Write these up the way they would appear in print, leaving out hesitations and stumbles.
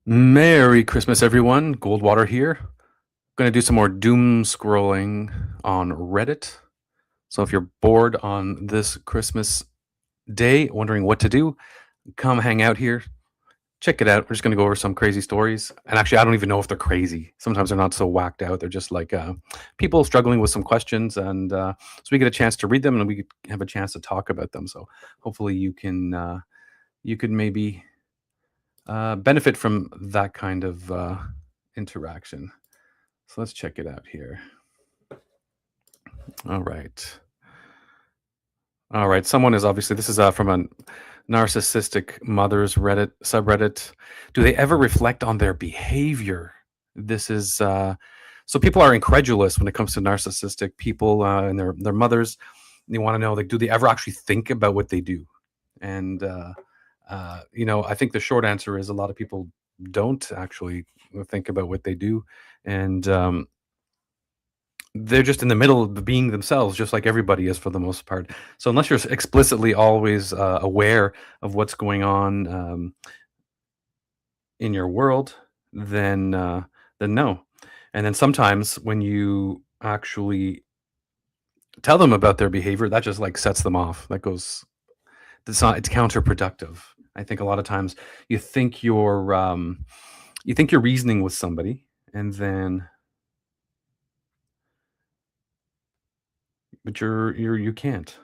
Merry Christmas, everyone. Goldwater here. Going to do some more doom scrolling on Reddit. So if you're bored on this Christmas day, wondering what to do, come hang out here. Check it out. We're just going to go over some crazy stories. And actually, I don't even know if they're crazy. Sometimes they're not so whacked out. They're just like people struggling with some questions. And so we get a chance to read them and we have a chance to talk about them. So hopefully you can maybe benefit from that kind of interaction. So let's check it out here. All right. All right. Someone is obviously, this is from a narcissistic mothers Reddit subreddit. Do they ever reflect on their behavior? This is, so people are incredulous when it comes to narcissistic people and their mothers. They want to know, like, do they ever actually think about what they do? And, I think the short answer is a lot of people don't actually think about what they do. And, they're just in the middle of being themselves, just like everybody is for the most part. So unless you're explicitly always aware of what's going on in your world, then no. And then sometimes when you actually tell them about their behavior, that just like sets them off. That goes. It's counterproductive. I think a lot of times you think you're reasoning with somebody, and then but you can't.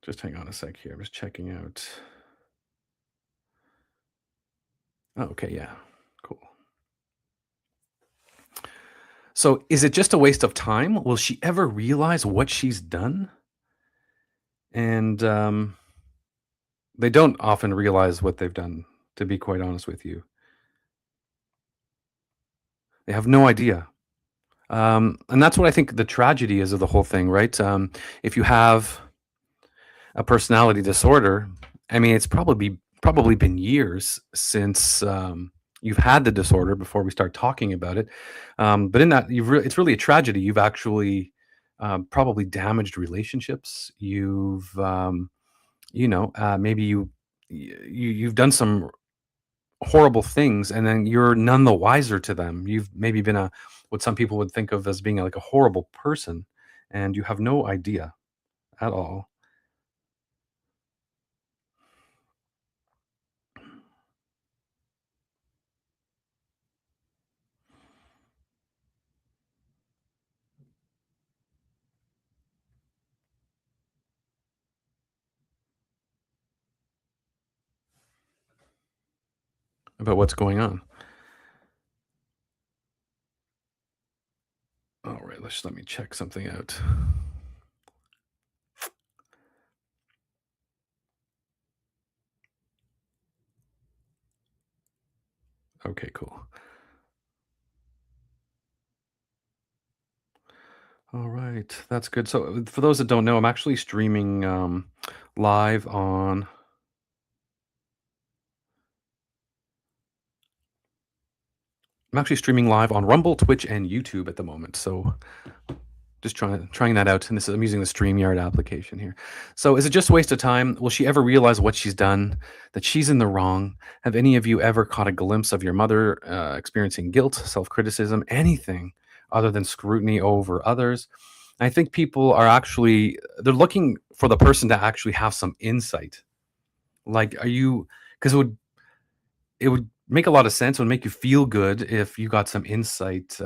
Just hang on a sec here. I'm just checking out. Oh, okay, yeah. Cool. So, is it just a waste of time? Will she ever realize what she's done? And they don't often realize what they've done, to be quite honest with you. They have no idea. And that's what I think the tragedy is of the whole thing, right? If you have a personality disorder, I mean, it's probably been years since you've had the disorder before we start talking about it. But in that, it's really a tragedy. You've actually probably damaged relationships. Maybe you've done some horrible things, and then you're none the wiser to them. You've maybe been a what some people would think of as being like a horrible person, and you have no idea at all about what's going on. All right, let me check something out. Okay, cool. All right, that's good. So, for those that don't know, I'm actually streaming live on. I'm actually streaming live on Rumble, Twitch, and YouTube at the moment. So, just trying that out. And I'm using the StreamYard application here. So, is it just a waste of time? Will she ever realize what she's done? That she's in the wrong? Have any of you ever caught a glimpse of your mother experiencing guilt, self-criticism, anything other than scrutiny over others? I think people are actually they're looking for the person to actually have some insight. Like, are you? Because it would make a lot of sense. It would make you feel good if you got some insight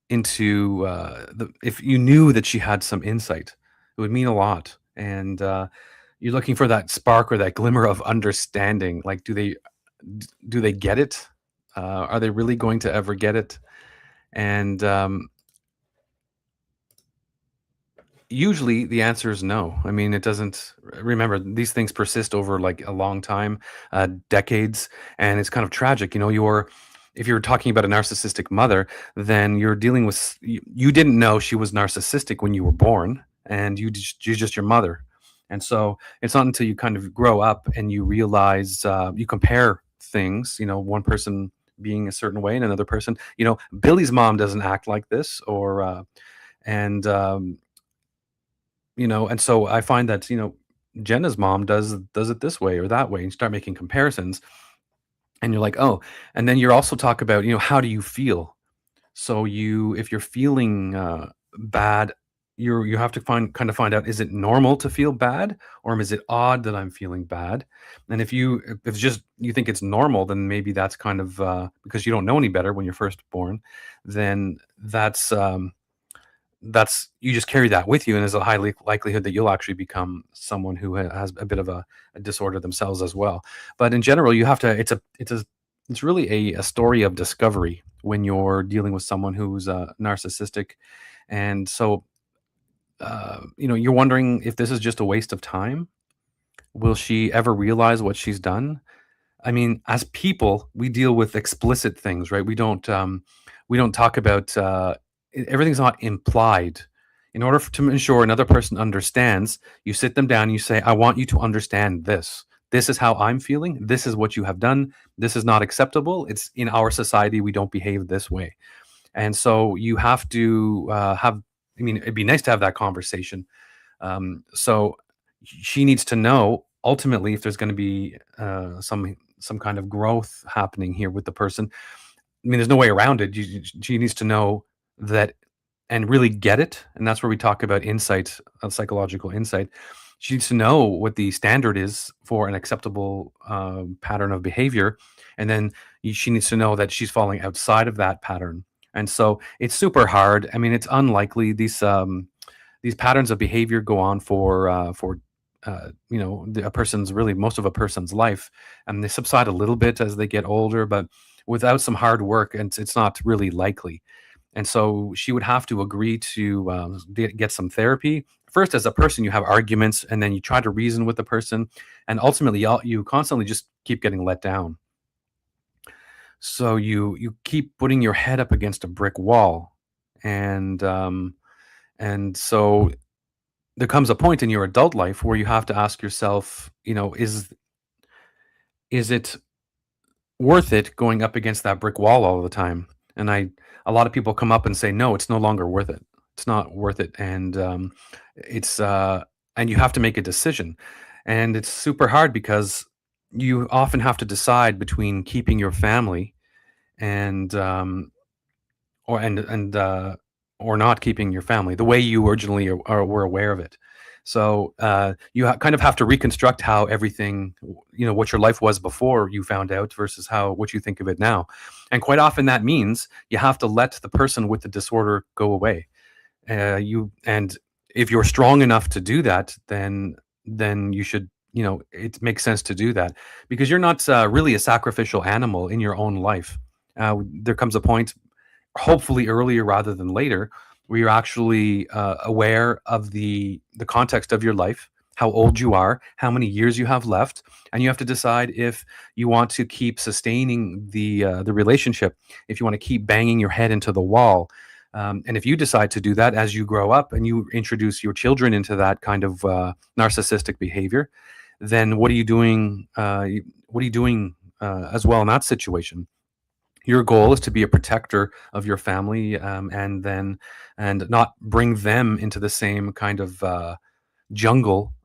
into the if you knew that she had some insight. It would mean a lot, and you're looking for that spark or that glimmer of understanding. Like, do they get it? Are they really going to ever get it? And usually the answer is no. I mean, it doesn't. Remember, these things persist over like a long time, decades, and it's kind of tragic. You're if you're talking about a narcissistic mother, then you're dealing with you didn't know she was narcissistic when you were born, and you're just your mother. And so it's not until you kind of grow up and you realize you compare things. One person being a certain way and another person. Billy's mom doesn't act like this, or and and so I find that Jenna's mom does it this way or that way, and start making comparisons, and you're like, oh, and then you're also talk about, how do you feel? So if you're feeling bad, you have to find out, is it normal to feel bad, or is it odd that I'm feeling bad? And if it's just you think it's normal, then maybe that's kind of because you don't know any better when you're first born, then that's you just carry that with you, and there's a high likelihood that you'll actually become someone who has a bit of a disorder themselves as well. But in general, you have to. It's really a story of discovery when you're dealing with someone who's narcissistic, and so you're wondering if this is just a waste of time. Will she ever realize what she's done? I mean, as people, we deal with explicit things, right? We don't talk about everything's not implied. In order to ensure another person understands, you sit them down and you say, "I want you to understand this. This is how I'm feeling. This is what you have done. This is not acceptable. It's in our society we don't behave this way." And so you have to have. I mean, it'd be nice to have that conversation. So she needs to know ultimately if there's going to be some kind of growth happening here with the person. I mean, there's no way around it. She needs to know that and really get it. And that's where we talk about insight, psychological insight. She needs to know what the standard is for an acceptable pattern of behavior. And then she needs to know that she's falling outside of that pattern. And so it's super hard. I mean, it's unlikely these patterns of behavior go on for a person's really most of a person's life, and they subside a little bit as they get older, but without some hard work, and it's not really likely. And so she would have to agree to get some therapy. First, as a person, you have arguments, and then you try to reason with the person, and ultimately, you constantly just keep getting let down. So you keep putting your head up against a brick wall, and so there comes a point in your adult life where you have to ask yourself, is it worth it going up against that brick wall all the time? And a lot of people come up and say, no, it's no longer worth it. It's not worth it. And it's, and you have to make a decision. And it's super hard because you often have to decide between keeping your family and, or not keeping your family the way you originally were aware of it. So you kind of have to reconstruct how everything, what your life was before you found out versus what you think of it now. And quite often that means you have to let the person with the disorder go away. And if you're strong enough to do that, then you should. It makes sense to do that because you're not really a sacrificial animal in your own life. There comes a point, hopefully earlier rather than later, where you're actually aware of the context of your life, how old you are, how many years you have left, and you have to decide if you want to keep sustaining the relationship, if you want to keep banging your head into the wall. And if you decide to do that as you grow up and you introduce your children into that kind of narcissistic behavior, then what are you doing? What are you doing as well in that situation? Your goal is to be a protector of your family, and not bring them into the same kind of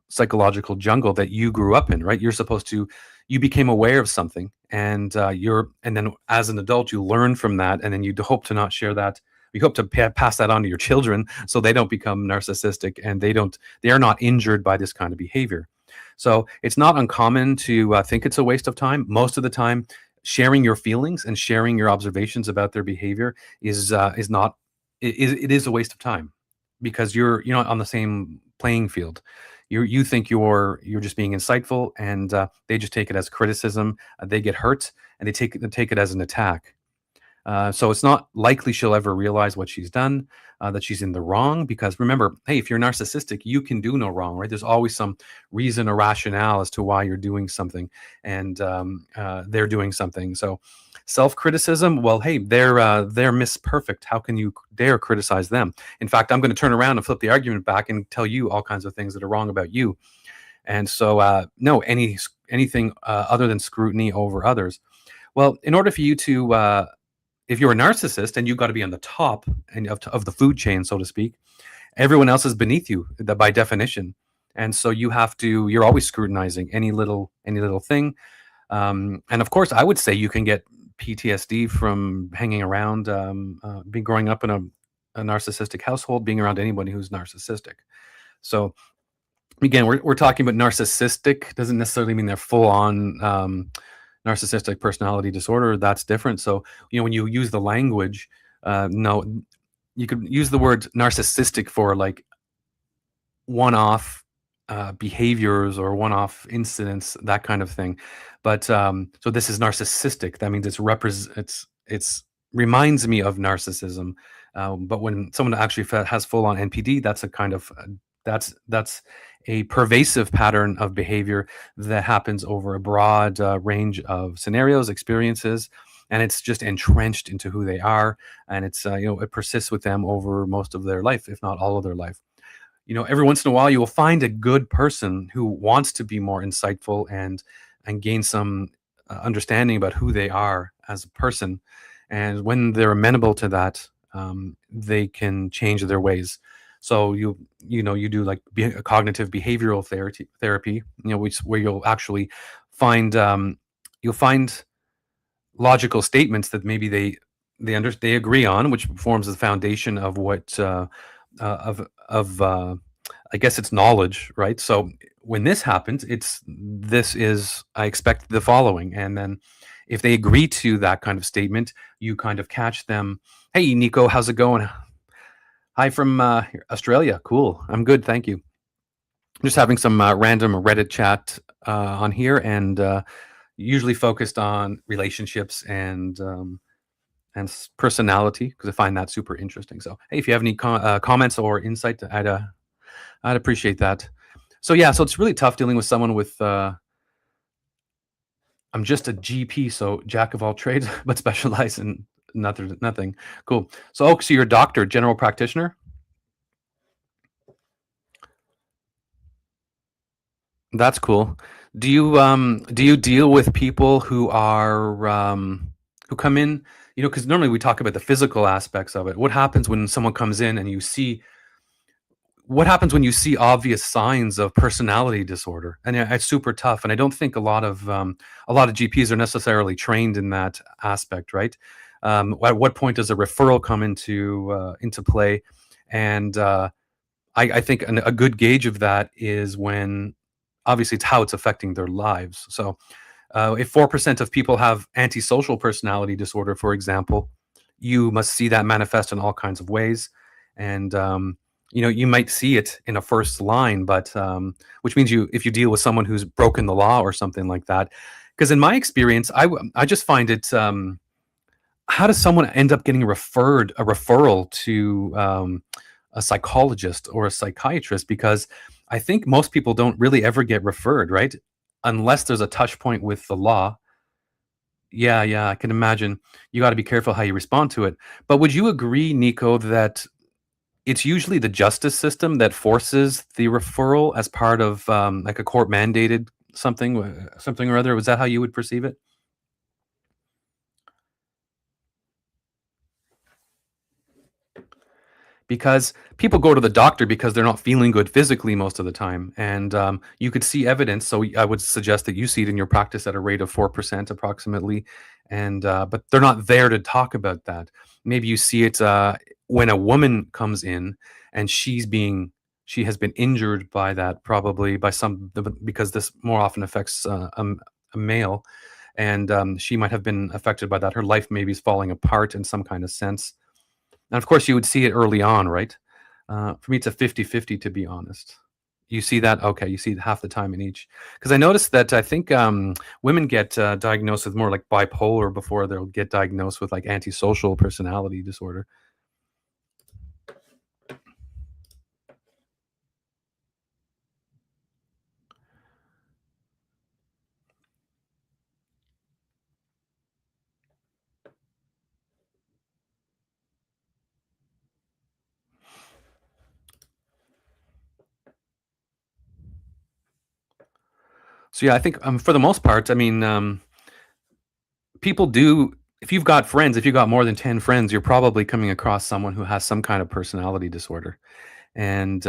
psychological jungle that you grew up in, right? You became aware of something, and and then as an adult, you learn from that, and then you hope to not share that. You hope to pass that on to your children so they don't become narcissistic and they are not injured by this kind of behavior. So it's not uncommon to think it's a waste of time. Most of the time, sharing your feelings and sharing your observations about their behavior is not it is a waste of time because you're not on the same playing field. You think you're just being insightful, and they just take it as criticism. They get hurt, and they take it as an attack. So it's not likely she'll ever realize what she's done, that she's in the wrong. Because remember, hey, if you're narcissistic, you can do no wrong, right? There's always some reason or rationale as to why you're doing something, and they're doing something. So self-criticism, well, hey, they're Miss Perfect. How can you dare criticize them? In fact, I'm going to turn around and flip the argument back and tell you all kinds of things that are wrong about you. And so, no, anything other than scrutiny over others. Well, in order for you to if you're a narcissist and you've got to be on the top and of the food chain, so to speak, everyone else is beneath you by definition. and so you're always scrutinizing any little thing. And of course, I would say you can get PTSD from hanging around, being growing up in a narcissistic household, being around anybody who's narcissistic. So again, we're talking about narcissistic doesn't necessarily mean they're full on narcissistic personality disorder. That's different. So when you use the language, no, you could use the word narcissistic for like one-off behaviors or one-off incidents, that kind of thing. But so this is narcissistic. That means it's reminds me of narcissism. But when someone actually has full-on NPD, that's a kind of that's a pervasive pattern of behavior that happens over a broad range of scenarios, experiences, and it's just entrenched into who they are, and it persists with them over most of their life, if not all of their life. Every once in a while you will find a good person who wants to be more insightful and gain some understanding about who they are as a person. And when they're amenable to that, they can change their ways. So you do like a cognitive behavioral therapy, which where you'll find logical statements that maybe they agree on, which forms the foundation of what of I guess it's knowledge, right? So when this happens, this is I expect the following, and then if they agree to that kind of statement, you kind of catch them. Hey, Nico, how's it going? Hi from Australia. Cool. I'm good, thank you. Just having some random Reddit chat on here, and usually focused on relationships and personality because I find that super interesting. So, hey, if you have any comments or insight, I'd appreciate that. So yeah, so it's really tough dealing with someone with. I'm just a GP, so jack of all trades, but specialize in nothing. Cool. So you're a doctor, general practitioner. That's cool. Do you deal with people who come in, because normally we talk about the physical aspects of it. What happens when you see obvious signs of personality disorder? And yeah, it's super tough. And I don't think a lot of GPs are necessarily trained in that aspect, right? At what point does a referral come into play? And I think a good gauge of that is when obviously it's how it's affecting their lives. So if 4% of people have antisocial personality disorder, for example, you must see that manifest in all kinds of ways. And, you might see it in a first line, but which means if you deal with someone who's broken the law or something like that. Because in my experience, I just find it, how does someone end up getting a referral to a psychologist or a psychiatrist? Because I think most people don't really ever get referred, right? Unless there's a touch point with the law. Yeah, yeah, I can imagine. You got to be careful how you respond to it. But would you agree, Nico, that it's usually the justice system that forces the referral as part of like a court mandated something or other? Was that how you would perceive it? Because people go to the doctor because they're not feeling good physically most of the time, and you could see evidence. So I would suggest that you see it in your practice at a rate of 4% approximately, and but they're not there to talk about that. Maybe you see it when a woman comes in and she has been injured by that, probably by because this more often affects a male, and she might have been affected by that. Her life maybe is falling apart in some kind of sense, and of course, you would see it early on, right? For me, it's a 50-50, to be honest. You see that? Okay, you see it half the time in each. Because I noticed that I think women get diagnosed with more like bipolar before they'll get diagnosed with like antisocial personality disorder. So yeah, I think for the most part, I mean, people do. If you've got more than 10 friends, you're probably coming across someone who has some kind of personality disorder, and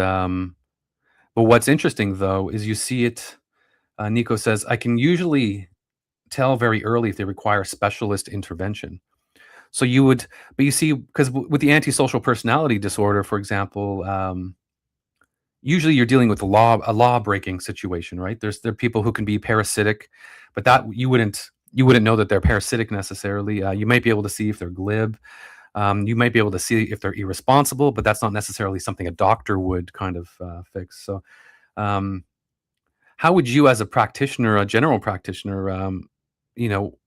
But what's interesting though is you see it. Nico says, I can usually tell very early if they require specialist intervention. So you would, but you see, because with the antisocial personality disorder, for example, usually you're dealing with a law breaking situation, right? There are people who can be parasitic, but that you wouldn't know that they're parasitic necessarily. You might be able to see if they're glib. You might be able to see if they're irresponsible, but that's not necessarily something a doctor would kind of fix. So, um, how would you, as a practitioner, a general practitioner, you know,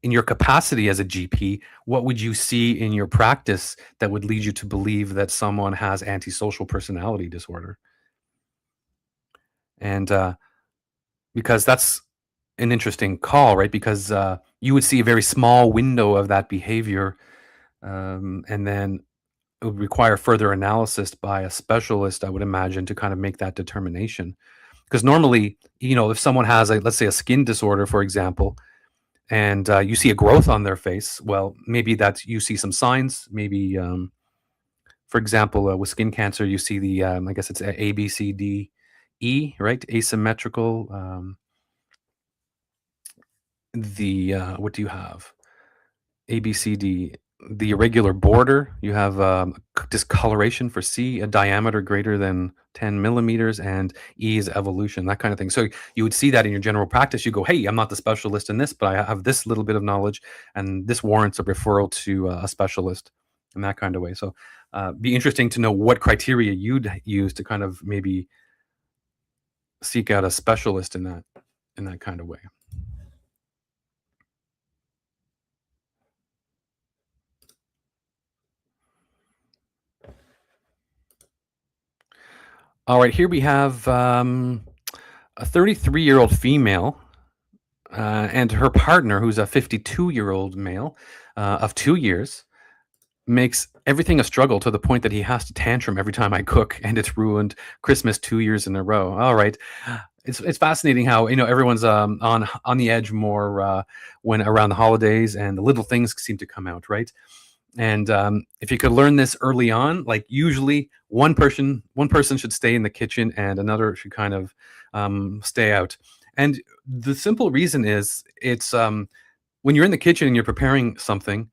in your capacity as a GP, what would you see in your practice that would lead you to believe that someone has antisocial personality disorder? And because that's an interesting call, right? Because you would see a very small window of that behavior, and then it would require further analysis by a specialist, I would imagine, to kind of make that determination. Because normally, if someone has a, let's say, a skin disorder, for example, and you see a growth on their face, well, maybe that you see some signs. Maybe, for example, with skin cancer, you see the, I guess it's A, B, C, D, E, right? Asymmetrical. What do you have? A, B, C, D. The irregular border, you have discoloration for C, a diameter greater than 10 millimeters, and E is evolution, that kind of thing. So you would see that in your general practice. You go, hey, I'm not the specialist in this, but I have this little bit of knowledge, and this warrants a referral to a specialist in that kind of way. So be interesting to know what criteria you'd use to kind of maybe seek out a specialist in that kind of way. All right, here we have a 33-year-old female and her partner, who's a 52-year-old male of 2 years, makes everything a struggle to the point that he has to tantrum every time I cook, and it's ruined Christmas 2 years in a row. All right, it's fascinating how everyone's on the edge more when around the holidays, and the little things seem to come out, right? And if you could learn this early on, like usually one person should stay in the kitchen and another should kind of stay out. And the simple reason is it's when you're in the kitchen and you're preparing something,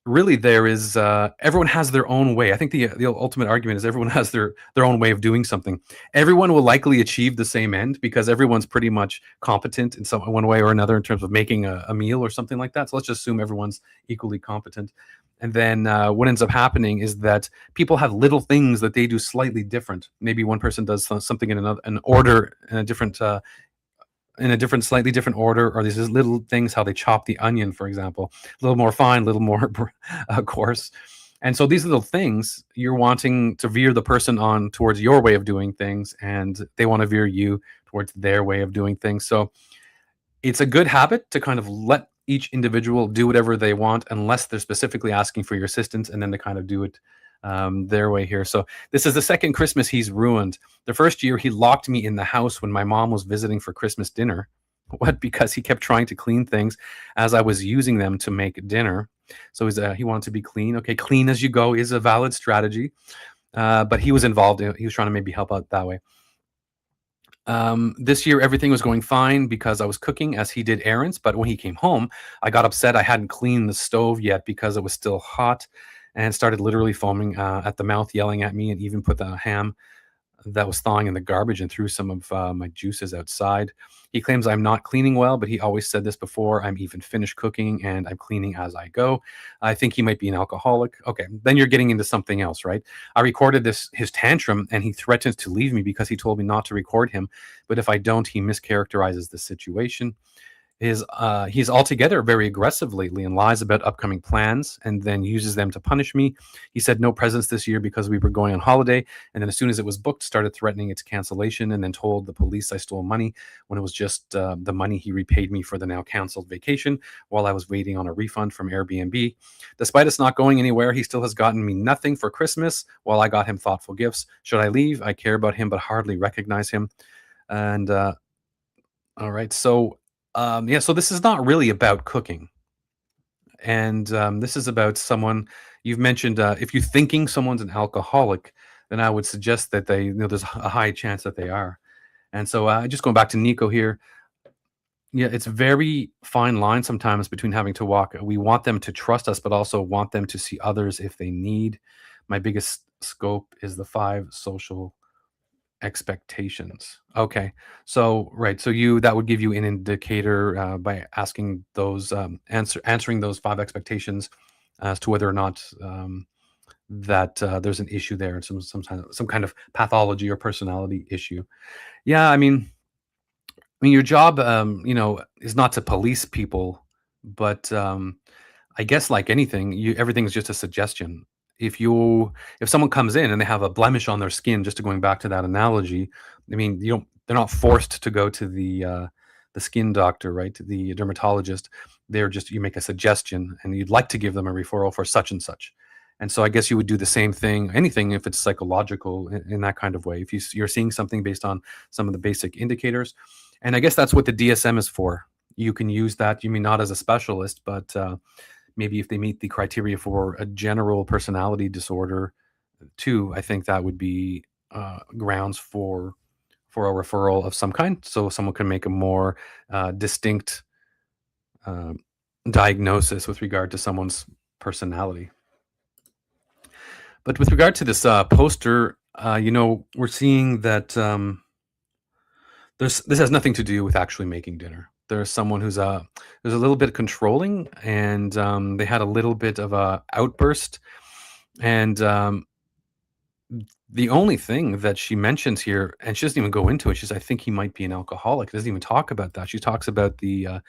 really there is everyone has their own way. I think the ultimate argument is everyone has their own way of doing something. Everyone will likely achieve the same end because everyone's pretty much competent in some one way or another in terms of making a meal or something like that. So let's just assume everyone's equally competent. And then what ends up happening is that people have little things that they do slightly different. Maybe one person does something in an order in a different, slightly different order, or these little things, how they chop the onion, for example, a little more fine, a little more coarse. And so these little things, you're wanting to veer the person on towards your way of doing things, and they want to veer you towards their way of doing things. So it's a good habit to kind of let each individual do whatever they want, unless they're specifically asking for your assistance, and then to kind of do it their way here. So this is the second Christmas he's ruined. The first year he locked me in the house when my mom was visiting for Christmas dinner. What? Because he kept trying to clean things as I was using them to make dinner. So he wanted to be clean. Okay, clean as you go is a valid strategy, but he was involved. He was trying to maybe help out that way. This year, everything was going fine because I was cooking as he did errands. But when he came home, I got upset I hadn't cleaned the stove yet because it was still hot, and started literally foaming at the mouth, yelling at me, and even put the ham that was thawing in the garbage and threw some of my juices outside. He claims I'm not cleaning well, but he always said this before I'm even finished cooking and I'm cleaning as I go. I think he might be an alcoholic. Okay, then you're getting into something else, right? I recorded his tantrum, and he threatens to leave me because he told me not to record him. But if I don't, he mischaracterizes the situation. He's altogether very aggressive lately and lies about upcoming plans and then uses them to punish me. He said no presents this year because we were going on holiday, and then as soon as it was booked, started threatening its cancellation, and then told the police I stole money when it was just the money he repaid me for the now canceled vacation while I was waiting on a refund from Airbnb. Despite us not going anywhere, he still has gotten me nothing for Christmas while I got him thoughtful gifts. Should I leave? I care about him but hardly recognize him. And all right. So, yeah, so this is not really about cooking. And this is about someone you've mentioned. If you're thinking someone's an alcoholic, then I would suggest that there's a high chance that they are. And so, just going back to Nico here, yeah, it's very fine line sometimes between having to walk. We want them to trust us, but also want them to see others if they need. My biggest scope is the 5 social expectations. Okay. So, right. So that would give you an indicator by asking those answering those 5 expectations as to whether or not that there's an issue there, some kind of pathology or personality issue. Yeah, I mean, your job, is not to police people, but I guess like anything, everything's just a suggestion. If someone comes in and they have a blemish on their skin, just to going back to that analogy, I mean, they're not forced to go to the skin doctor, right? To the dermatologist. You make a suggestion and you'd like to give them a referral for such and such. And so I guess you would do the same thing, anything if it's psychological in that kind of way. If you're seeing something based on some of the basic indicators, and I guess that's what the DSM is for. You can use that. You mean not as a specialist, but maybe if they meet the criteria for a general personality disorder too, I think that would be grounds for a referral of some kind, so someone can make a more distinct uh, diagnosis with regard to someone's personality. But with regard to this poster, we're seeing that this has nothing to do with actually making dinner. There's someone who's a little bit controlling, and they had a little bit of a outburst, and the only thing that she mentions here, and she doesn't even go into it. She's, I think he might be an alcoholic. Doesn't even talk about that. She talks about the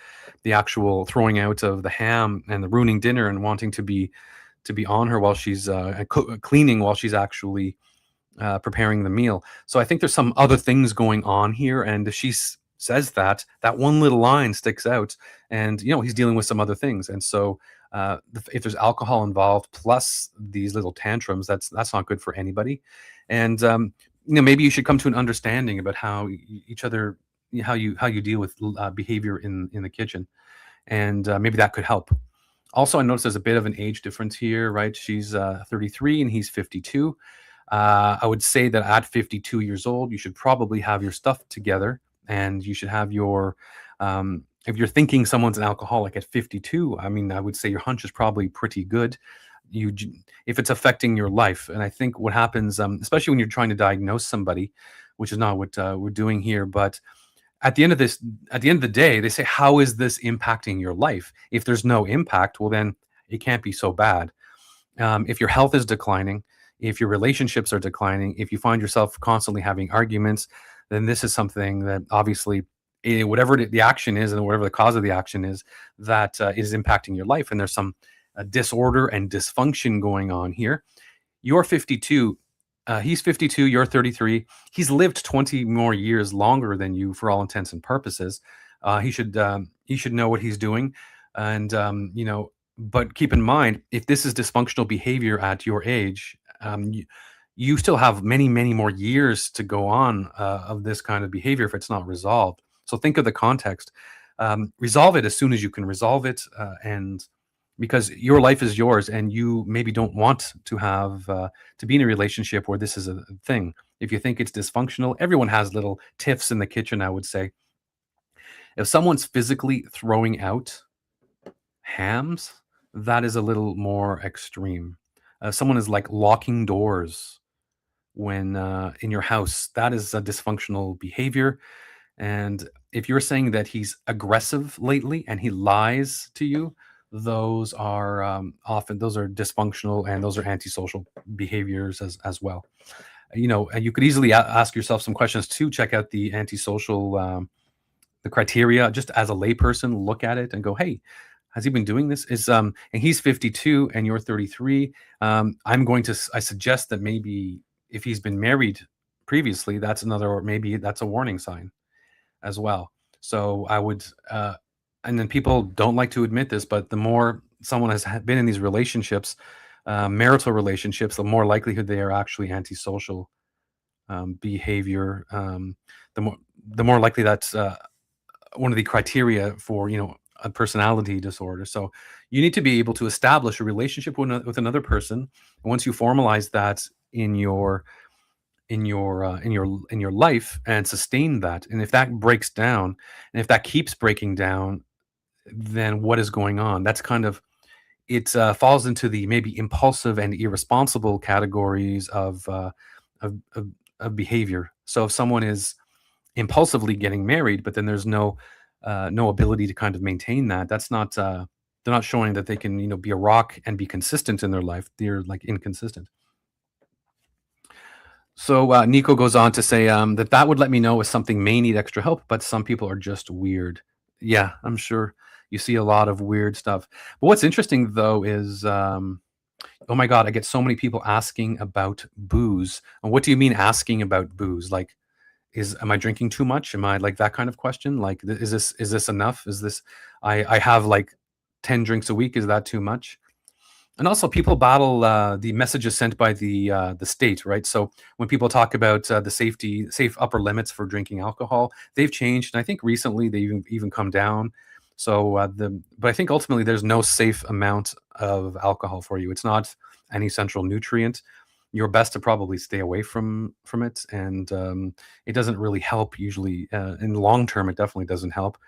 actual throwing out of the ham and the ruining dinner and wanting to be on her while she's cleaning while she's actually preparing the meal. So I think there's some other things going on here, and if she says that one little line sticks out, and he's dealing with some other things, and so if there's alcohol involved plus these little tantrums, that's not good for anybody, and maybe you should come to an understanding about how each other, how you deal with behavior in the kitchen, and maybe that could help. Also, I noticed there's a bit of an age difference here, right? She's 33 and he's 52. I would say that at 52 years old, you should probably have your stuff together, and you should have if you're thinking someone's an alcoholic at 52, I mean, I would say your hunch is probably pretty good. If it's affecting your life, and I think what happens, especially when you're trying to diagnose somebody, which is not what we're doing here, but at the end of the day, they say, how is this impacting your life? If there's no impact, well, then it can't be so bad. If your health is declining, if your relationships are declining, if you find yourself constantly having arguments, then this is something that obviously, whatever the action is and whatever the cause of the action is, that is impacting your life. And there's some disorder and dysfunction going on here. You're 52. He's 52. You're 33. He's lived 20 more years longer than you for all intents and purposes. He should know what he's doing, and but keep in mind, if this is dysfunctional behavior at your age, you still have many, many more years to go on of this kind of behavior if it's not resolved. So think of the context. Resolve it as soon as you can resolve it, and because your life is yours, and you maybe don't want to have to be in a relationship where this is a thing. If you think it's dysfunctional, everyone has little tiffs in the kitchen, I would say. If someone's physically throwing out hams, that is a little more extreme. Someone is like locking doors when in your house. That is a dysfunctional behavior. And if you're saying that he's aggressive lately and he lies to you, those are often those are dysfunctional, and those are antisocial behaviors as well. And you could easily ask yourself some questions to check out the antisocial the criteria, just as a layperson. Look at it and go, hey, has he been doing this? And he's 52 and you're 33. I suggest that maybe if he's been married previously, that's another, or maybe that's a warning sign as well. So I would, and then people don't like to admit this, but the more someone has been in these relationships, marital relationships, the more likelihood they are actually antisocial behavior. The more likely that's one of the criteria for a personality disorder. So you need to be able to establish a relationship with another person. And once you formalize that in your in your life and sustain that. And if that breaks down, and if that keeps breaking down, then what is going on? That's kind of falls into the maybe impulsive and irresponsible categories of, of of behavior. So if someone is impulsively getting married, but then there's no ability to kind of maintain that, that's not they're not showing that they can be a rock and be consistent in their life. They're like inconsistent. So Nico goes on to say that would let me know if something may need extra help, but some people are just weird. Yeah, I'm sure you see a lot of weird stuff. But what's interesting though is, oh my God, I get so many people asking about booze. And what do you mean asking about booze? Like, am I drinking too much? Am I like that kind of question? Like, is this enough? Is this I have like 10 drinks a week? Is that too much? And also, people battle the messages sent by the state, right? So when people talk about the safe upper limits for drinking alcohol, they've changed, and I think recently they even come down. So but I think ultimately there's no safe amount of alcohol for you. It's not an essential nutrient. You're best to probably stay away from it, and it doesn't really help usually in the long term. It definitely doesn't help.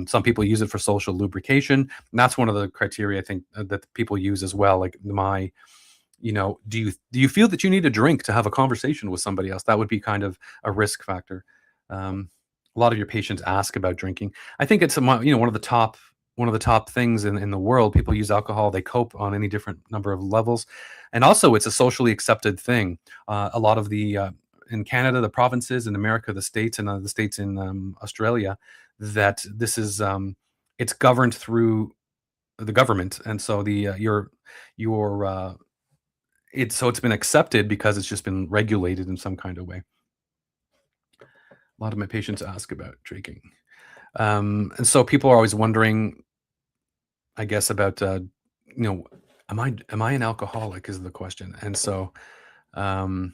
Some people use it for social lubrication, and that's one of the criteria I think that people use as well. Like do you feel that you need a drink to have a conversation with somebody else? That would be kind of a risk factor. A lot of your patients ask about drinking. I think it's one of the top things in the world. People use alcohol. They cope on any different number of levels, and also it's a socially accepted thing. A lot of the in Canada, the provinces, in America, the states, and the states in Australia, that this is it's governed through the government, and so your it's been accepted because it's just been regulated in some kind of way. A lot of my patients ask about drinking, and so people are always wondering, I guess, about you know, am I an alcoholic is the question, and so um,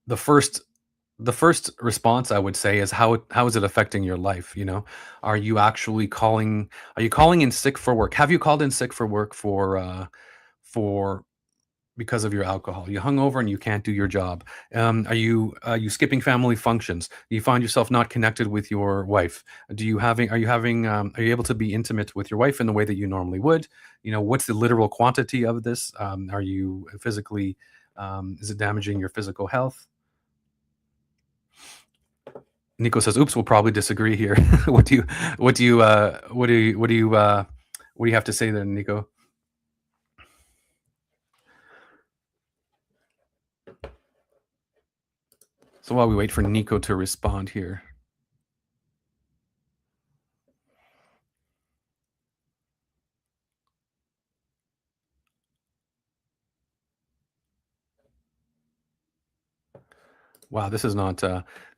the first the first response I would say is how is it affecting your life? Are you actually calling in sick for work? Have you called in sick for work for because of your alcohol? You hung over and you can't do your job. Are you skipping family functions? Do you find yourself not connected with your wife? Are you able to be intimate with your wife in the way that you normally would? What's the literal quantity of this? Are you physically is it damaging your physical health? Nico says, "Oops, we'll probably disagree here." What do you what do you what do you have to say then, Nico? So while we wait for Nico to respond here. Wow, this is not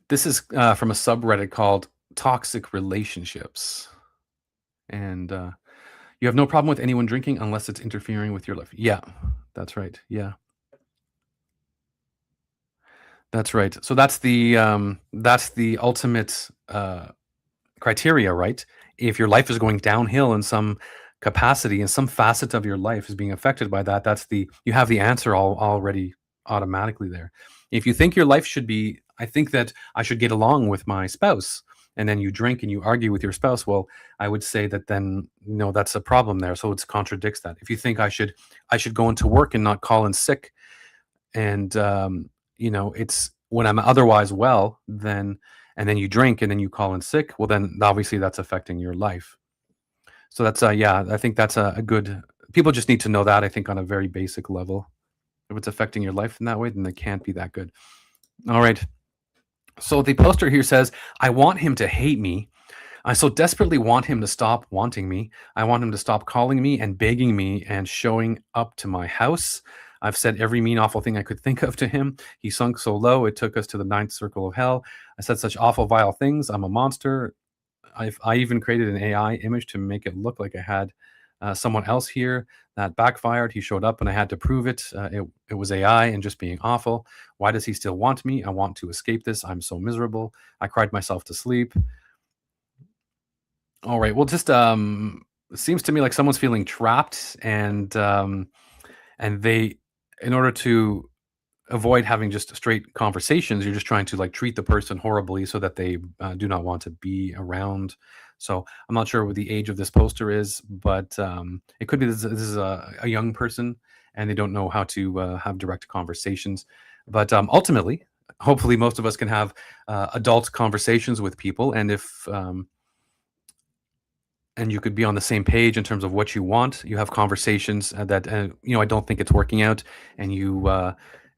this is from a subreddit called Toxic Relationships. And you have no problem with anyone drinking unless it's interfering with your life. Yeah, that's right. Yeah, that's right. So that's the ultimate criteria, right? If your life is going downhill in some capacity and some facet of your life is being affected by that, you have the answer already automatically there. If you think your life should be, I think that I should get along with my spouse, and then you drink and you argue with your spouse, well, I would say that then no, that's a problem there. So it contradicts that. If you think I should go into work and not call in sick, and it's when I'm otherwise well, then and then you drink and then you call in sick, well then obviously that's affecting your life. So that's yeah, I think that's a good people just need to know that, I think, on a very basic level. If it's affecting your life in that way, then it can't be that good. All right. So the poster here says, I want him to hate me. I so desperately want him to stop wanting me. I want him to stop calling me and begging me and showing up to my house. I've said every mean, awful thing I could think of to him. He sunk so low, it took us to the ninth circle of hell. I said such awful, vile things. I'm a monster. I even created an AI image to make it look like I had someone else here. That backfired. He showed up and I had to prove it. It was AI and just being awful. Why does he still want me? I want to escape this. I'm so miserable. I cried myself to sleep. All right. Well, just it seems to me like someone's feeling trapped, and they, in order to avoid having just straight conversations. You're just trying to like treat the person horribly so that they do not want to be around. So I'm not sure what the age of this poster is, but it could be this is a young person and they don't know how to have direct conversations. But ultimately, hopefully, most of us can have adult conversations with people, and if and you could be on the same page in terms of what you want. You have conversations that I don't think it's working out, and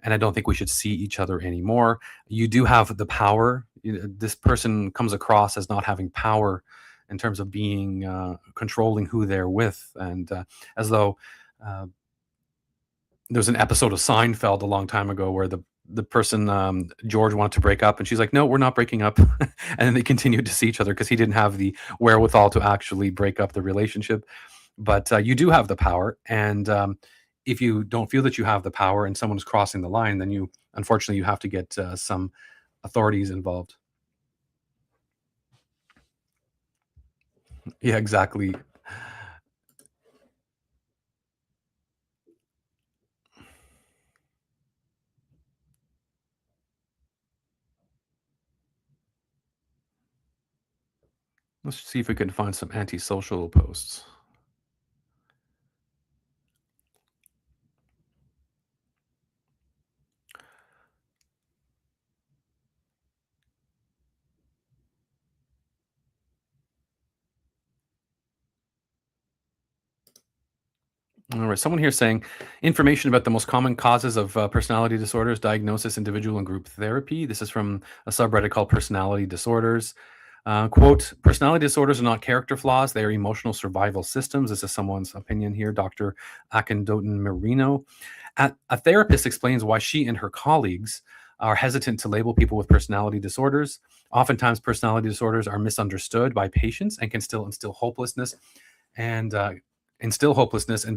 and I don't think we should see each other anymore. You do have the power. This person comes across as not having power in terms of being controlling who they're with, and as though uh, there was an episode of Seinfeld a long time ago where the person George wanted to break up, and she's like, "No, we're not breaking up," and then they continued to see each other because he didn't have the wherewithal to actually break up the relationship. But you do have the power, and if you don't feel that you have the power, and someone is crossing the line, then you unfortunately you have to get some authorities involved. Yeah, exactly. Let's see if we can find some antisocial posts. All right, someone here saying information about the most common causes of personality disorders, diagnosis, individual and group therapy. This is from a subreddit called Personality Disorders. Quote, personality disorders are not character flaws, they are emotional survival systems. This is someone's opinion here, Dr. Akindoton Marino. A therapist explains why she and her colleagues are hesitant to label people with personality disorders. Oftentimes, personality disorders are misunderstood by patients and can still instill hopelessness and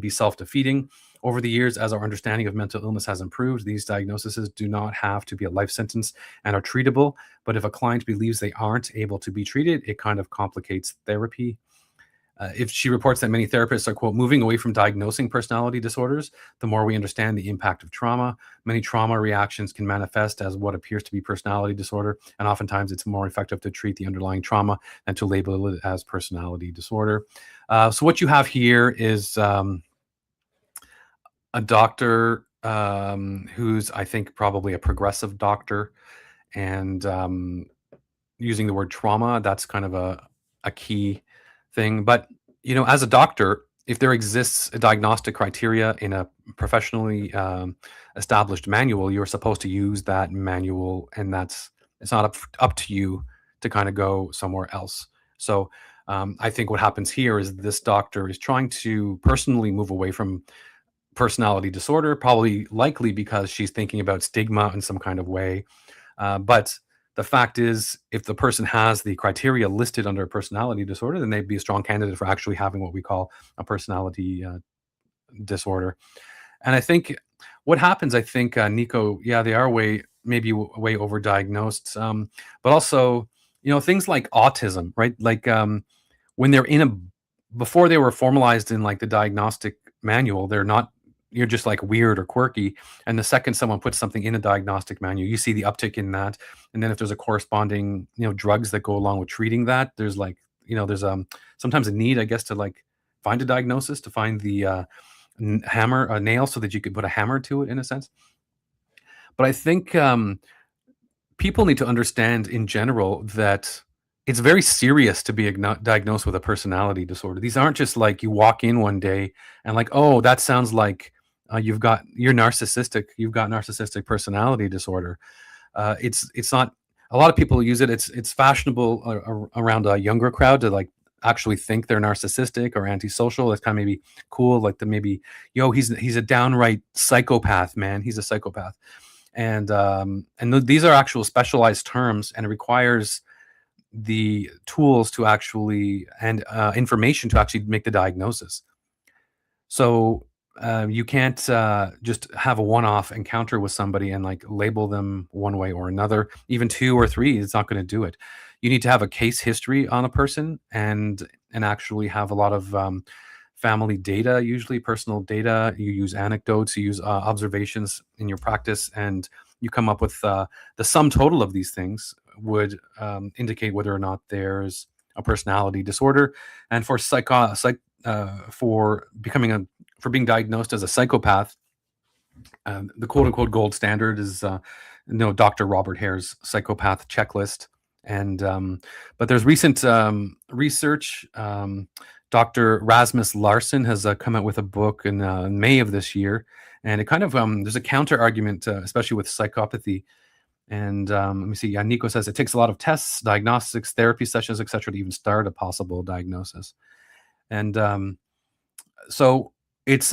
be self-defeating. Over the years, as our understanding of mental illness has improved, these diagnoses do not have to be a life sentence and are treatable. But if a client believes they aren't able to be treated, it kind of complicates therapy. If she reports that many therapists are, quote, moving away from diagnosing personality disorders, the more we understand the impact of trauma. Many trauma reactions can manifest as what appears to be personality disorder, and oftentimes it's more effective to treat the underlying trauma than to label it as personality disorder. So what you have here is a doctor who's, I think, probably a progressive doctor, and using the word trauma, that's kind of a key thing. But as a doctor, if there exists a diagnostic criteria in a professionally established manual, you're supposed to use that manual, and it's not up to you to kind of go somewhere else. So I think what happens here is this doctor is trying to personally move away from personality disorder, probably likely because she's thinking about stigma in some kind of way. But the fact is, if the person has the criteria listed under a personality disorder, then they'd be a strong candidate for actually having what we call a personality disorder. And I think what happens, I think, Nico, yeah, they are maybe way overdiagnosed. But also, things like autism, right? Like when they're before they were formalized in like the diagnostic manual, they're not, you're just like weird or quirky. And the second someone puts something in a diagnostic manual, you see the uptick in that. And then if there's a corresponding, drugs that go along with treating that, there's like, there's sometimes a need, I guess, to like find a diagnosis, to find the hammer, a nail, so that you could put a hammer to it in a sense. But I think people need to understand in general that it's very serious to be diagnosed with a personality disorder. These aren't just like you walk in one day and like, oh, that sounds like you're narcissistic. You've got narcissistic personality disorder. It's not. A lot of people use it. It's fashionable around a younger crowd to like actually think they're narcissistic or antisocial. It's kind of maybe cool, like the maybe, yo, he's a downright psychopath, man. He's a psychopath, and these are actual specialized terms, and it requires the tools to actually and information to actually make the diagnosis. So you can't just have a one-off encounter with somebody and like label them one way or another. Even two or three, it's not going to do it. You need to have a case history on a person and actually have a lot of family data, usually personal data. You use anecdotes, you use observations in your practice, and you come up with the sum total of these things would indicate whether or not there's a personality disorder. And for becoming a for being diagnosed as a psychopath, the quote unquote gold standard is Dr. Robert Hare's psychopath checklist. And but there's recent research. Dr. Rasmus Larson has come out with a book in May of this year, and it kind of there's a counter argument, especially with psychopathy. And let me see. Yeah, Nico says it takes a lot of tests, diagnostics, therapy sessions, etc., to even start a possible diagnosis. And so it's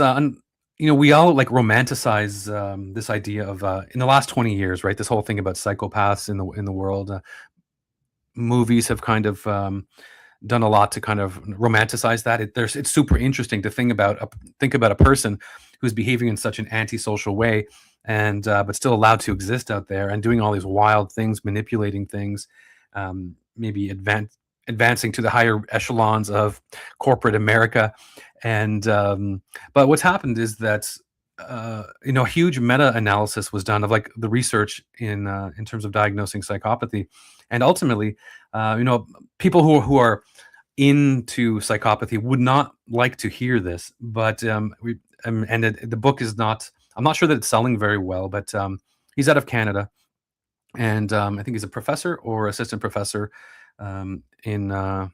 we all like romanticize this idea of in the last 20 years, right? This whole thing about psychopaths in the world. Movies have kind of done a lot to kind of romanticize that. It's super interesting to think about a person who's behaving in such an antisocial way, and but still allowed to exist out there and doing all these wild things, manipulating things, maybe advancing to the higher echelons of corporate America. And but what's happened is that a huge meta-analysis was done of like the research in terms of diagnosing psychopathy, and ultimately, people who are into psychopathy would not like to hear this, but the book is not. I'm not sure that it's selling very well, but he's out of Canada, and I think he's a professor or assistant professor in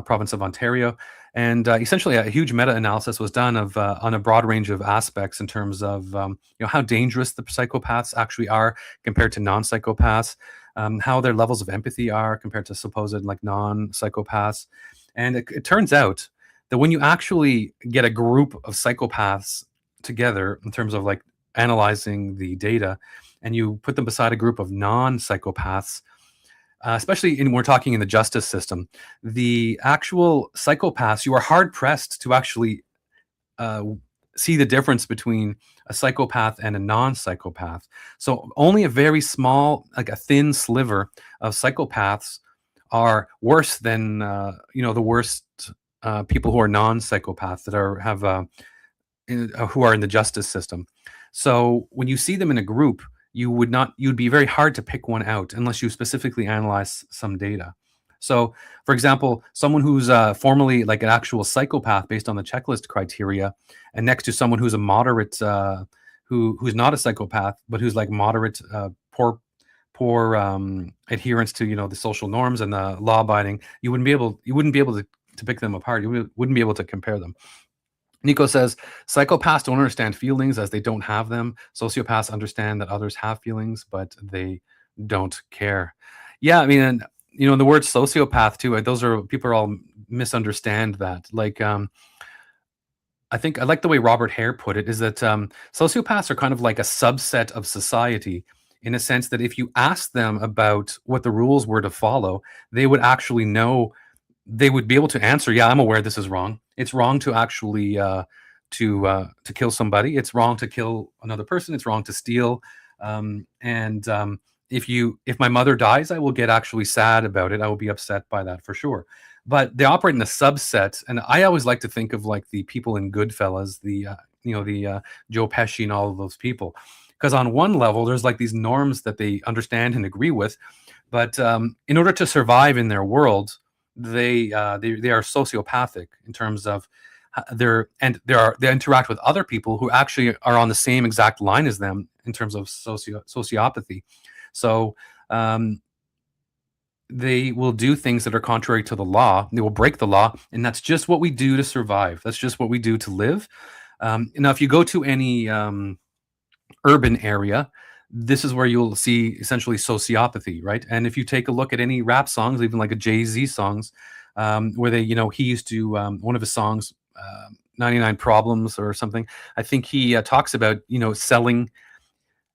province of Ontario. And essentially, a huge meta-analysis was done of on a broad range of aspects in terms of how dangerous the psychopaths actually are compared to non-psychopaths, how their levels of empathy are compared to supposed like non-psychopaths. And it turns out that when you actually get a group of psychopaths together in terms of like analyzing the data, and you put them beside a group of non-psychopaths, especially we're talking in the justice system, the actual psychopaths, you are hard pressed to actually see the difference between a psychopath and a non-psychopath. So only a very small, like a thin sliver of psychopaths are worse than the worst people who are non-psychopaths that who are in the justice system. So when you see them in a group, you'd be very hard to pick one out unless you specifically analyze some data. So, for example, someone who's formerly like an actual psychopath based on the checklist criteria, and next to someone who's a moderate, who's not a psychopath, but who's like moderate, poor adherence to the social norms and the law abiding, you wouldn't be able to pick them apart. You wouldn't be able to compare them. Nico says, psychopaths don't understand feelings as they don't have them. Sociopaths understand that others have feelings, but they don't care. Yeah, I mean, and, the word sociopath too, people are all misunderstand that. Like, I think I like the way Robert Hare put it, is that sociopaths are kind of like a subset of society, in a sense that if you ask them about what the rules were to follow, they would actually know. They would be able to answer, yeah, I'm aware this is wrong. It's wrong to actually to kill somebody. It's wrong to kill another person. It's wrong to steal. If my mother dies, I will get actually sad about it. I will be upset by that for sure. But they operate in a subset, and I always like to think of like the people in Goodfellas, the Joe Pesci and all of those people, because on one level there's like these norms that they understand and agree with, but in order to survive in their world, they are sociopathic in terms of they interact with other people who actually are on the same exact line as them in terms of sociopathy. So they will do things that are contrary to the law. They will break the law, and that's just what we do to survive. That's just what we do to live. Now, if you go to any urban area, this is where you'll see essentially sociopathy, right? And if you take a look at any rap songs, even like a Jay-Z songs, where he used to, one of his songs, 99 Problems or something, I think he talks about, selling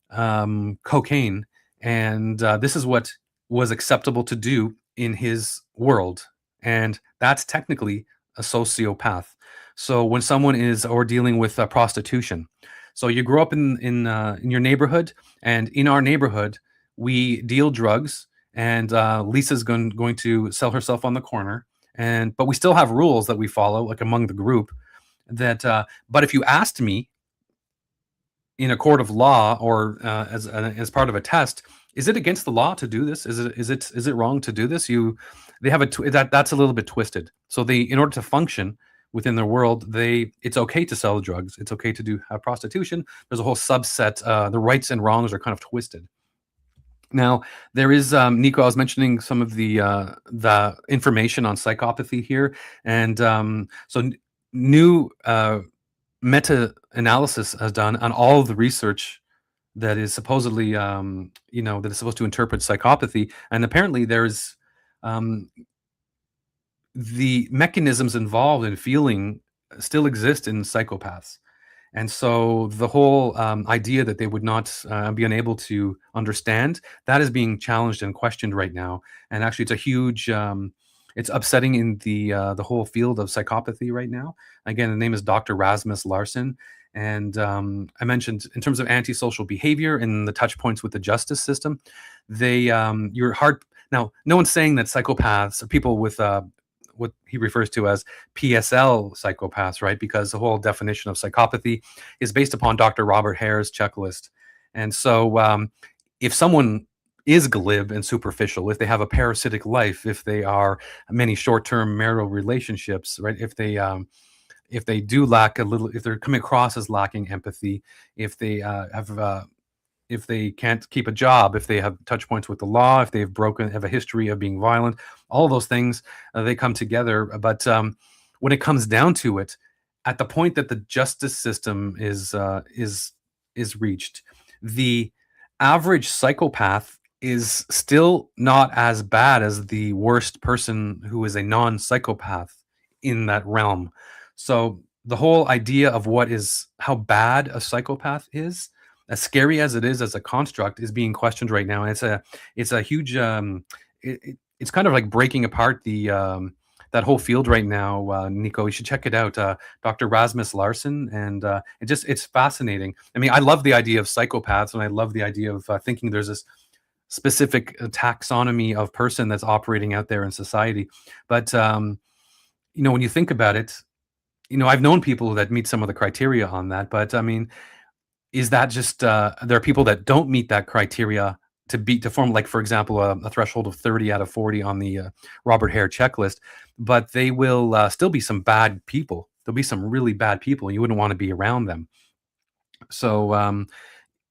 cocaine. And this is what was acceptable to do in his world. And that's technically a sociopath. So when someone is or dealing with prostitution, so you grow up in your neighborhood, and in our neighborhood, we deal drugs, and Lisa's going to sell herself on the corner, and but we still have rules that we follow, like among the group. That, but if you asked me in a court of law or as part of a test, is it against the law to do this? Is it wrong to do this? They have that's a little bit twisted. So they, in order to function within their world, it's okay to sell drugs. It's okay to do have prostitution. There's a whole subset. The rights and wrongs are kind of twisted. Now, there is, Nico, I was mentioning some of the information on psychopathy here, and new meta-analysis has done on all of the research that is supposedly, that is supposed to interpret psychopathy, and apparently there's um, the mechanisms involved in feeling still exist in psychopaths. And so the whole idea that they would not be unable to understand, that is being challenged and questioned right now. And actually, it's a huge, it's upsetting in the whole field of psychopathy right now. Again, the name is Dr. Rasmus Larson. And I mentioned in terms of antisocial behavior and the touch points with the justice system, you're hard. Now, no one's saying that psychopaths or people with what he refers to as PSL psychopaths, right? Because the whole definition of psychopathy is based upon Dr. Robert Hare's checklist. And so if someone is glib and superficial, if they have a parasitic life, if they are many short-term marital relationships, right? If they do lack a little, if they're coming across as lacking empathy, if they if they can't keep a job, if they have touch points with the law, if they've have a history of being violent, all of those things, they come together. But when it comes down to it, at the point that the justice system is reached, the average psychopath is still not as bad as the worst person who is a non-psychopath in that realm. So the whole idea of how bad a psychopath is, as scary as it is as a construct, is being questioned right now. And it's a huge it's kind of like breaking apart the that whole field right now. Nico, you should check it out. Dr. Rasmus Larson, and it's fascinating. I mean, I love the idea of psychopaths, and I love the idea of thinking there's this specific taxonomy of person that's operating out there in society. But when you think about it, I've known people that meet some of the criteria on that. But I mean, is that just there are people that don't meet that criteria to form, like, for example, a threshold of 30 out of 40 on the Robert Hare checklist, but they will still be some bad people. There'll be some really bad people, and you wouldn't want to be around them. So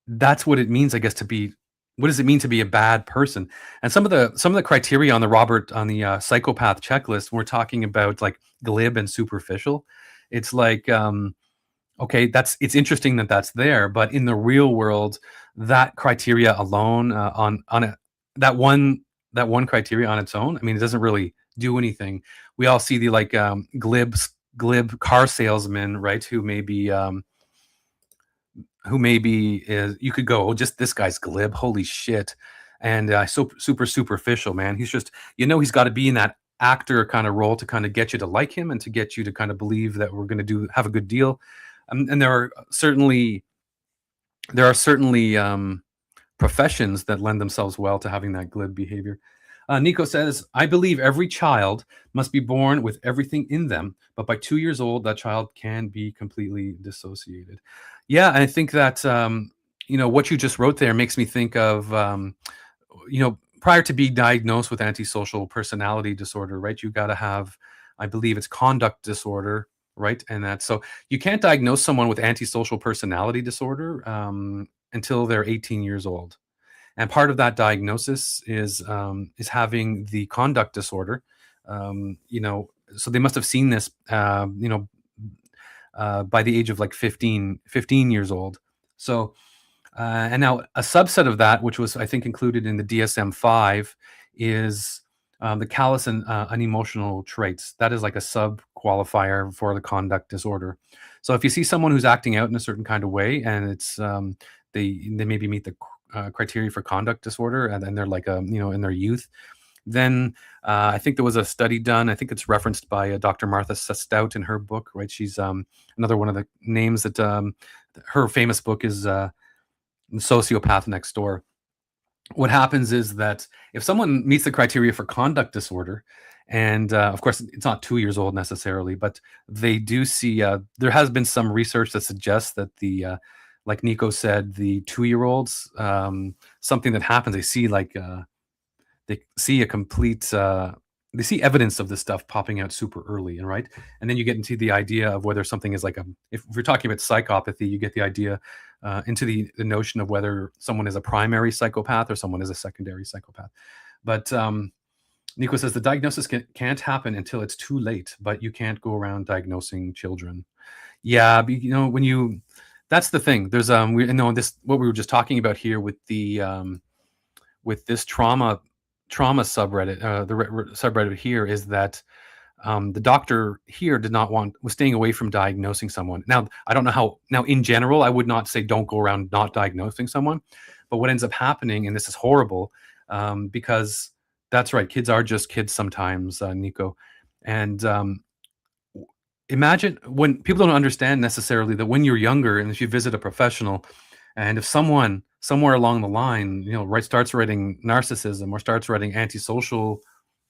that's what it means, I guess, to be. What does it mean to be a bad person? And some of the criteria on the psychopath checklist, we're talking about like glib and superficial. It's like, okay, it's interesting that that's there, but in the real world, that criteria alone, that one criteria on its own, I mean, it doesn't really do anything. We all see the like glib car salesman, right? Who maybe is, you could go, oh, just this guy's glib, holy shit, and so super superficial, man. He's just, he's got to be in that actor kind of role to kind of get you to like him and to get you to kind of believe that we're going to have a good deal. And there are certainly professions that lend themselves well to having that glib behavior. Nico says, I believe every child must be born with everything in them, but by 2 years old, that child can be completely dissociated. Yeah, and I think that what you just wrote there makes me think of prior to being diagnosed with antisocial personality disorder, right? You got to have, I believe it's conduct disorder, right? And that's so you can't diagnose someone with antisocial personality disorder until they're 18 years old. And part of that diagnosis is having the conduct disorder. So they must have seen this, by the age of like 15 years old. So, and now a subset of that, which was, I think, included in the DSM-5, is the callous and unemotional traits. That is like a sub qualifier for the conduct disorder. So if you see someone who's acting out in a certain kind of way, and it's they maybe meet the criteria for conduct disorder, and then they're like in their youth, then I think there was a study done. I think it's referenced by Dr. Martha Stout in her book, right? She's another one of the names that her famous book is Sociopath Next Door. what happens is that if someone meets the criteria for conduct disorder, and of course it's not 2 years old necessarily, but they do see there has been some research that suggests that like Nico said, the 2-year-olds, something that happens, they see a complete they see evidence of this stuff popping out super early, and right, and then you get into the idea of whether something is like a, if we're talking about psychopathy, you get the idea into the notion of whether someone is a primary psychopath or someone is a secondary psychopath. But Nico says the diagnosis can't happen until it's too late, but you can't go around diagnosing children. Yeah, when you, that's the thing. There's we know this, what we were just talking about here with the with this trauma subreddit, subreddit here, is that the doctor here was staying away from diagnosing someone. Now, I don't know how. Now, in general, I would not say don't go around not diagnosing someone, but what ends up happening, and this is horrible, because that's right, kids are just kids sometimes, Nico, and imagine when people don't understand necessarily that when you're younger and if you visit a professional, and if someone somewhere along the line, starts writing narcissism or starts writing antisocial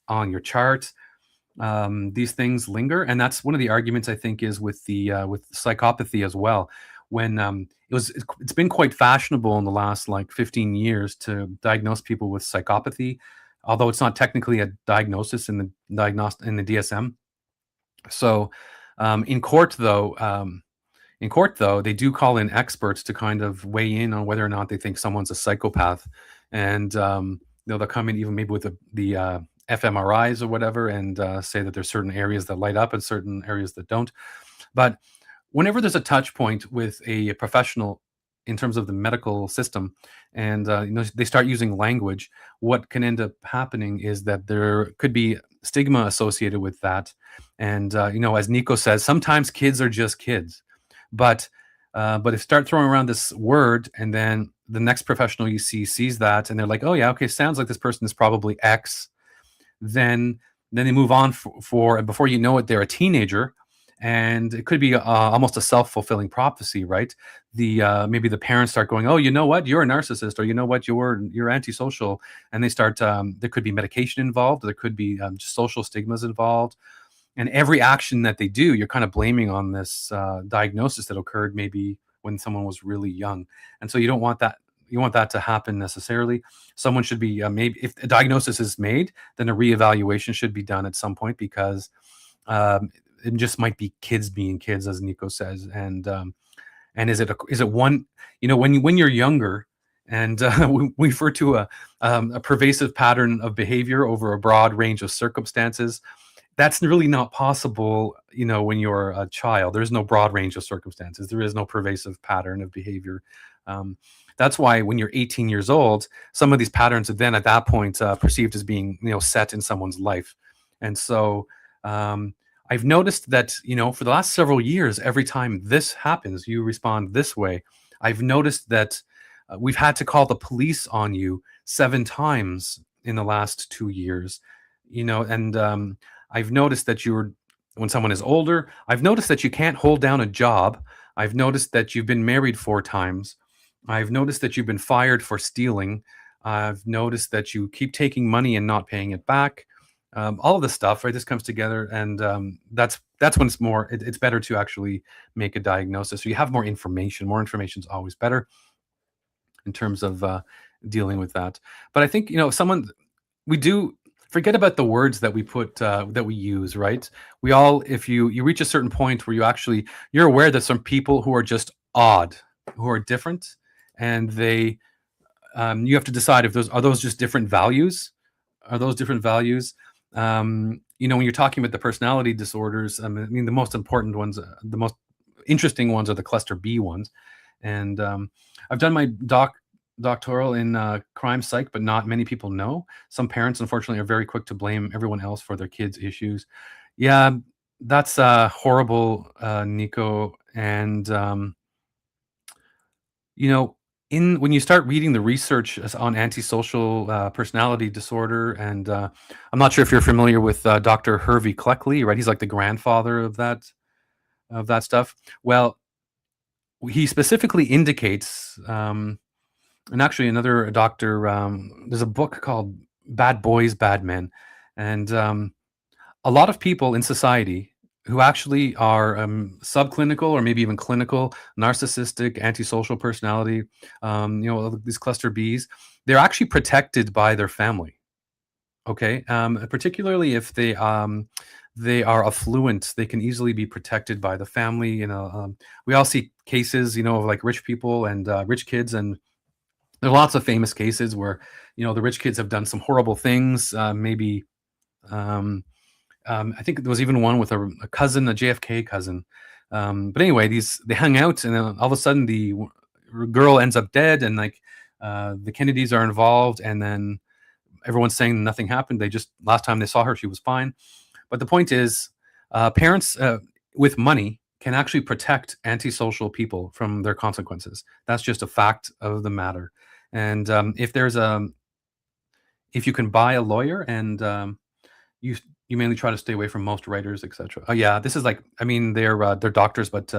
on your chart, these things linger, and that's one of the arguments I think is with psychopathy as well. When it's been quite fashionable in the last like 15 years to diagnose people with psychopathy, although it's not technically a diagnosis in the DSM. So in court, though, they do call in experts to kind of weigh in on whether or not they think someone's a psychopath, and they'll come in even maybe with the fMRIs or whatever, and say that there's certain areas that light up and certain areas that don't. But whenever there's a touch point with a professional in terms of the medical system, and they start using language, what can end up happening is that there could be stigma associated with that. And as Nico says, sometimes kids are just kids, but if you start throwing around this word, and then the next professional you see sees that, and they're like, oh yeah, okay, sounds like this person is probably X, then they move on and before you know it, they're a teenager, and it could be almost a self-fulfilling prophecy, right? Maybe the parents start going, oh, you know what, you're a narcissist, or you know what, you're antisocial, and they start there could be medication involved, there could be just social stigmas involved, and every action that they do, you're kind of blaming on this diagnosis that occurred maybe when someone was really young, and so you don't want that. You want that to happen necessarily. Someone should be maybe, if a diagnosis is made, then a reevaluation should be done at some point, because it just might be kids being kids, as Nico says, and is it one, when you're younger, and we refer to a pervasive pattern of behavior over a broad range of circumstances. That's really not possible, when you're a child. There's no broad range of circumstances. There is no pervasive pattern of behavior. That's why when you're 18 years old, some of these patterns are then at that point perceived as being, set in someone's life. And so I've noticed that, for the last several years, every time this happens, you respond this way. I've noticed that we've had to call the police on you 7 times in the last 2 years, and I've noticed that when someone is older, I've noticed that you can't hold down a job. I've noticed that you've been married 4 times. I've noticed that you've been fired for stealing. I've noticed that you keep taking money and not paying it back. All of this stuff, right? This comes together, and that's when it's better to actually make a diagnosis. So you have more information. More information is always better in terms of dealing with that. But I think, we do forget about the words that we put that we use, right? We all, if you reach a certain point where you're aware that some people who are just odd, who are different, and you have to decide if those just different values. Are those different values? When you're talking about the personality disorders, I mean, the most important ones, the most interesting ones are the cluster B ones. And I've done my doctoral in crime psych, but not many people know. Some parents, unfortunately, are very quick to blame everyone else for their kids' issues. Yeah, that's horrible, Nico. And when you start reading the research on antisocial personality disorder, and I'm not sure if you're familiar with Dr. Hervey Cleckley, right? He's like the grandfather of that stuff. Well, he specifically indicates And actually, another doctor, there's a book called Bad Boys, Bad Men. And a lot of people in society who actually are subclinical or maybe even clinical, narcissistic, antisocial personality, these cluster Bs, they're actually protected by their family. Okay, particularly if they are affluent, they can easily be protected by the family. We all see cases, of like rich people and rich kids, and there are lots of famous cases where the rich kids have done some horrible things. Maybe um, I think there was even one with a cousin, a JFK cousin. But anyway, these they hung out, and then all of a sudden girl ends up dead, and like the Kennedys are involved, and then everyone's saying nothing happened. They just last time they saw her, she was fine. But the point is, parents with money can actually protect antisocial people from their consequences. That's just a fact of the matter. And if you can buy a lawyer and you you mainly try to stay away from most writers, etc. Oh yeah, this is like I mean they're doctors, but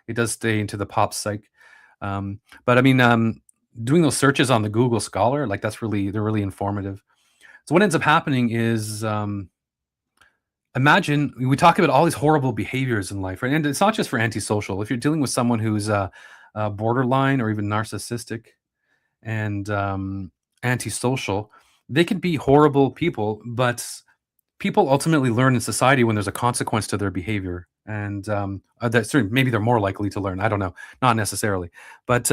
it does stay into the pop psych. But I mean, doing those searches on the Google Scholar, like they're really informative. So what ends up happening is imagine we talk about all these horrible behaviors in life, right? And it's not just for antisocial. If you're dealing with someone who's borderline or even narcissistic and antisocial, they can be horrible people, but people ultimately learn in society when there's a consequence to their behavior, and maybe they're more likely to learn. I don't know, not necessarily, but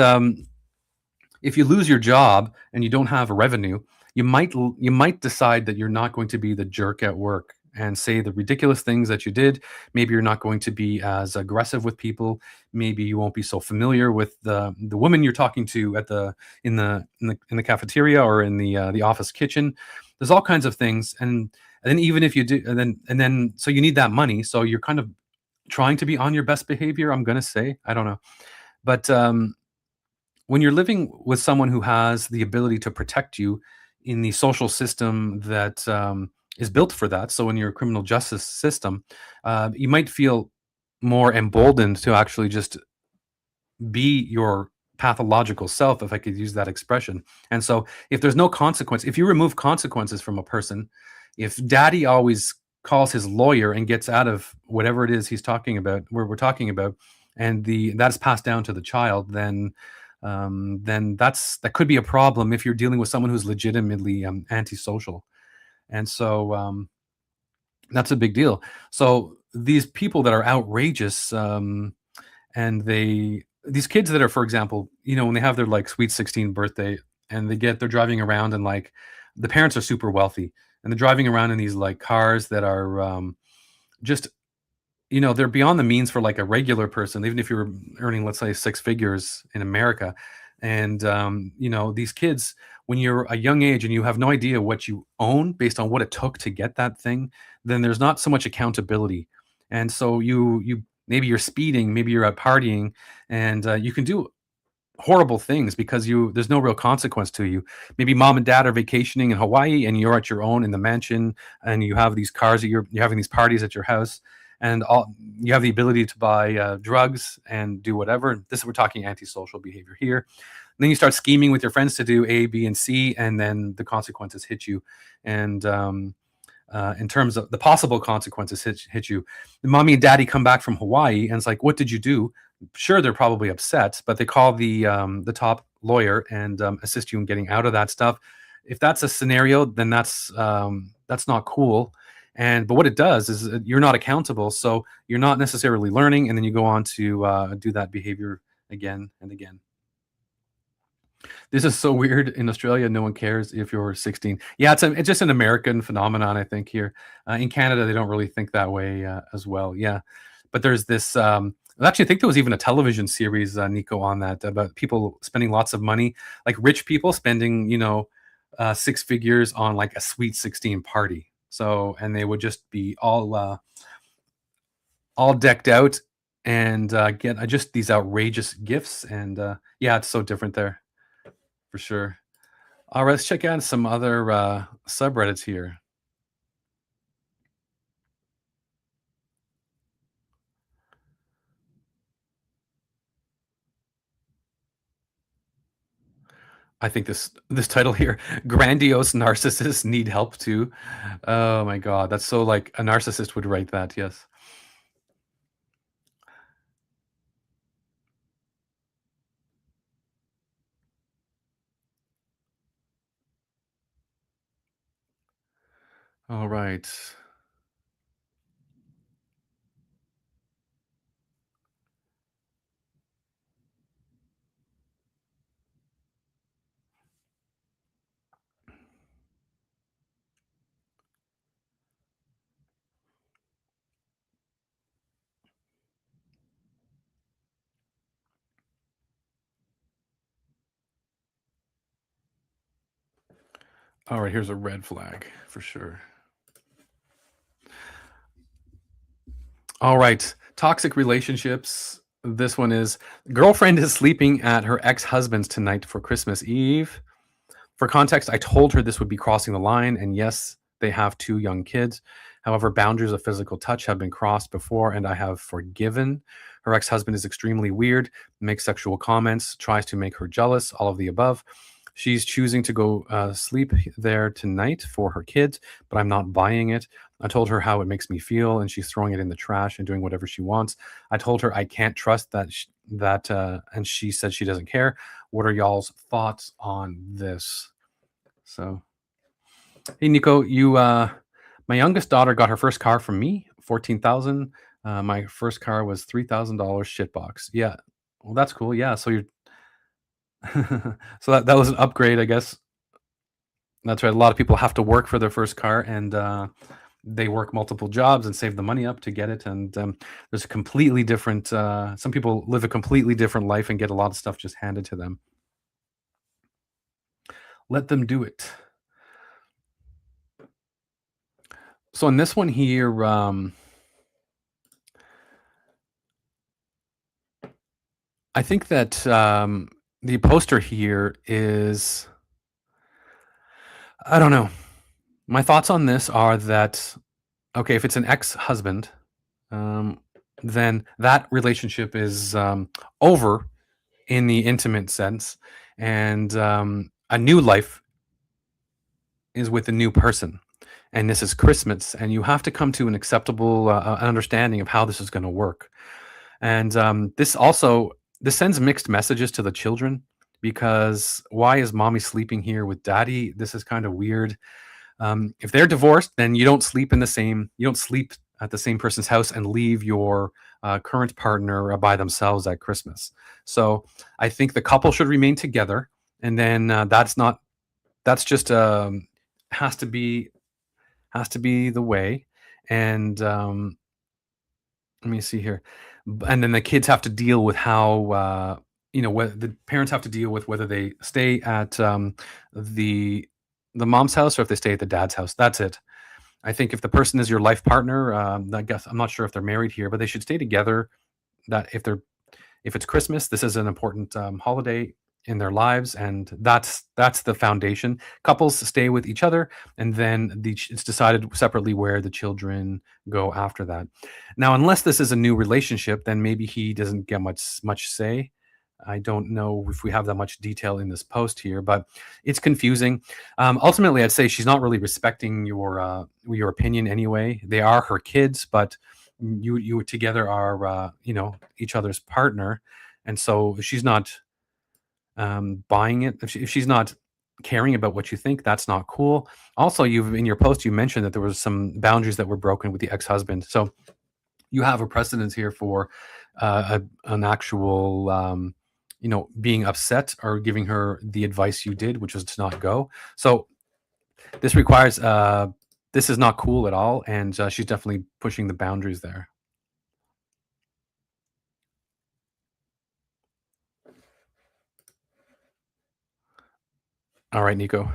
if you lose your job and you don't have a revenue, you might decide that you're not going to be the jerk at work and say the ridiculous things that you did. Maybe you're not going to be as aggressive with people. Maybe you won't be so familiar with the woman you're talking to at the in the cafeteria or in the office kitchen. There's all kinds of things, and then even if you do, and then so you need that money. So you're kind of trying to be on your best behavior. I'm gonna say I don't know, but when you're living with someone who has the ability to protect you in the social system that is built for that, so in your criminal justice system, you might feel more emboldened to actually just be your pathological self, if I could use that expression. And so, if there's no consequence, if you remove consequences from a person, if daddy always calls his lawyer and gets out of whatever it is he's talking about, where we're talking about, and that's passed down to the child, then that could be a problem if you're dealing with someone who's legitimately antisocial. And so that's a big deal. So these people that are outrageous, and these kids that are, for example, when they have their like sweet 16 birthday and they're driving around, and like the parents are super wealthy, and they're driving around in these like cars that are just they're beyond the means for like a regular person, even if you're earning, let's say, six figures in America. And these kids, when you're a young age and you have no idea what you own based on what it took to get that thing, then there's not so much accountability. And so you maybe you're speeding, maybe you're out partying, and you can do horrible things because there's no real consequence to you. Maybe mom and dad are vacationing in Hawaii and you're at your own in the mansion, and you have these cars that you're having these parties at your house, and all you have the ability to buy drugs and do whatever. We're talking antisocial behavior here. And then you start scheming with your friends to do A, B, and C, and then the consequences hit you. And in terms of the possible consequences hit you. Mommy and daddy come back from Hawaii, and it's like, what did you do? Sure, they're probably upset, but they call the top lawyer and assist you in getting out of that stuff. If that's a scenario, then that's not cool. But what it does is you're not accountable, so you're not necessarily learning, and then you go on to do that behavior again and again. This is so weird. In Australia, no one cares if you're 16. Yeah, it's just an American phenomenon, I think, here. In Canada, they don't really think that way, as well. Yeah. But there's this, actually, I think there was even a television series, Nico, on that about people spending lots of money, like rich people spending, six figures on like a sweet 16 party. So, and they would just be all decked out and get just these outrageous gifts. And yeah, it's so different there for sure. All right, let's check out some other subreddits here. I think this title here, "Grandiose narcissists need help too." Oh my god, that's so like a narcissist would write that, yes. Alright. Alright, here's a red flag for sure. Alright, toxic relationships. This one is, girlfriend is sleeping at her ex-husband's tonight for Christmas Eve. For context, I told her this would be crossing the line, and yes, they have 2 young kids. However, boundaries of physical touch have been crossed before, and I have forgiven. Her ex-husband is extremely weird, makes sexual comments, tries to make her jealous, all of the above. She's choosing to go sleep there tonight for her kids, but I'm not buying it. I told her how it makes me feel, and she's throwing it in the trash and doing whatever she wants. I told her I can't trust and she said she doesn't care. What are y'all's thoughts on this? So, hey Nico, my youngest daughter got her first car from me, 14,000. My first car was $3,000 shitbox. Yeah, well that's cool. Yeah, so you're so that was an upgrade, I guess. That's right. A lot of people have to work for their first car, and they work multiple jobs and save the money up to get it. And there's a completely different. Some people live a completely different life and get a lot of stuff just handed to them. Let them do it. So in this one here, I think that the poster here is, I don't know. My thoughts on this are that, okay, if it's an ex-husband, um, then that relationship is over in the intimate sense, and a new life is with a new person. And this is Christmas, and you have to come to an acceptable understanding of how this is going to work. And this sends mixed messages to the children, because why is mommy sleeping here with daddy? This is kind of weird. If they're divorced, then you don't sleep at the same person's house and leave your current partner by themselves at Christmas. So I think the couple should remain together, and then that's just has to be has to be the way. And let me see here. And then the kids have to deal with how, the parents have to deal with whether they stay at the the mom's house or if they stay at the dad's house. That's it. I think if the person is your life partner, I guess I'm not sure if they're married here, but they should stay together. That if it's Christmas, this is an important holiday in their lives, and that's the foundation. Couples stay with each other, and then it's decided separately where the children go after that. Now, unless this is a new relationship, then maybe he doesn't get much say. I don't know if we have that much detail in this post here, but it's confusing. Ultimately, I'd say she's not really respecting your opinion anyway. They are her kids, but you together are each other's partner, and so if she's not buying it, if she's not caring about what you think, that's not cool. Also, you've in your post you mentioned that there was some boundaries that were broken with the ex-husband, so you have a precedence here for an actual being upset or giving her the advice you did, which was to not go. So this requires this is not cool at all, and she's definitely pushing the boundaries there. All right, Nico.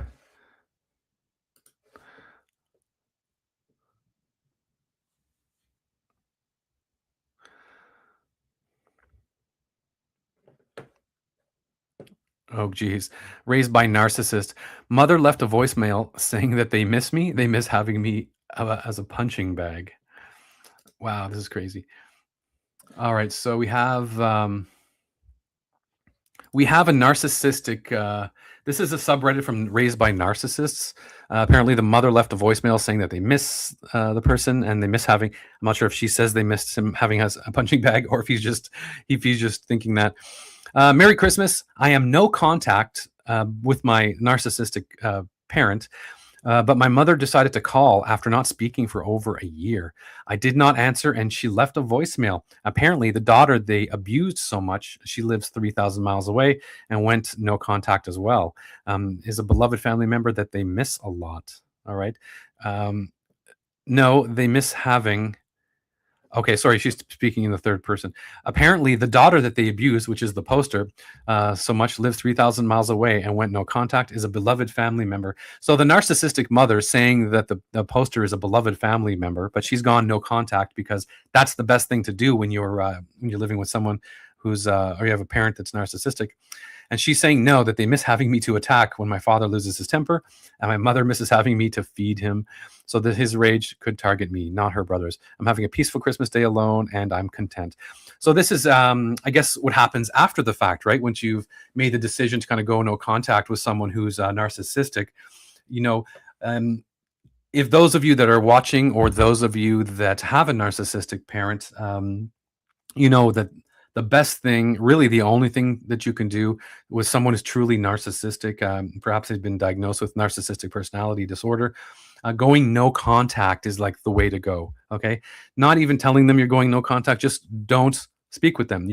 Oh, geez. Raised by narcissist. Mother left a voicemail saying that they miss me. They miss having me as a punching bag. Wow, this is crazy. All right, so We have a narcissistic. This is a subreddit from Raised by Narcissists. Apparently, the mother left a voicemail saying that they miss the person and they miss having. I'm not sure if she says they missed him having us a punching bag or if he's just thinking that. Merry Christmas. I am no contact with my narcissistic parent. But my mother decided to call after not speaking for over a year. I did not answer, and she left a voicemail. Apparently, the daughter they abused so much, she lives 3,000 miles away and went no contact as well. Is a beloved family member that they miss a lot. All right. Um, no, they miss having. Okay, sorry, she's speaking in the third person. Apparently, the daughter that they abused, which is the poster, so much lives 3,000 miles away and went no contact, is a beloved family member. So the narcissistic mother saying that the poster is a beloved family member, but she's gone no contact because that's the best thing to do when you're living with someone who's or you have a parent that's narcissistic. And she's saying no, that they miss having me to attack when my father loses his temper, and my mother misses having me to feed him, so that his rage could target me, not her brothers. I'm having a peaceful Christmas day alone, and I'm content. So this is, I guess, what happens after the fact, right? Once you've made the decision to kind of go no contact with someone who's narcissistic, you know, um, if those of you that are watching or those of you that have a narcissistic parent, you know that the best thing, really the only thing that you can do with someone who's truly narcissistic, perhaps they've been diagnosed with narcissistic personality disorder, going no contact is like the way to go. Okay, not even telling them you're going no contact, just don't speak with them.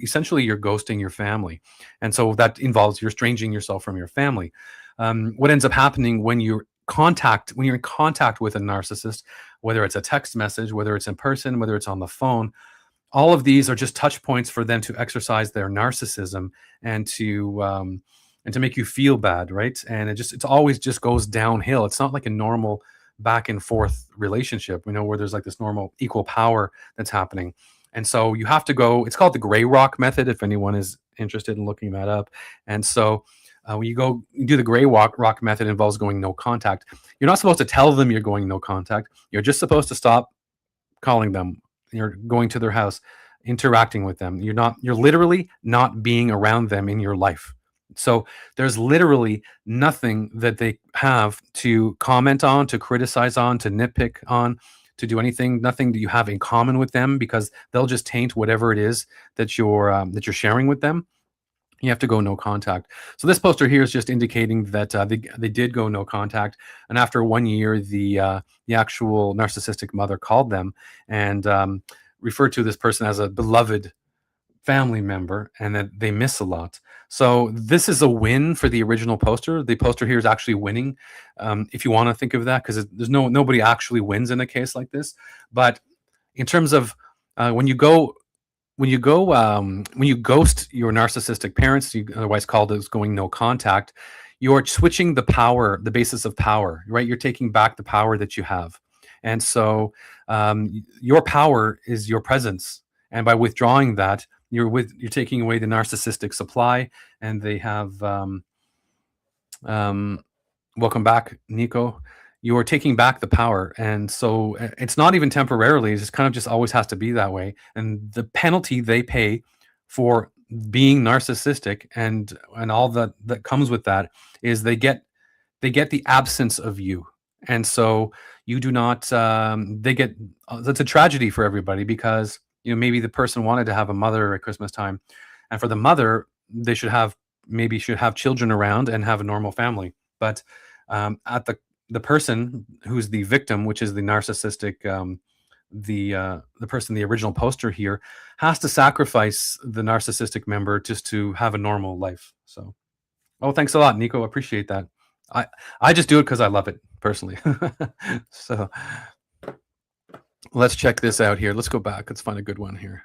Essentially you're ghosting your family, and so that involves you're estranging yourself from your family. What ends up happening when you're in contact with a narcissist, whether it's a text message, whether it's in person, whether it's on the phone, all of these are just touch points for them to exercise their narcissism and to make you feel bad, right? And it always just goes downhill. It's not like a normal back and forth relationship, where there's like this normal equal power that's happening. And so you have to go. It's called the gray rock method, if anyone is interested in looking that up. And so when you do the rock method, involves going no contact. You're not supposed to tell them you're going no contact. You're just supposed to stop calling them. You're going to their house, interacting with them. You're literally not being around them in your life. So there's literally nothing that they have to comment on, to criticize on, to nitpick on, to do anything, nothing that you have in common with them, because they'll just taint whatever it is that you're sharing with them. You have to go no contact. So this poster here is just indicating that they did go no contact, and after 1 year, the actual narcissistic mother called them and referred to this person as a beloved family member, and that they miss a lot. So this is a win for the original poster. The poster here is actually winning, if you want to think of that, because there's nobody actually wins in a case like this. But in terms of when you go when you ghost your narcissistic parents, otherwise called as going no contact, you're switching the basis of power, right? You're taking back the power that you have. And so your power is your presence. And by withdrawing that, you're taking away the narcissistic supply, and they have um, welcome back, Nico. You're taking back the power. And so it's not even temporarily, it's just kind of just always has to be that way. And the penalty they pay for being narcissistic and all that comes with that is they get the absence of you. And so you do not they get that's a tragedy for everybody, because maybe the person wanted to have a mother at Christmas time, and for the mother they should have children around and have a normal family. But at the person who's the victim, which is the narcissistic, the person, the original poster here, has to sacrifice the narcissistic member just to have a normal life. So, oh, thanks a lot, Nico. Appreciate that. I I just do it because I love it personally. So let's check this out here. Let's go back. Let's find a good one here.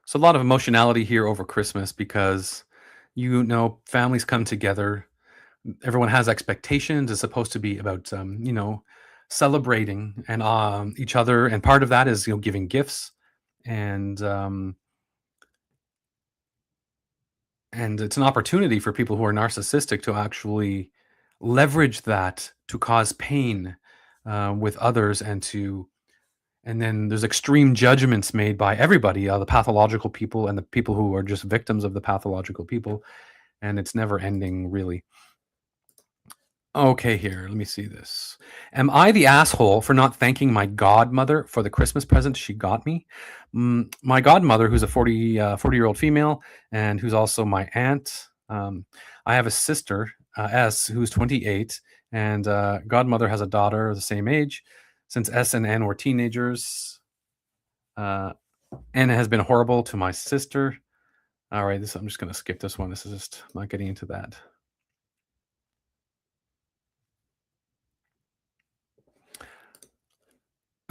So a lot of emotionality here over Christmas, because families come together. Everyone has expectations. It's supposed to be about celebrating and each other, and part of that is giving gifts and and it's an opportunity for people who are narcissistic to actually leverage that to cause pain with others, and then there's extreme judgments made by everybody, the pathological people and the people who are just victims of the pathological people, and it's never ending, really. Okay, here, let me see this. Am I the asshole for not thanking my godmother for the Christmas present she got me? My godmother, who's a 40-year-old female and who's also my aunt. I have a sister, S, who's 28, and godmother has a daughter the same age. Since S and N were teenagers, uh, N has been horrible to my sister. All right, I'm just going to skip this one. This is just not getting into that.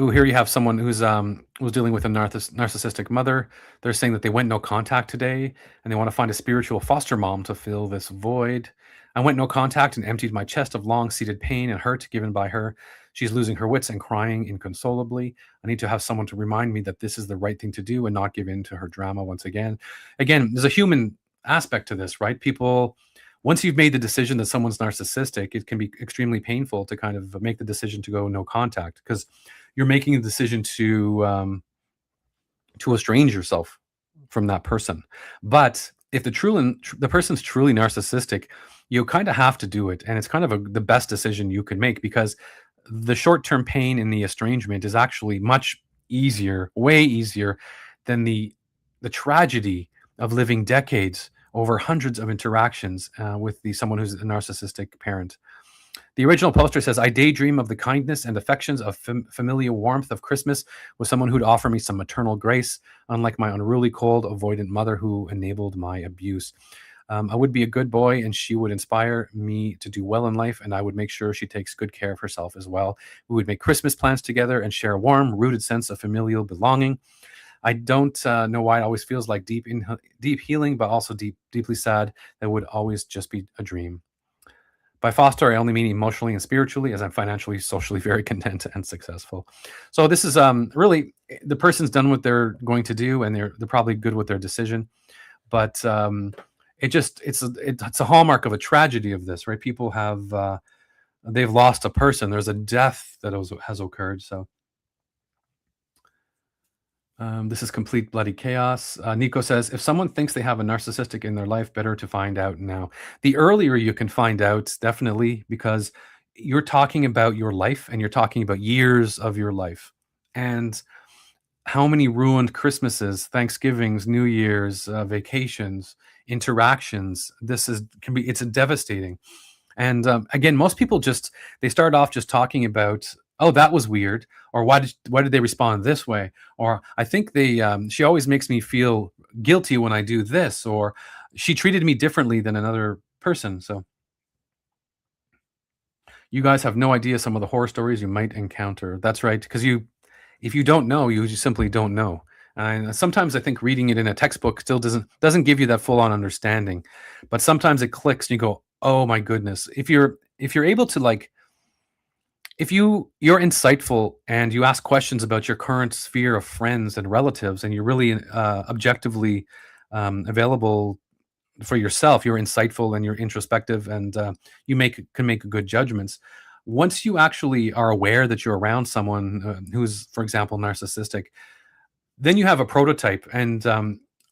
Ooh, here you have someone who's dealing with a narcissistic mother. They're saying that they went no contact today, and they want to find a spiritual foster mom to fill this void. I went no contact and emptied my chest of long-seated pain and hurt given by her. She's losing her wits and crying inconsolably. I need to have someone to remind me that this is the right thing to do and not give in to her drama once again. Again, there's a human aspect to this, right? People, once you've made the decision that someone's narcissistic, it can be extremely painful to kind of make the decision to go no contact, because you're making a decision to estrange yourself from that person. But if the person's truly narcissistic, you kind of have to do it, and it's kind of the best decision you could make, because the short-term pain in the estrangement is actually much easier, way easier than the tragedy of living decades over hundreds of interactions with someone who's a narcissistic parent. The original poster says, I daydream of the kindness and affections of familial warmth of Christmas with someone who'd offer me some maternal grace, unlike my unruly, cold, avoidant mother who enabled my abuse. I would be a good boy, and she would inspire me to do well in life, and I would make sure she takes good care of herself as well. We would make Christmas plans together and share a warm, rooted sense of familial belonging. I don't know why it always feels like deep healing, but also deeply sad. That would always just be a dream. By foster, I only mean emotionally and spiritually, as I'm financially, socially very content and successful. So this is really, the person's done what they're going to do, and they're probably good with their decision. But it's a hallmark of a tragedy of this, right? People have they've lost a person. There's a death that has occurred. So this is complete bloody chaos. Nico says, if someone thinks they have a narcissistic in their life, better to find out now. The earlier you can find out, definitely, because you're talking about your life and you're talking about years of your life. And how many ruined Christmases, Thanksgivings, New Year's, vacations, interactions. It's devastating. And again, most people they start off just talking about, oh, that was weird, or why did they respond this way, or I think she always makes me feel guilty when I do this, or she treated me differently than another person. So you guys have no idea some of the horror stories you might encounter. That's right, because if you don't know, you just simply don't know. And sometimes I think reading it in a textbook still doesn't give you that full on understanding, but sometimes it clicks and you go, oh my goodness. If you're able to, like, if you're insightful and you ask questions about your current sphere of friends and relatives, and you're really objectively available for yourself, you're insightful and you're introspective, and can make good judgments. Once you actually are aware that you're around someone who's, for example, narcissistic, then you have a prototype. And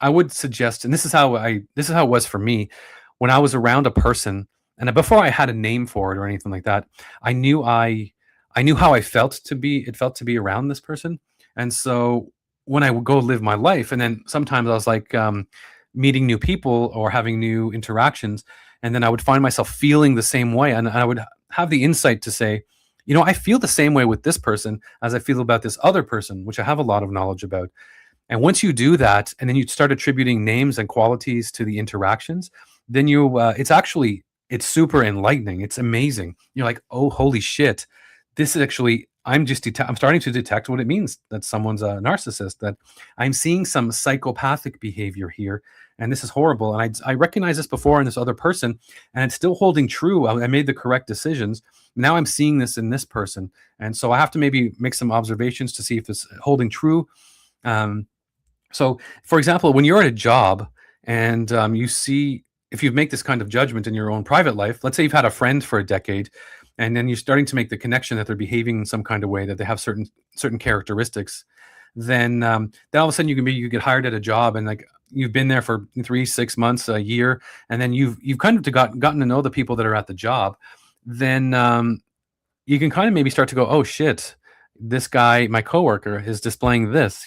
I would suggest, and this is how it was for me, when I was around a person, and before I had a name for it or anything like that, I knew how it felt to be around this person. And so when I would go live my life, and then sometimes I was like meeting new people or having new interactions, and then I would find myself feeling the same way, and I would have the insight to say, I feel the same way with this person as I feel about this other person, which I have a lot of knowledge about. And once you do that, and then you start attributing names and qualities to the interactions, then it's super enlightening. It's amazing. You're like, oh, holy shit. This is actually, I'm starting to detect what it means that someone's a narcissist, that I'm seeing some psychopathic behavior here. And this is horrible. And I recognized this before in this other person, and it's still holding true. I made the correct decisions. Now I'm seeing this in this person. And so I have to maybe make some observations to see if it's holding true. So, for example, when you're at a job and you see if you make this kind of judgment in your own private life, let's say you've had a friend for a decade, and then you're starting to make the connection that they're behaving in some kind of way, that they have certain characteristics, then all of a sudden you get hired at a job, and like you've been there for 3, 6 months, a year, and then you've kind of gotten to know the people that are at the job. Then you can kind of maybe start to go, oh shit, this guy, my coworker, is displaying this.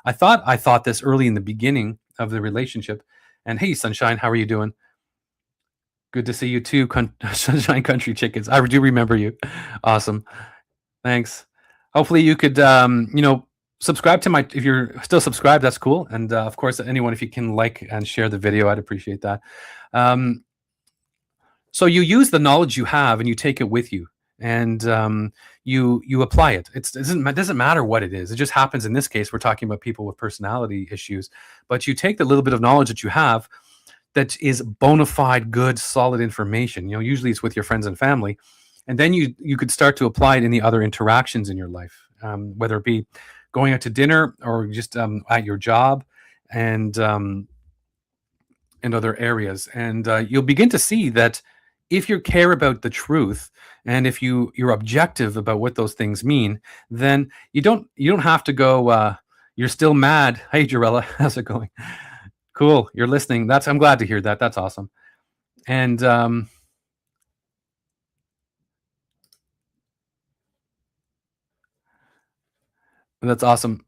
I thought this early in the beginning of the relationship. And hey, sunshine, how are you doing? Good to see you too, sunshine country chickens. I do remember you. Awesome. Thanks. Hopefully you could, subscribe to my, if you're still subscribed, that's cool. And of course, anyone, if you can like and share the video, I'd appreciate that. Um, So you use the knowledge you have and you take it with you, and you apply it. It doesn't matter what it is. It just happens in this case. We're talking about people with personality issues, but you take the little bit of knowledge that you have that is bona fide, good, solid information. Usually it's with your friends and family, and then you could start to apply it in the other interactions in your life, whether it be going out to dinner or just at your job, and in other areas. And you'll begin to see that if you care about the truth, and if you're objective about what those things mean, then you don't have to go, you're still mad. Hey Jarella, how's it going? Cool, you're listening. I'm glad to hear that. That's awesome. And that's awesome.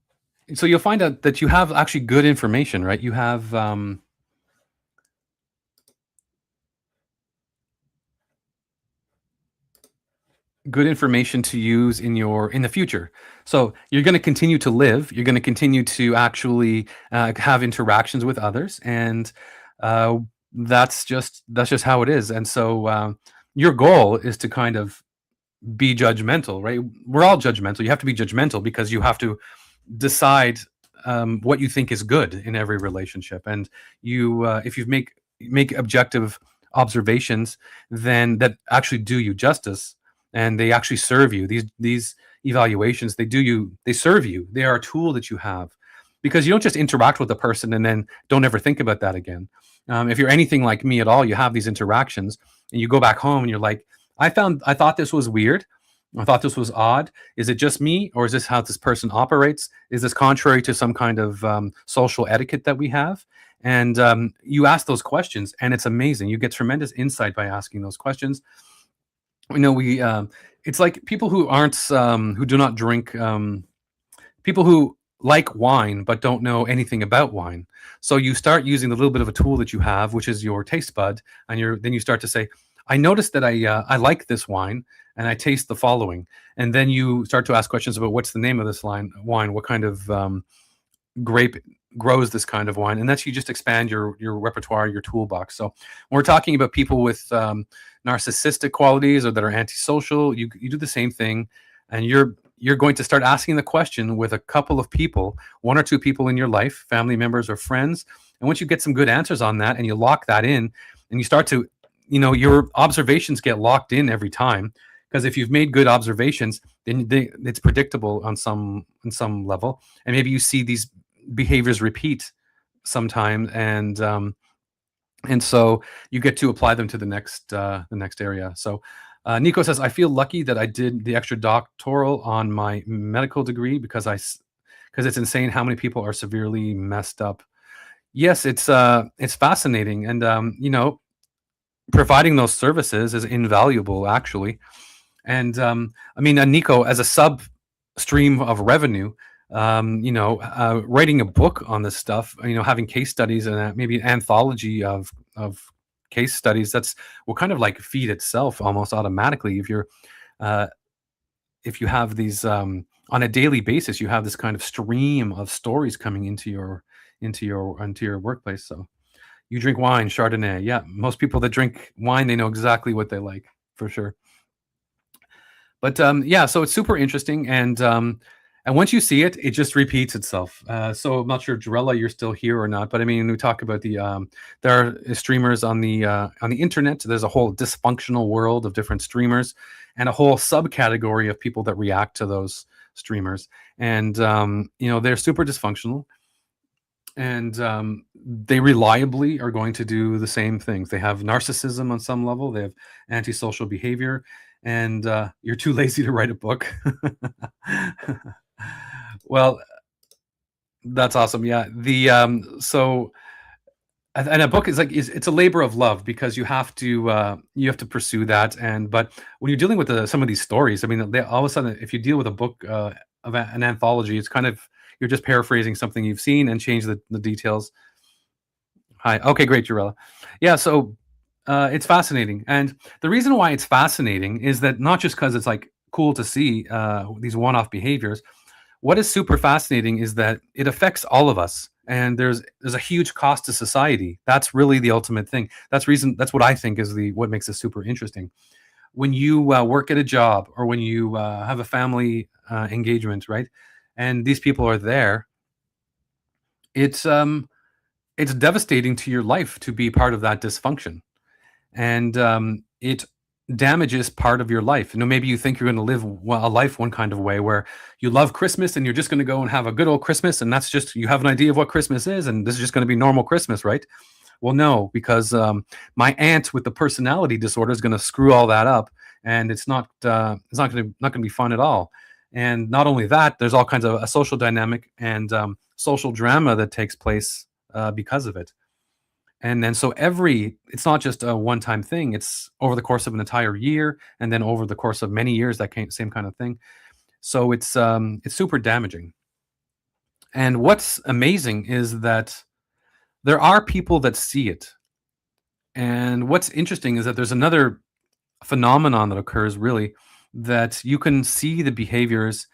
So you'll find out that you have actually good information, right? You have good information to use in the future. So you're going to continue to live. You're going to continue to actually have interactions with others, and uh, that's just how it is. And so your goal is to kind of be judgmental, right? We're all judgmental. You have to be judgmental because you have to decide what you think is good in every relationship. And if you make objective observations, then that actually do you justice, and they actually serve you. These evaluations, they serve you. They are a tool that you have, because you don't just interact with a person and then don't ever think about that again. If you're anything like me at all, you have these interactions, and you go back home and you're like, I thought this was weird. I thought this was odd. Is it just me, or is this how this person operates? Is this contrary to some kind of social etiquette that we have? And you ask those questions, and it's amazing. You get tremendous insight by asking those questions. We it's like people who do not drink, people who like wine but don't know anything about wine. So you start using the little bit of a tool that you have, which is your taste bud, and then you start to say, I noticed that I like this wine, and I taste the following. And then you start to ask questions about what's the name of this wine, what kind of grape grows this kind of wine, and that's, you just expand your repertoire, your toolbox. So when we're talking about people with narcissistic qualities or that are antisocial, you do the same thing, and you're going to start asking the question with a couple of people, one or two people in your life, family members or friends. And once you get some good answers on that, and you lock that in, and you start to, your observations get locked in every time, because if you've made good observations, then it's predictable on some level, and maybe you see these behaviors repeat sometimes, and so you get to apply them to the next area. So Nico says, I feel lucky that I did the extra doctoral on my medical degree, because it's insane how many people are severely messed up. Yes, it's fascinating, and providing those services is invaluable, actually. And I mean, Nico, as a sub stream of revenue, writing a book on this stuff, having case studies, and maybe an anthology of case studies, that's will kind of like feed itself almost automatically. If you have these on a daily basis, you have this kind of stream of stories coming into your workplace. So you drink wine, Chardonnay. Yeah, most people that drink wine, they know exactly what they like, for sure. But yeah, so it's super interesting, and once you see it, it just repeats itself. So I'm not sure, Jarella, you're still here or not, but I mean, we talk about there are streamers on the internet. There's a whole dysfunctional world of different streamers, and a whole subcategory of people that react to those streamers, and they're super dysfunctional. and they reliably are going to do the same things. They have narcissism on some level. They have antisocial behavior, and you're too lazy to write a book. Well, that's awesome. Yeah. And a book is like it's a labor of love because you have to pursue that. And but when you're dealing with some of these stories, I mean, all of a sudden, if you deal with a book of an anthology, it's kind of you're just paraphrasing something you've seen and change the details. Hi. Okay, great, Jarella. Yeah, so it's fascinating, and the reason why it's fascinating is that not just because it's like cool to see these one-off behaviors. What is super fascinating is that it affects all of us, and there's a huge cost to society. That's really the ultimate thing. That's what I think is the what makes it super interesting. When you work at a job or when you have a family engagement, right? And these people are there, it's um it's devastating to your life to be part of that dysfunction, and it damages part of your life. Maybe you think you're going to live a life one kind of way where you love Christmas and you're just going to go and have a good old Christmas, and that's just you have an idea of what Christmas is, and this is just going to be normal Christmas, right? Well, no, because my aunt with the personality disorder is going to screw all that up, and it's not going to be fun at all. And not only that, there's all kinds of a social dynamic and social drama that takes place because of it. And then so it's not just a one-time thing. It's over the course of an entire year, and then over the course of many years, same kind of thing. So it's super damaging. And what's amazing is that there are people that see it. And what's interesting is that there's another phenomenon that occurs really that you can see the behaviors,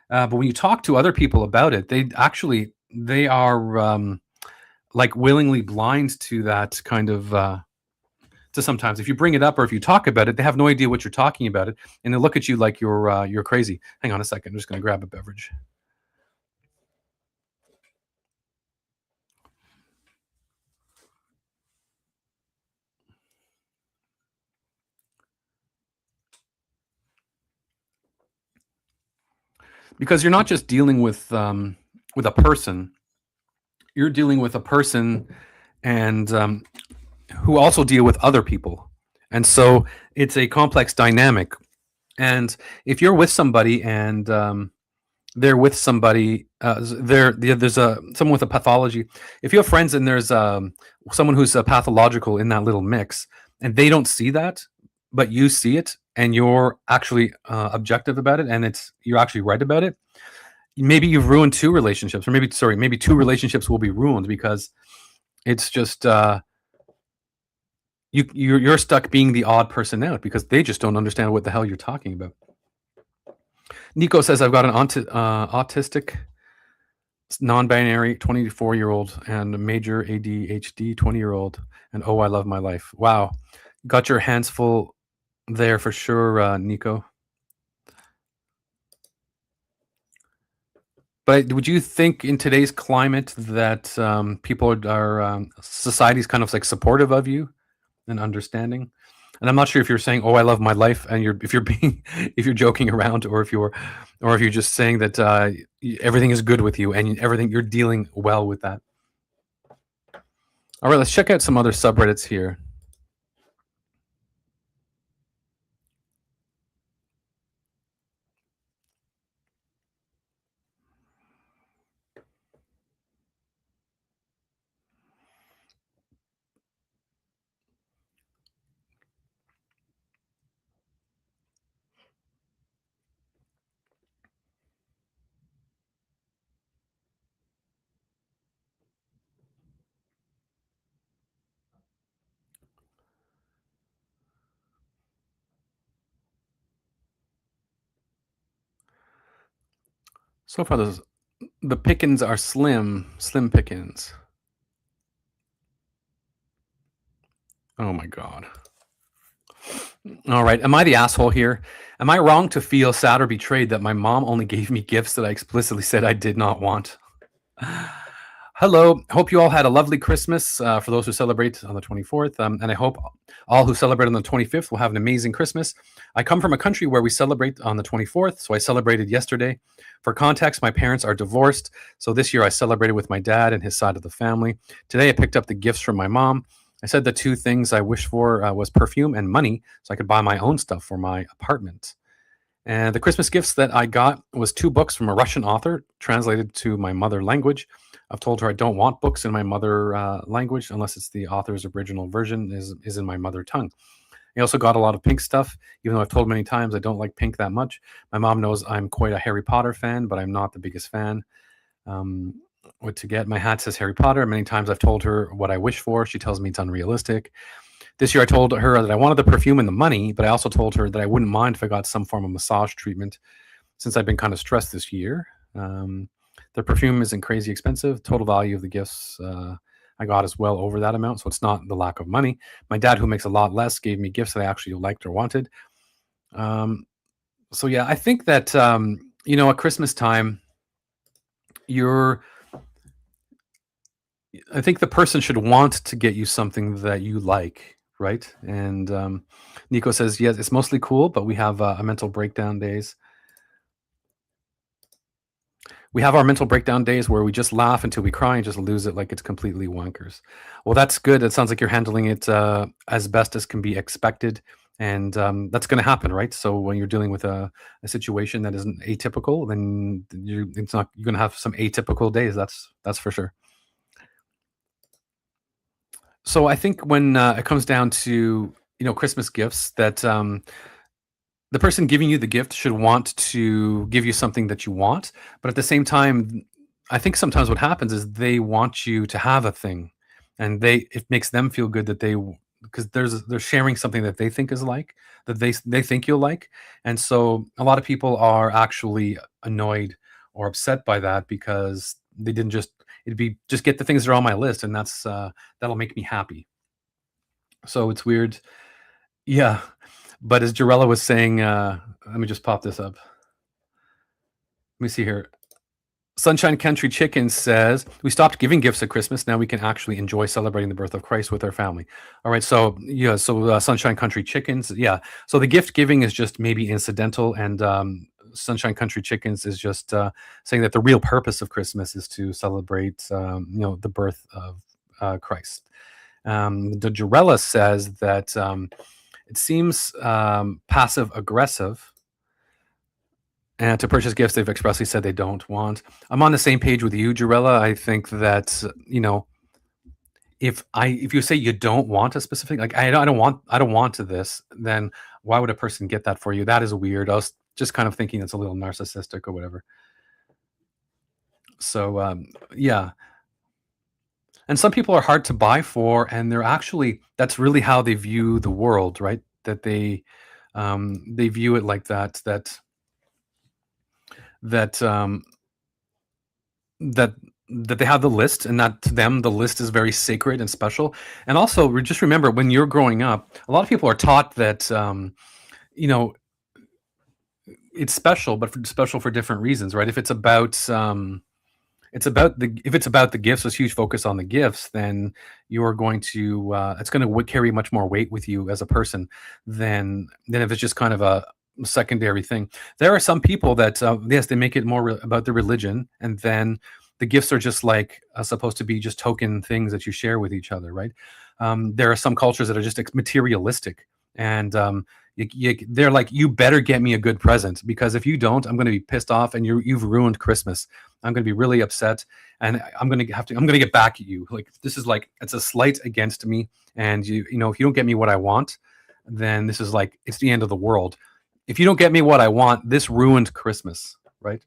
but when you talk to other people about it, they are like willingly blind to that kind of to sometimes if you bring it up or if you talk about it, they have no idea what you're talking about it, and they look at you like you're crazy. Hang on a second, I'm just going to grab a beverage. Because you're not just dealing with a person, you're dealing with a person and who also deal with other people, and so it's a complex dynamic. And if you're with somebody and they're with somebody, there's someone with a pathology. If you have friends and there's someone who's pathological in that little mix, and they don't see that, but you see it, and you're actually objective about it, and you're actually right about it. Maybe you've ruined two relationships, or maybe two relationships will be ruined because it's just you're stuck being the odd person out because they just don't understand what the hell you're talking about. Nico says I've got an autistic non-binary 24-year-old and a major ADHD 20-year-old, and oh, I love my life. Wow, got your hands full there for sure, Nico. But would you think in today's climate that people society's kind of like supportive of you and understanding? And I'm not sure if you're saying, "Oh, I love my life," and if you're being if you're joking around, or if you're just saying that everything is good with you and everything you're dealing well with that. All right, let's check out some other subreddits here. So far, the pickings are slim pickings. Oh my god. All right, am I the asshole here? Am I wrong to feel sad or betrayed that my mom only gave me gifts that I explicitly said I did not want? Hello. Hope you all had a lovely Christmas for those who celebrate on the 24th. And I hope all who celebrate on the 25th will have an amazing Christmas. I come from a country where we celebrate on the 24th, so I celebrated yesterday. For context, my parents are divorced, so this year I celebrated with my dad and his side of the family. Today I picked up the gifts from my mom. I said the two things I wished for was perfume and money, so I could buy my own stuff for my apartment. And the Christmas gifts that I got was two books from a Russian author translated to my mother language. I've told her I don't want books in my mother language unless it's the author's original version is in my mother tongue. I also got a lot of pink stuff, even though I've told many times I don't like pink that much. My mom knows I'm quite a Harry Potter fan, but I'm not the biggest fan. Um, what to get? My hat says Harry Potter. Many times I've told her what I wish for. She tells me it's unrealistic. This year I told her that I wanted the perfume and the money, but I also told her that I wouldn't mind if I got some form of massage treatment since I've been kind of stressed this year. The perfume isn't crazy expensive. Total value of the gifts I got is well over that amount, so it's not the lack of money. My dad, who makes a lot less, gave me gifts that I actually liked or wanted. Um, so yeah, I think that at Christmas time, you're I think the person should want to get you something that you like, right? And Nico says, yes, it's mostly cool, but we have a mental breakdown days. We have our mental breakdown days where we just laugh until we cry and just lose it like it's completely wankers. Well, that's good. It sounds like you're handling it as best as can be expected. And that's going to happen, right? So when you're dealing with a situation that isn't atypical, then you're going to have some atypical days. That's for sure. So I think when it comes down to Christmas gifts, that the person giving you the gift should want to give you something that you want, but at the same time, I think sometimes what happens is they want you to have a thing, and it makes them feel good that because they're sharing something that they think is like that they think you'll like, and so a lot of people are actually annoyed or upset by that because they didn't just it'd be just get the things that are on my list, and that'll make me happy. So it's weird. Yeah. But as Jarella was saying, let me just pop this up. Let me see here. Sunshine Country Chicken says, "We stopped giving gifts at Christmas. Now we can actually enjoy celebrating the birth of Christ with our family." All right. So, yeah. So, Sunshine Country Chickens. Yeah. So the gift giving is just maybe incidental. And Sunshine Country Chickens is just saying that the real purpose of Christmas is to celebrate, the birth of Christ. The Jarella says that it seems passive aggressive. And to purchase gifts they've expressly said they don't want. I'm on the same page with you, Jarella. I think that if you say you don't want a specific, like I don't want to this, then why would a person get that for you? That is weird. I was just kind of thinking it's a little narcissistic or whatever. So yeah, and some people are hard to buy for, and that's really how they view the world, right? That they view it like that that that they have the list, and that to them the list is very sacred and special. And also, just remember, when you're growing up, a lot of people are taught that you know it's special, but special for different reasons, right? If it's about the gifts, there's huge focus on the gifts, then you're going to it's going to carry much more weight with you as a person than if it's just kind of a secondary thing. There are some people that yes, they make it more about the religion, and then the gifts are just like supposed to be just token things that you share with each other, right? There are some cultures that are just materialistic, and they're like, you better get me a good present, because if you don't, I'm going to be pissed off, and you've ruined Christmas. I'm going to be really upset, and I'm going to get back at you. Like, this is like, it's a slight against me, and if you don't get me what I want, then this is like, it's the end of the world. If you don't get me what I want, this ruined Christmas, right?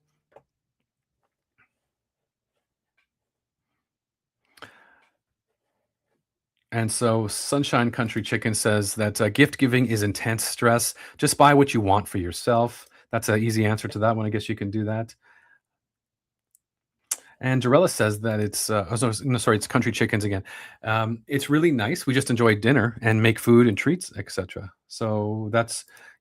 And so Sunshine Country Chicken says that gift giving is intense stress. Just buy what you want for yourself. That's an easy answer to that one. I guess you can do that. And Jarella says that no, sorry, it's Country Chickens again. It's really nice. We just enjoy dinner and make food and treats, etc. So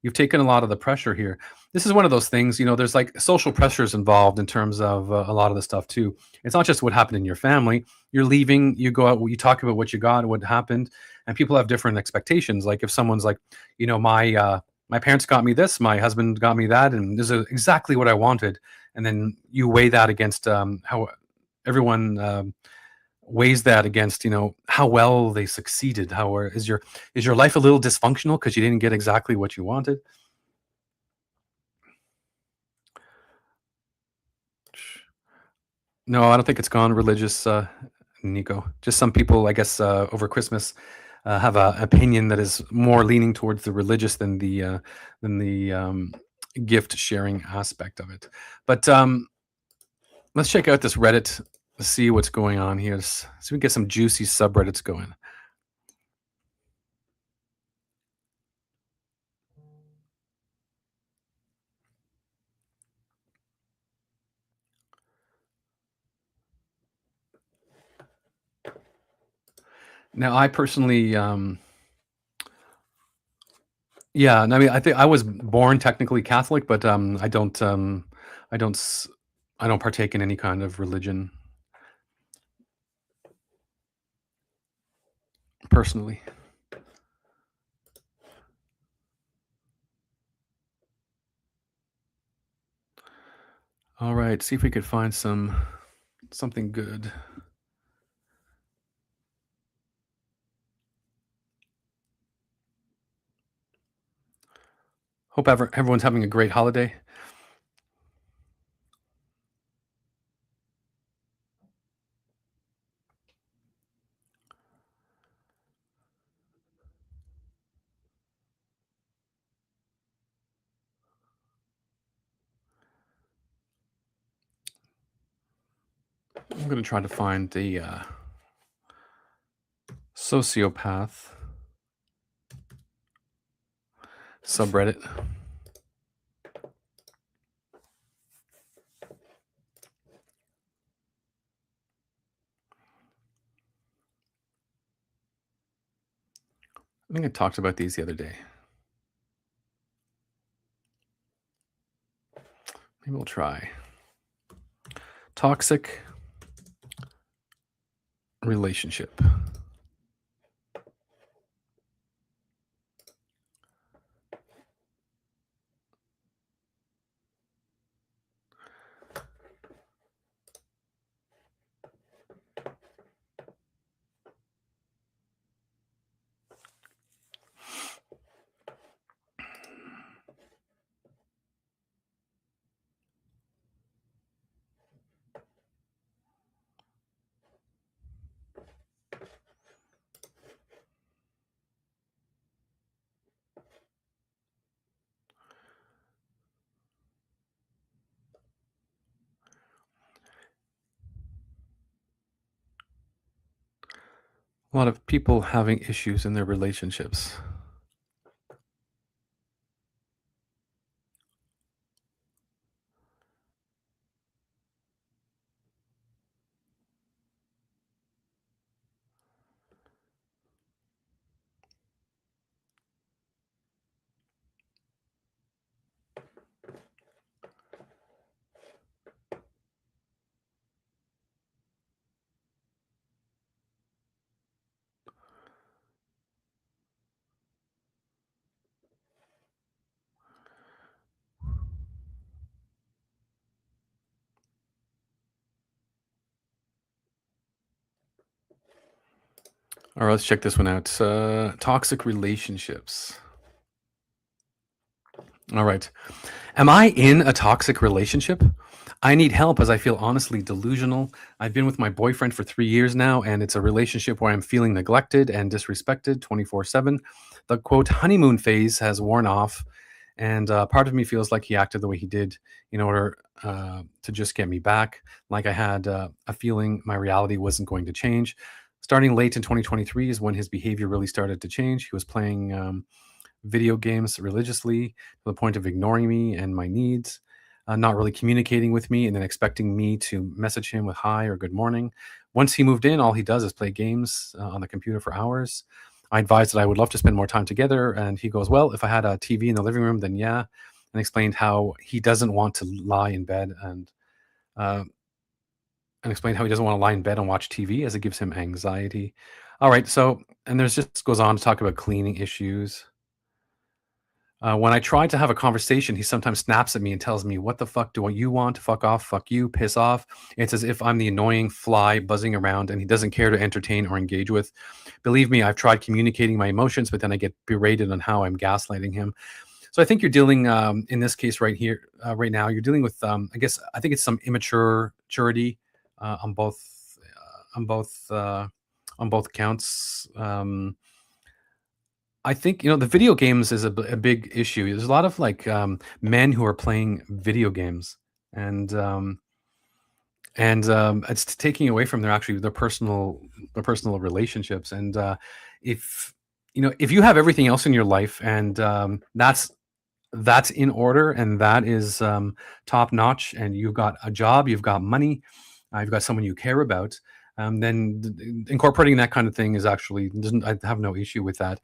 You've taken a lot of the pressure here. This is one of those things, there's like social pressures involved in terms of a lot of the stuff too. It's not just what happened in your family. You're leaving, you go out, you talk about what you got, what happened, and people have different expectations. Like if someone's like, my parents got me this, my husband got me that, and this is exactly what I wanted. And then you weigh that against how everyone weighs that against how well they succeeded. How is your life a little dysfunctional because you didn't get exactly what you wanted? No, I don't think it's gone religious, Nico. Just some people, I guess, over Christmas, have a opinion that is more leaning towards the religious than the gift sharing aspect of it. But let's check out this Reddit to see what's going on here. So we can get some juicy subreddits going. Now, I personally, yeah, and I mean, I think I was born technically Catholic, but I don't, s- I don't partake in any kind of religion personally. All right, see if we could find something good. Hope everyone's having a great holiday. I'm gonna try to find the sociopath subreddit. I think I talked about these the other day. Maybe we'll try toxic relationship. A lot of people having issues in their relationships. All right, let's check this one out. Toxic relationships. All right. Am I in a toxic relationship? I need help as I feel honestly delusional. I've been with my boyfriend for 3 years now, and it's a relationship where I'm feeling neglected and disrespected 24/7. The quote honeymoon phase has worn off, and part of me feels like he acted the way he did in order to just get me back. Like I had a feeling my reality wasn't going to change. Starting late in 2023 is when his behavior really started to change. He was playing video games religiously to the point of ignoring me and my needs, not really communicating with me, and then expecting me to message him with hi or good morning. Once he moved in, all he does is play games on the computer for hours. I advised that I would love to spend more time together, and he goes, "Well, if I had a TV in the living room, then yeah." And explained how he doesn't want to lie in bed uh, and explained how he doesn't want to lie in bed and watch TV as it gives him anxiety. All right, so and there's just goes on to talk about cleaning issues. When I try to have a conversation, he sometimes snaps at me and tells me, "What the fuck do you want? Fuck off, fuck you, piss off." It's as if I'm the annoying fly buzzing around and he doesn't care to entertain or engage with. Believe me, I've tried communicating my emotions, but then I get berated on how I'm gaslighting him. So I think you're dealing in this case right here, right now, you're dealing with, I think it's some immature maturity on on both, uh, on both accounts. I think, the video games is a big issue. There's a lot of, like, men who are playing video games, and, it's taking away from their personal relationships, and, if if you have everything else in your life and, that's in order and that is, top notch, and you've got a job, you've got money, you've got someone you care about, then incorporating that kind of thing is actually doesn't I have no issue with that.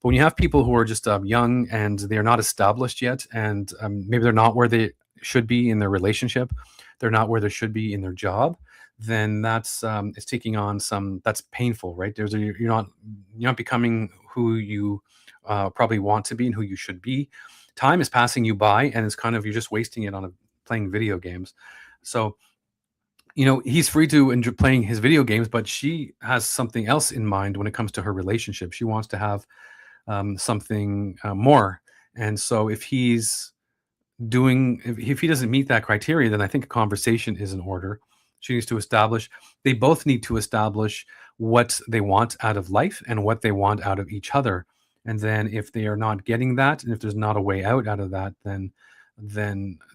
But when you have people who are just young and they're not established yet, and maybe they're not where they should be in their relationship, they're not where they should be in their job, then that's it's taking on some that's painful, right? You're not becoming who you probably want to be and who you should be. Time is passing you by, and it's kind of you're just wasting it on playing video games. So he's free to enjoy playing his video games, but she has something else in mind when it comes to her relationship. She wants to have something more. And so if he doesn't meet that criteria, then I think a conversation is in order. She needs to establish, they both need to establish what they want out of life and what they want out of each other. And then if they are not getting that, and if there's not a way out of that, then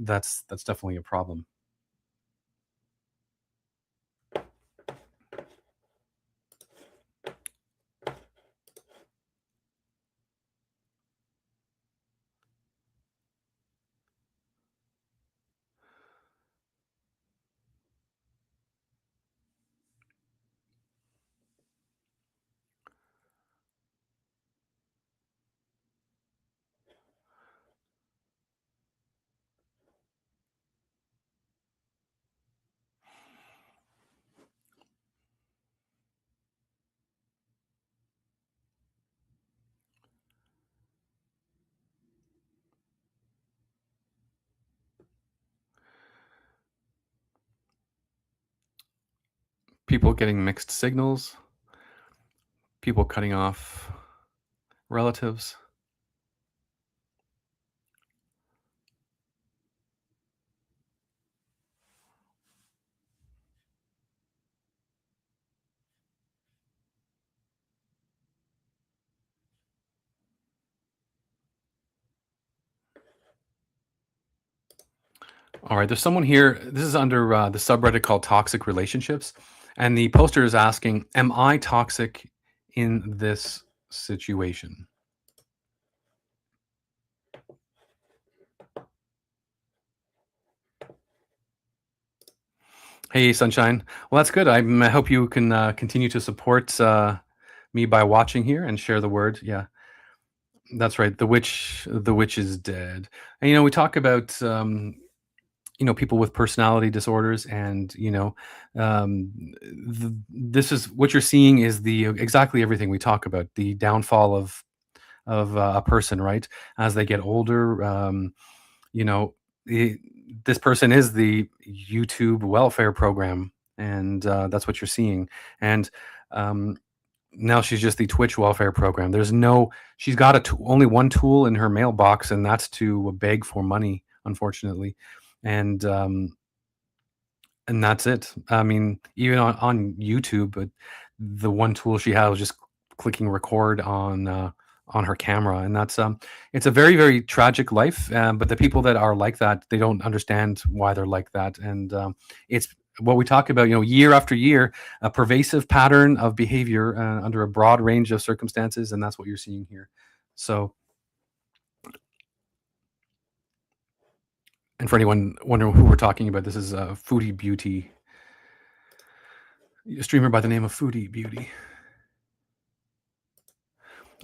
that's definitely a problem. People getting mixed signals, people cutting off relatives. All right, there's someone here. This is under the subreddit called Toxic Relationships. And the poster is asking, "Am I toxic in this situation?" Hey, Sunshine. Well, that's good. I hope you can continue to support me by watching here and share the word. Yeah, that's right. The witch is dead. And we talk about people with personality disorders, and this is what you're seeing is the exactly everything we talk about, the downfall of a person, right? As they get older, you know, the, this person is the YouTube welfare program, and that's what you're seeing. And um, now she's just the Twitch welfare program. She's got only one tool in her mailbox, and that's to beg for money, unfortunately. And that's it. I mean, even on YouTube, but the one tool she had was just clicking record on her camera, and it's a very, very tragic life. But the people that are like that, they don't understand why they're like that, and it's what we talk about. Year after year, a pervasive pattern of behavior under a broad range of circumstances, and that's what you're seeing here. So, and for anyone wondering who we're talking about, this is Foodie Beauty, a streamer by the name of Foodie Beauty.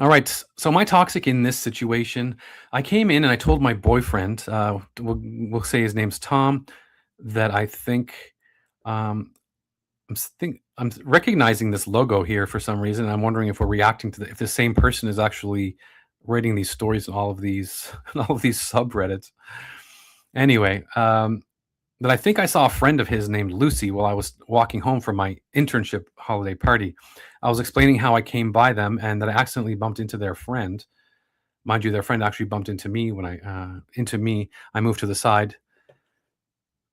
All right. So my toxic in this situation, I came in and I told my boyfriend, we'll say his name's Tom, that I think um, I'm recognizing this logo here for some reason. And I'm wondering if we're reacting to if the same person is actually writing these stories in all of these in all of these subreddits. Anyway, that I think I saw a friend of his named Lucy while I was walking home from my internship holiday party. I was explaining how I came by them and that I accidentally bumped into their friend. Mind you, their friend actually bumped into me when I moved to the side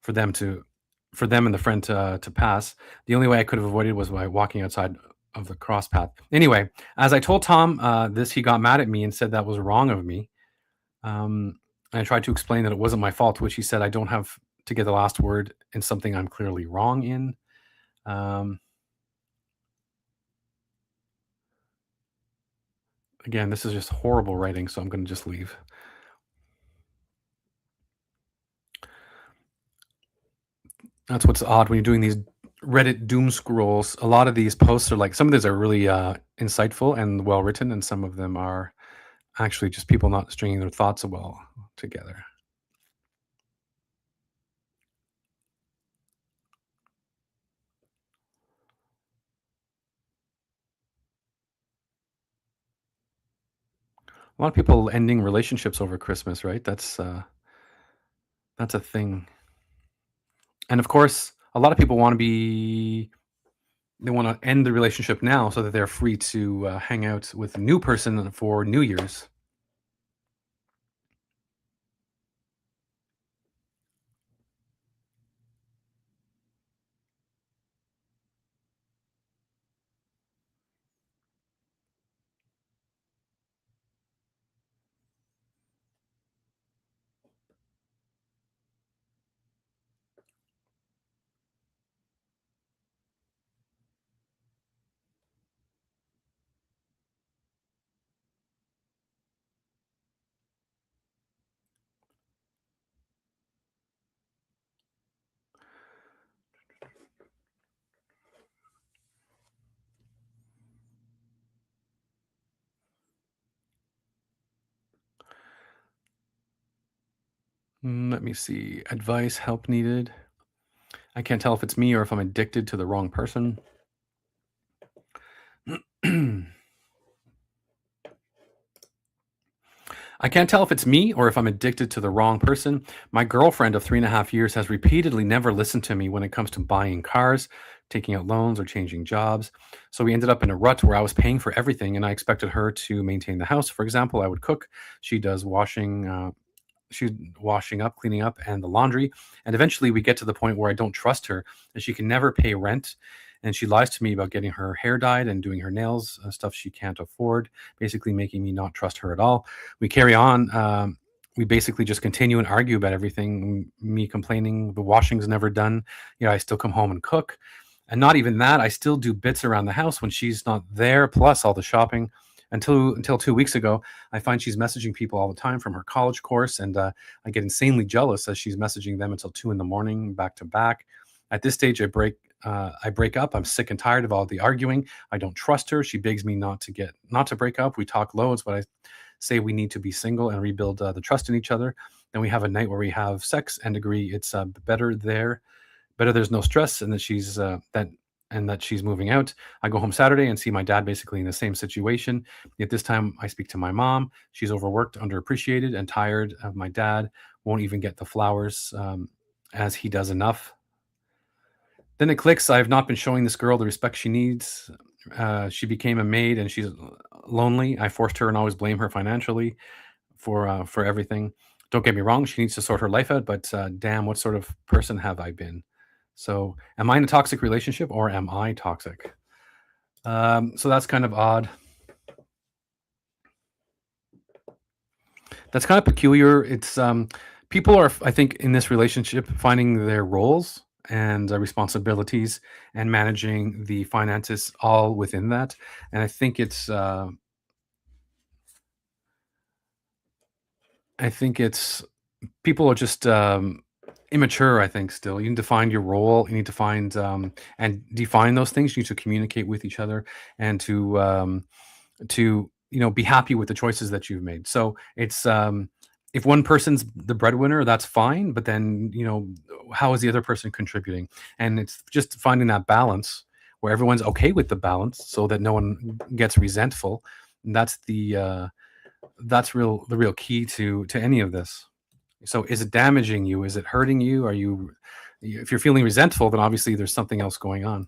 for them to for them and the friend to pass. The only way I could have avoided was by walking outside of the cross path. Anyway, as I told Tom this, he got mad at me and said that was wrong of me. And I tried to explain that it wasn't my fault, to which he said I don't have to get the last word in something I'm clearly wrong in. Um, Again, this is just horrible writing, so I'm going to just leave. That's what's odd when you're doing these Reddit doom scrolls. A lot of these posts are like some of these are really insightful and well written, and some of them are actually just people not stringing their thoughts well together. A lot of people ending relationships over Christmas, right? That's a thing. And of course, a lot of people want to be they want to end the relationship now so that they're free to hang out with a new person for New Year's. Let me see. Advice, help needed. I can't tell if it's me or if I'm addicted to the wrong person. I can't tell if it's me or if I'm addicted to the wrong person. My girlfriend of 3.5 years has repeatedly never listened to me when it comes to buying cars, taking out loans, or changing jobs. So we ended up in a rut where I was paying for everything and I expected her to maintain the house. For example, I would cook, she does washing. She's washing up, cleaning up, and the laundry. And eventually we get to the point where I don't trust her and she can never pay rent. And she lies to me about getting her hair dyed and doing her nails, stuff she can't afford, basically making me not trust her at all. We carry on. We basically just continue and argue about everything. Me complaining the washing's never done. I still come home and cook. And not even that, I still do bits around the house when she's not there, plus all the shopping. Until 2 weeks ago, I find she's messaging people all the time from her college course, and I get insanely jealous as she's messaging them until 2 in the morning, back to back. At this stage, I break up. I'm sick and tired of all the arguing. I don't trust her. She begs me not to break up. We talk loads, but I say we need to be single and rebuild the trust in each other. Then we have a night where we have sex and agree it's better there's no stress and that she's moving out. I go home Saturday and see my dad basically in the same situation. Yet this time I speak to my mom. She's overworked, underappreciated, and tired of my dad. Won't even get the flowers as he does enough. Then it clicks. I have not been showing this girl the respect she needs. She became a maid and she's lonely. I forced her and always blame her financially for everything. Don't get me wrong, she needs to sort her life out, but damn, what sort of person have I been? So, am I in a toxic relationship or am I toxic? So that's kind of odd. That's kind of peculiar. It's people are, I think, in this relationship finding their roles and responsibilities and managing the finances all within that. And I think it's people are just immature. I think still you need to find your role. You need to find and define those things. You need to communicate with each other and to be happy with the choices that you've made. So it's if one person's the breadwinner, that's fine, but then how is the other person contributing? And it's just finding that balance where everyone's okay with the balance, so that no one gets resentful. And that's the real key to any of this. So is it damaging you? Is it hurting you? Are you If you're feeling resentful, then obviously there's something else going on.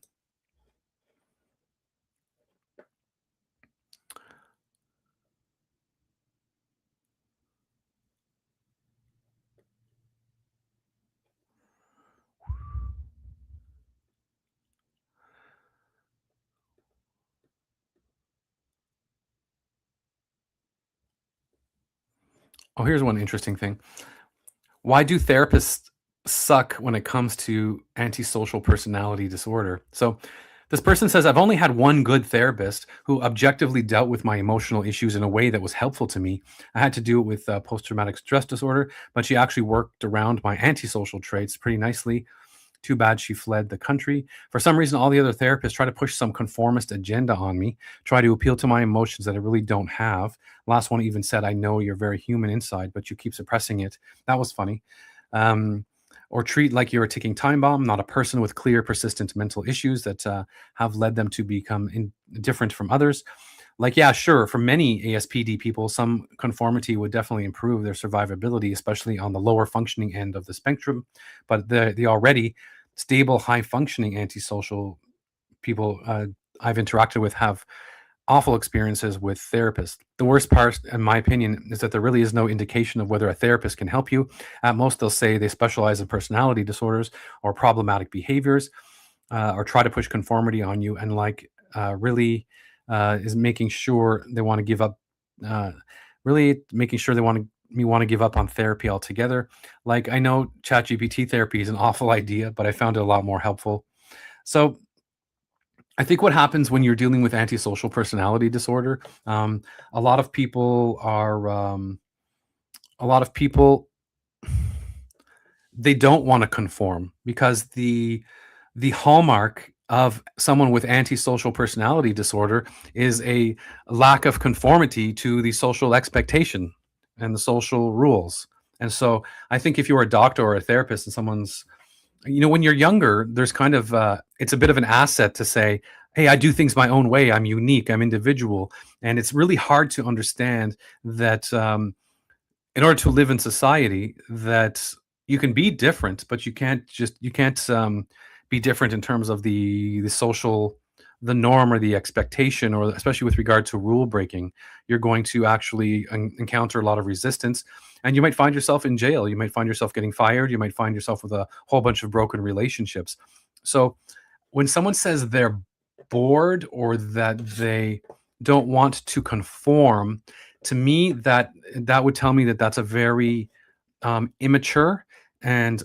Oh, here's one interesting thing. Why do therapists suck when it comes to antisocial personality disorder? So, this person says, I've only had one good therapist who objectively dealt with my emotional issues in a way that was helpful to me. I had to do it with post traumatic stress disorder, but she actually worked around my antisocial traits pretty nicely. Too bad she fled the country. For some reason, all the other therapists try to push some conformist agenda on me, try to appeal to my emotions that I really don't have. Last one even said, I know you're very human inside, but you keep suppressing it. That was funny. Um, or treat like you're a ticking time bomb, not a person with clear, persistent mental issues that have led them to become different from others. Like, yeah, sure, for many ASPD people, some conformity would definitely improve their survivability, especially on the lower functioning end of the spectrum. But the already stable, high functioning antisocial people I've interacted with have awful experiences with therapists. The worst part, in my opinion, is that there really is no indication of whether a therapist can help you. At most, they'll say they specialize in personality disorders or problematic behaviors, or try to push conformity on you, and really is making sure they want to give up. Uh, Really making sure they want to give up on therapy altogether. Like, I know ChatGPT therapy is an awful idea, but I found it a lot more helpful. So I think what happens when you're dealing with antisocial personality disorder, a lot of people are, a lot of people, they don't want to conform because the hallmark of someone with antisocial personality disorder is a lack of conformity to the social expectation and the social rules. And so I think if you're a doctor or a therapist and someone's, when you're younger, there's kind of, it's a bit of an asset to say, hey, I do things my own way. I'm unique. I'm individual. And it's really hard to understand that, in order to live in society, that you can be different, but you can't be different in terms of the social, the norm or the expectation, or especially with regard to rule breaking. You're going to actually encounter a lot of resistance, and you might find yourself in jail. You might find yourself getting fired. You might find yourself with a whole bunch of broken relationships. So when someone says they're bored or that they don't want to conform, to me that would tell me that that's a very immature, and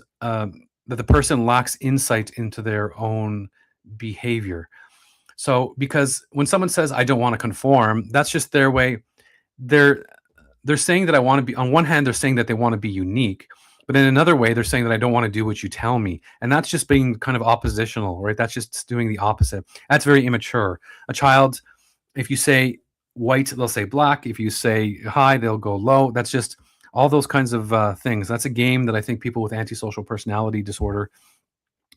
that the person lacks insight into their own behavior. So because when someone says I don't want to conform, that's just their way. They're saying that I want to be, on one hand they're saying that they want to be unique, but in another way they're saying that I don't want to do what you tell me, and that's just being kind of oppositional, right? That's just doing the opposite. That's very immature. A child, if you say white, they'll say black. If you say high, they'll go low. That's just all those kinds of things. That's a game that I think people with antisocial personality disorder,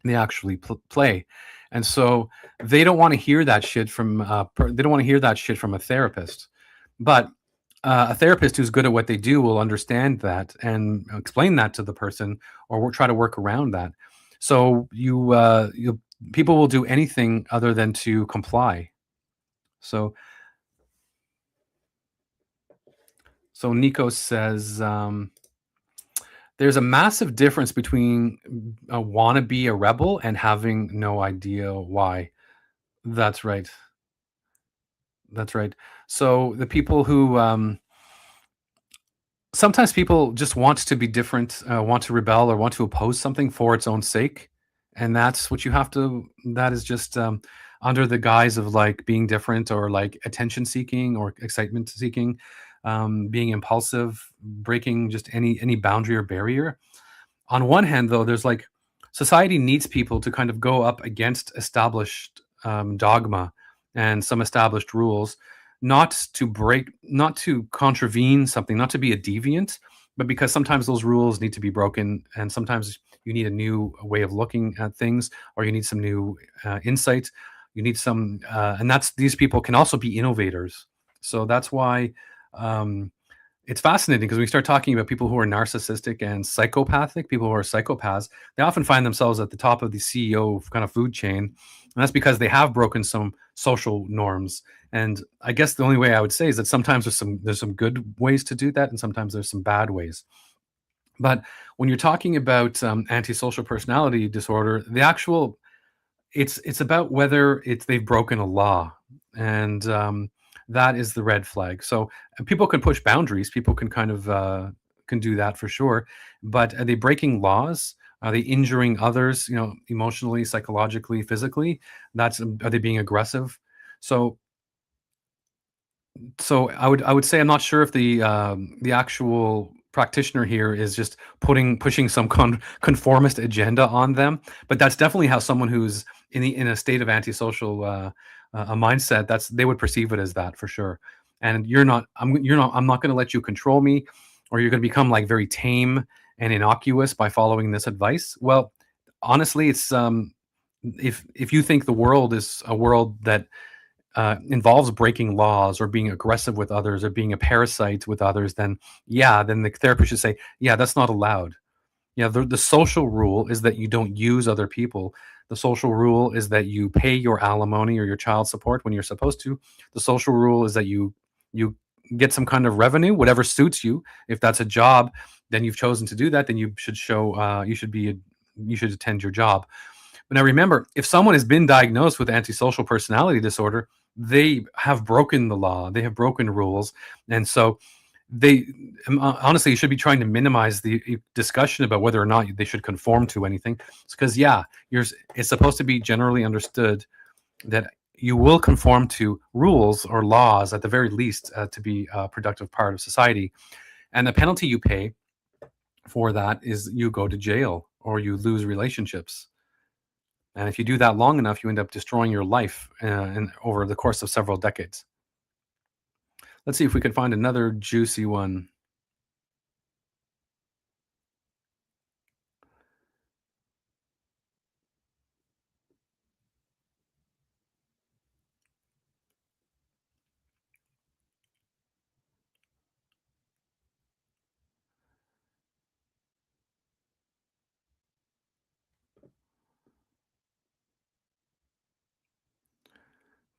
they actually play. And so they don't want to hear that shit from they don't want to hear that shit from a therapist. But a therapist who's good at what they do will understand that and explain that to the person, or try to work around that. So people will do anything other than to comply. So Nico says, there's a massive difference between want to be a rebel and having no idea why. That's right. That's right. So the people who, sometimes people just want to be different, want to rebel or want to oppose something for its own sake, and that's what you have to. That is just under the guise of like being different, or like attention seeking or excitement seeking, being impulsive, breaking just any boundary or barrier. On one hand, though, there's like society needs people to kind of go up against established dogma and some established rules. not to break, not to contravene something, not to be a deviant, but because sometimes those rules need to be broken, and sometimes you need a new way of looking at things, or you need some new insight. You need some, and that's these people can also be innovators. So that's why. It's fascinating because we start talking about people who are narcissistic and psychopathic, people who are psychopaths, they often find themselves at the top of the CEO kind of food chain. And that's because they have broken some social norms. And I guess the only way I would say is that sometimes there's some good ways to do that, and sometimes there's some bad ways. But when you're talking about antisocial personality disorder, the actual it's about whether it's they've broken a law, and that is the red flag. So people can push boundaries. People can kind of can do that for sure. But are they breaking laws? Are they injuring others? Emotionally, psychologically, physically. Are they being aggressive? So I would say I'm not sure if the actual practitioner here is just pushing some conformist agenda on them, but that's definitely how someone who's in a state of antisocial a mindset, that's they would perceive it as that for sure. And I'm not going to let you control me, or you're going to become like very tame and innocuous by following this advice. Well, honestly, it's if you think the world is a world that involves breaking laws or being aggressive with others or being a parasite with others, then yeah, then the therapist should say, yeah, that's not allowed. Yeah, the social rule is that you don't use other people. The social rule is that you pay your alimony or your child support when you're supposed to. The social rule is that you get some kind of revenue, whatever suits you. If that's a job, then you've chosen to do that. Then you should show. You should attend your job. But now remember, if someone has been diagnosed with antisocial personality disorder, they have broken the law, they have broken rules. And so they honestly, you should be trying to minimize the discussion about whether or not they should conform to anything. Because yeah, it's supposed to be generally understood that you will conform to rules or laws at the very least to be a productive part of society. And the penalty you pay for that is you go to jail or you lose relationships. And if you do that long enough, you end up destroying your life over the course of several decades. Let's see if we can find another juicy one.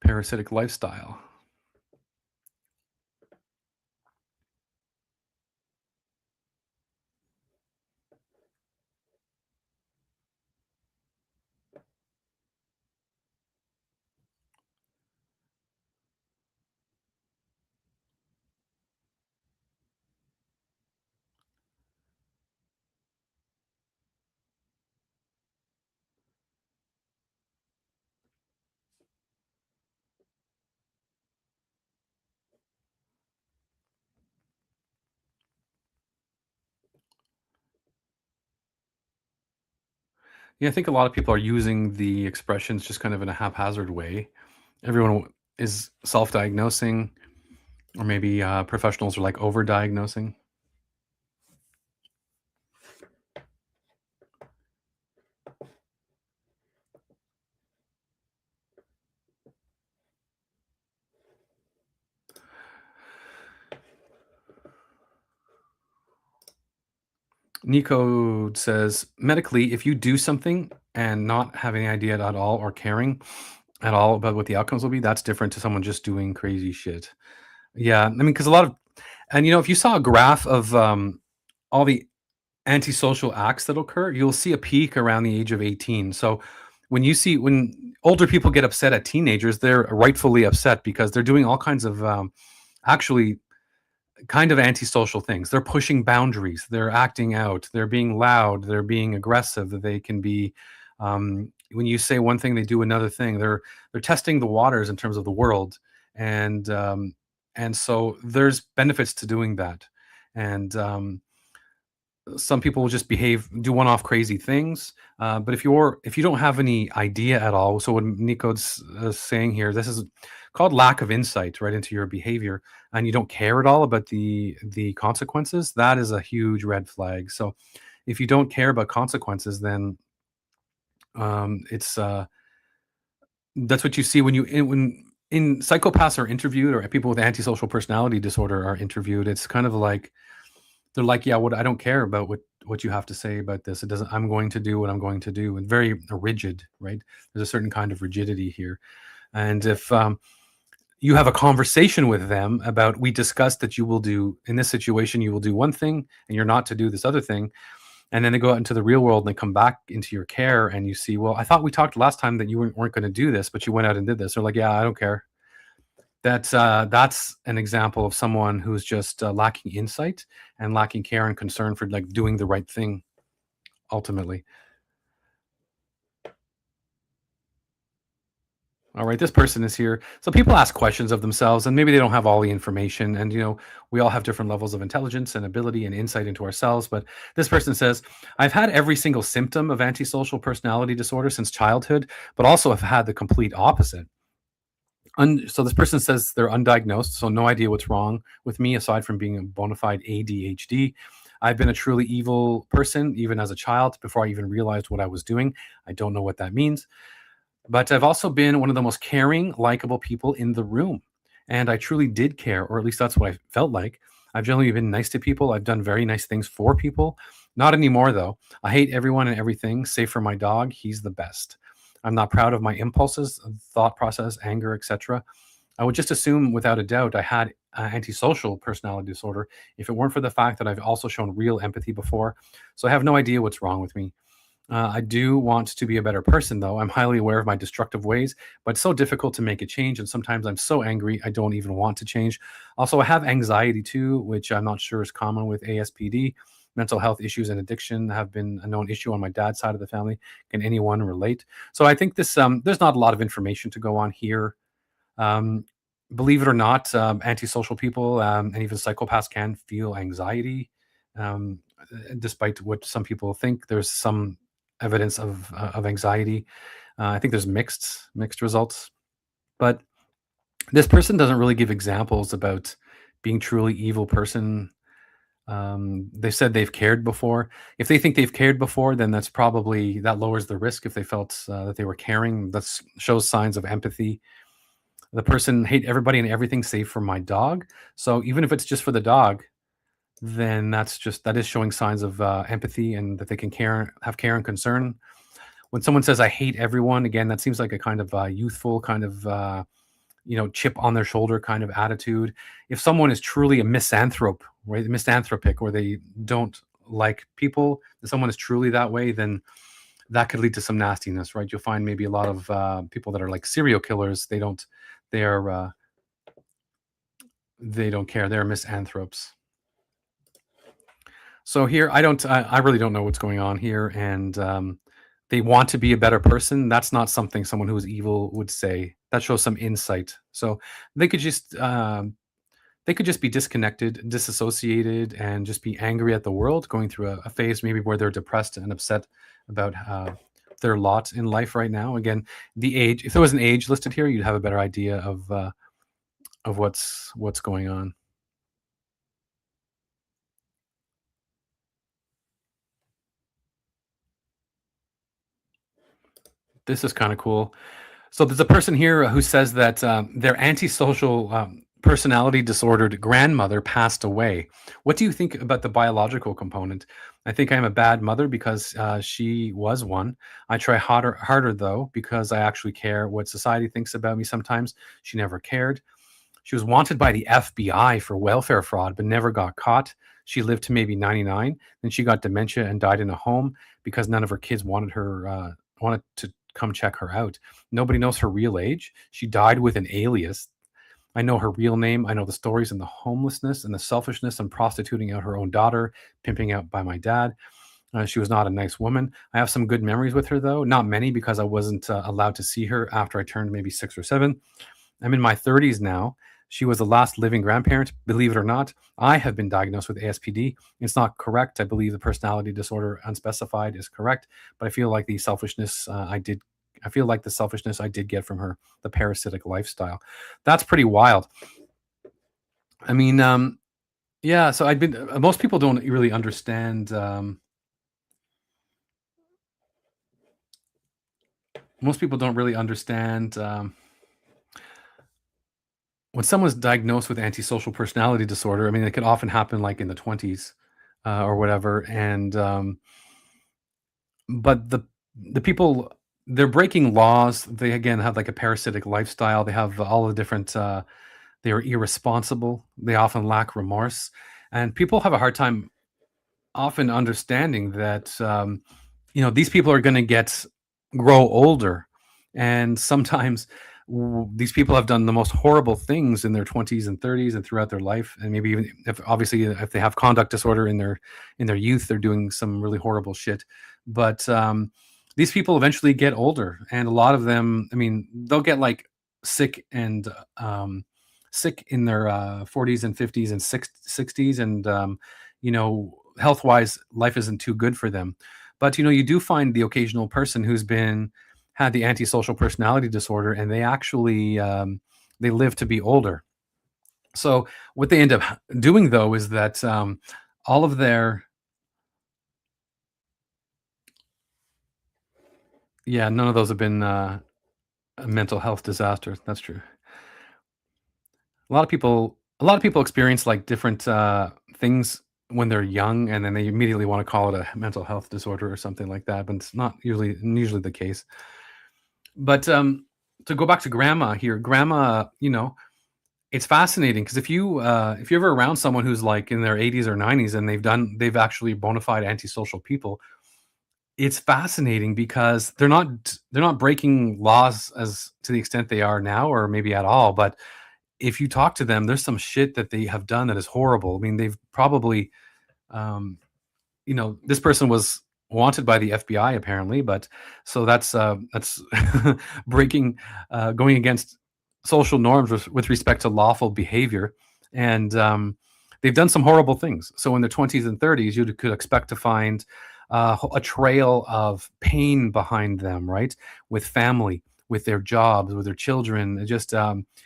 Parasitic lifestyle. Yeah, I think a lot of people are using the expressions just kind of in a haphazard way. Everyone is self-diagnosing, or maybe professionals are like over-diagnosing. Nico says, medically, if you do something and not have any idea at all or caring at all about what the outcomes will be, that's different to someone just doing crazy shit. Yeah, I mean, because a lot of, and if you saw a graph of all the antisocial acts that occur, you'll see a peak around the age of 18. So when older people get upset at teenagers, they're rightfully upset because they're doing all kinds of actually kind of antisocial things. They're pushing boundaries. They're acting out. They're being loud. They're being aggressive. They can be when you say one thing, they do another thing. They're testing the waters in terms of the world, and so there's benefits to doing that. And Some people will just do one-off crazy things. But if you don't have any idea at all, so what Nico's saying here, this is called lack of insight right into your behavior, and you don't care at all about the consequences. That is a huge red flag. So if you don't care about consequences, then it's that's what you see when in psychopaths are interviewed, or people with antisocial personality disorder are interviewed. It's kind of like they're like, "Yeah, what I don't care about what you have to say about this. It doesn't. I'm going to do what I'm going to do." And very rigid, right? There's a certain kind of rigidity here. And if you have a conversation with them about, we discussed that you will do in this situation, you will do one thing, and you're not to do this other thing. And then they go out into the real world and they come back into your care, and you see, well, I thought we talked last time that you weren't going to do this, but you went out and did this. They're like, yeah, I don't care. That's an example of someone who's just lacking insight and lacking care and concern for like doing the right thing ultimately. All right, this person is here. So people ask questions of themselves, and maybe they don't have all the information. And we all have different levels of intelligence and ability and insight into ourselves. But this person says, "I've had every single symptom of antisocial personality disorder since childhood, but also have had the complete opposite." So this person says they're undiagnosed, so no idea what's wrong with me aside from being a bona fide ADHD. I've been a truly evil person even as a child before I even realized what I was doing. I don't know what that means. But I've also been one of the most caring, likable people in the room. And I truly did care, or at least that's what I felt like. I've generally been nice to people. I've done very nice things for people. Not anymore, though. I hate everyone and everything, save for my dog. He's the best. I'm not proud of my impulses, thought process, anger, etc. I would just assume without a doubt I had antisocial personality disorder if it weren't for the fact that I've also shown real empathy before. So I have no idea what's wrong with me. I do want to be a better person, though. I'm highly aware of my destructive ways, but it's so difficult to make a change. And sometimes I'm so angry, I don't even want to change. Also, I have anxiety too, which I'm not sure is common with ASPD. Mental health issues and addiction have been a known issue on my dad's side of the family. Can anyone relate? So I think there's not a lot of information to go on here. Um, Believe it or not, antisocial people and even psychopaths can feel anxiety. Despite what some people think, there's some evidence of anxiety. I think there's mixed results, but this person doesn't really give examples about being truly evil person. They said they've cared before. If they think they've cared before, then that lowers the risk. If they felt that they were caring, that shows signs of empathy. The person hate everybody and everything save for my dog. So even if it's just for the dog, then that is showing signs of empathy and that they can have care and concern. When someone says I hate everyone, again, that seems like a kind of youthful kind of chip on their shoulder kind of attitude. If someone is truly a misanthrope, right, misanthropic, or they don't like people, if someone is truly that way, then that could lead to some nastiness, right? You'll find maybe a lot of people that are like serial killers. They are they don't care. They're misanthropes. So here, I really don't know what's going on here, and they want to be a better person. That's not something someone who is evil would say. That shows some insight. So they could just be disconnected, disassociated, and just be angry at the world, going through a phase maybe where they're depressed and upset about their lot in life right now. Again, the age. If there was an age listed here, you'd have a better idea of what's going on. This is kind of cool. So there's a person here who says that their antisocial personality disordered grandmother passed away. What do you think about the biological component? I think I'm a bad mother because she was one. I try harder though because I actually care what society thinks about me. Sometimes she never cared. She was wanted by the FBI for welfare fraud, but never got caught. She lived to maybe 99. Then she got dementia and died in a home because none of her kids wanted to come check her out. Nobody knows her real age. She died with an alias. I know her real name. I know the stories and the homelessness and the selfishness and prostituting out her own daughter, pimping out by my dad. She was not a nice woman. I have some good memories with her, though. Not many because I wasn't allowed to see her after I turned maybe 6 or 7. I'm in my 30s now. She was the last living grandparent. Believe it or not, I have been diagnosed with ASPD. It's not correct. I believe the personality disorder unspecified is correct, but I feel like the selfishness I feel like the selfishness I did get from her, the parasitic lifestyle. That's pretty wild. I mean, yeah. So I'd been. Most people don't really understand. Most people don't really understand when someone's diagnosed with antisocial personality disorder. I mean, it could often happen like in the 20s or whatever, and but the people, they're breaking laws. They again have like a parasitic lifestyle. They have all the different. They are irresponsible. They often lack remorse, and people have a hard time often understanding that these people are going to get grow older, and sometimes these people have done the most horrible things in their 20s and 30s and throughout their life, and maybe even if obviously if they have conduct disorder in their youth, they're doing some really horrible shit. But these people eventually get older, and a lot of them, I mean, they'll get like sick and sick in their 40s and 50s and 60s, and health wise, life isn't too good for them. But you do find the occasional person who's been had the antisocial personality disorder, and they actually they live to be older. So what they end up doing though is that all of their yeah, none of those have been a mental health disaster. That's true. A lot of people experience like different things when they're young, and then they immediately want to call it a mental health disorder or something like that, but it's not usually the case. But to go back to grandma here, grandma, it's fascinating because if you're ever around someone who's like in their 80s or 90s and they've actually bona fide antisocial people, it's fascinating because they're not breaking laws as to the extent they are now, or maybe at all. But if you talk to them, there's some shit that they have done that is horrible. I mean, they've probably um, this person was wanted by the FBI apparently, but so that's breaking, going against social norms with respect to lawful behavior, and they've done some horrible things. So in the 20s and 30s, you could expect to find a trail of pain behind them, right? With family, with their jobs, with their children.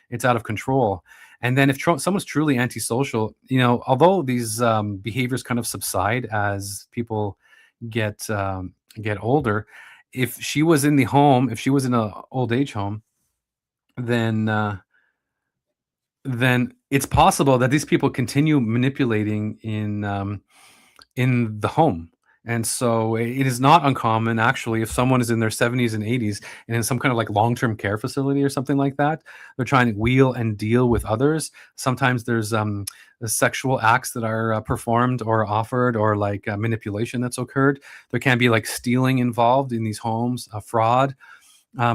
It's out of control. And then if someone's truly antisocial, although these behaviors kind of subside as people get older, if she was in the home, if she was in a old age home, then it's possible that these people continue manipulating in the home. And so it is not uncommon, actually, if someone is in their 70s and 80s and in some kind of like long-term care facility or something like that, they're trying to wheel and deal with others. Sometimes there's sexual acts that are performed or offered, or like manipulation that's occurred. There can be like stealing involved in these homes, fraud,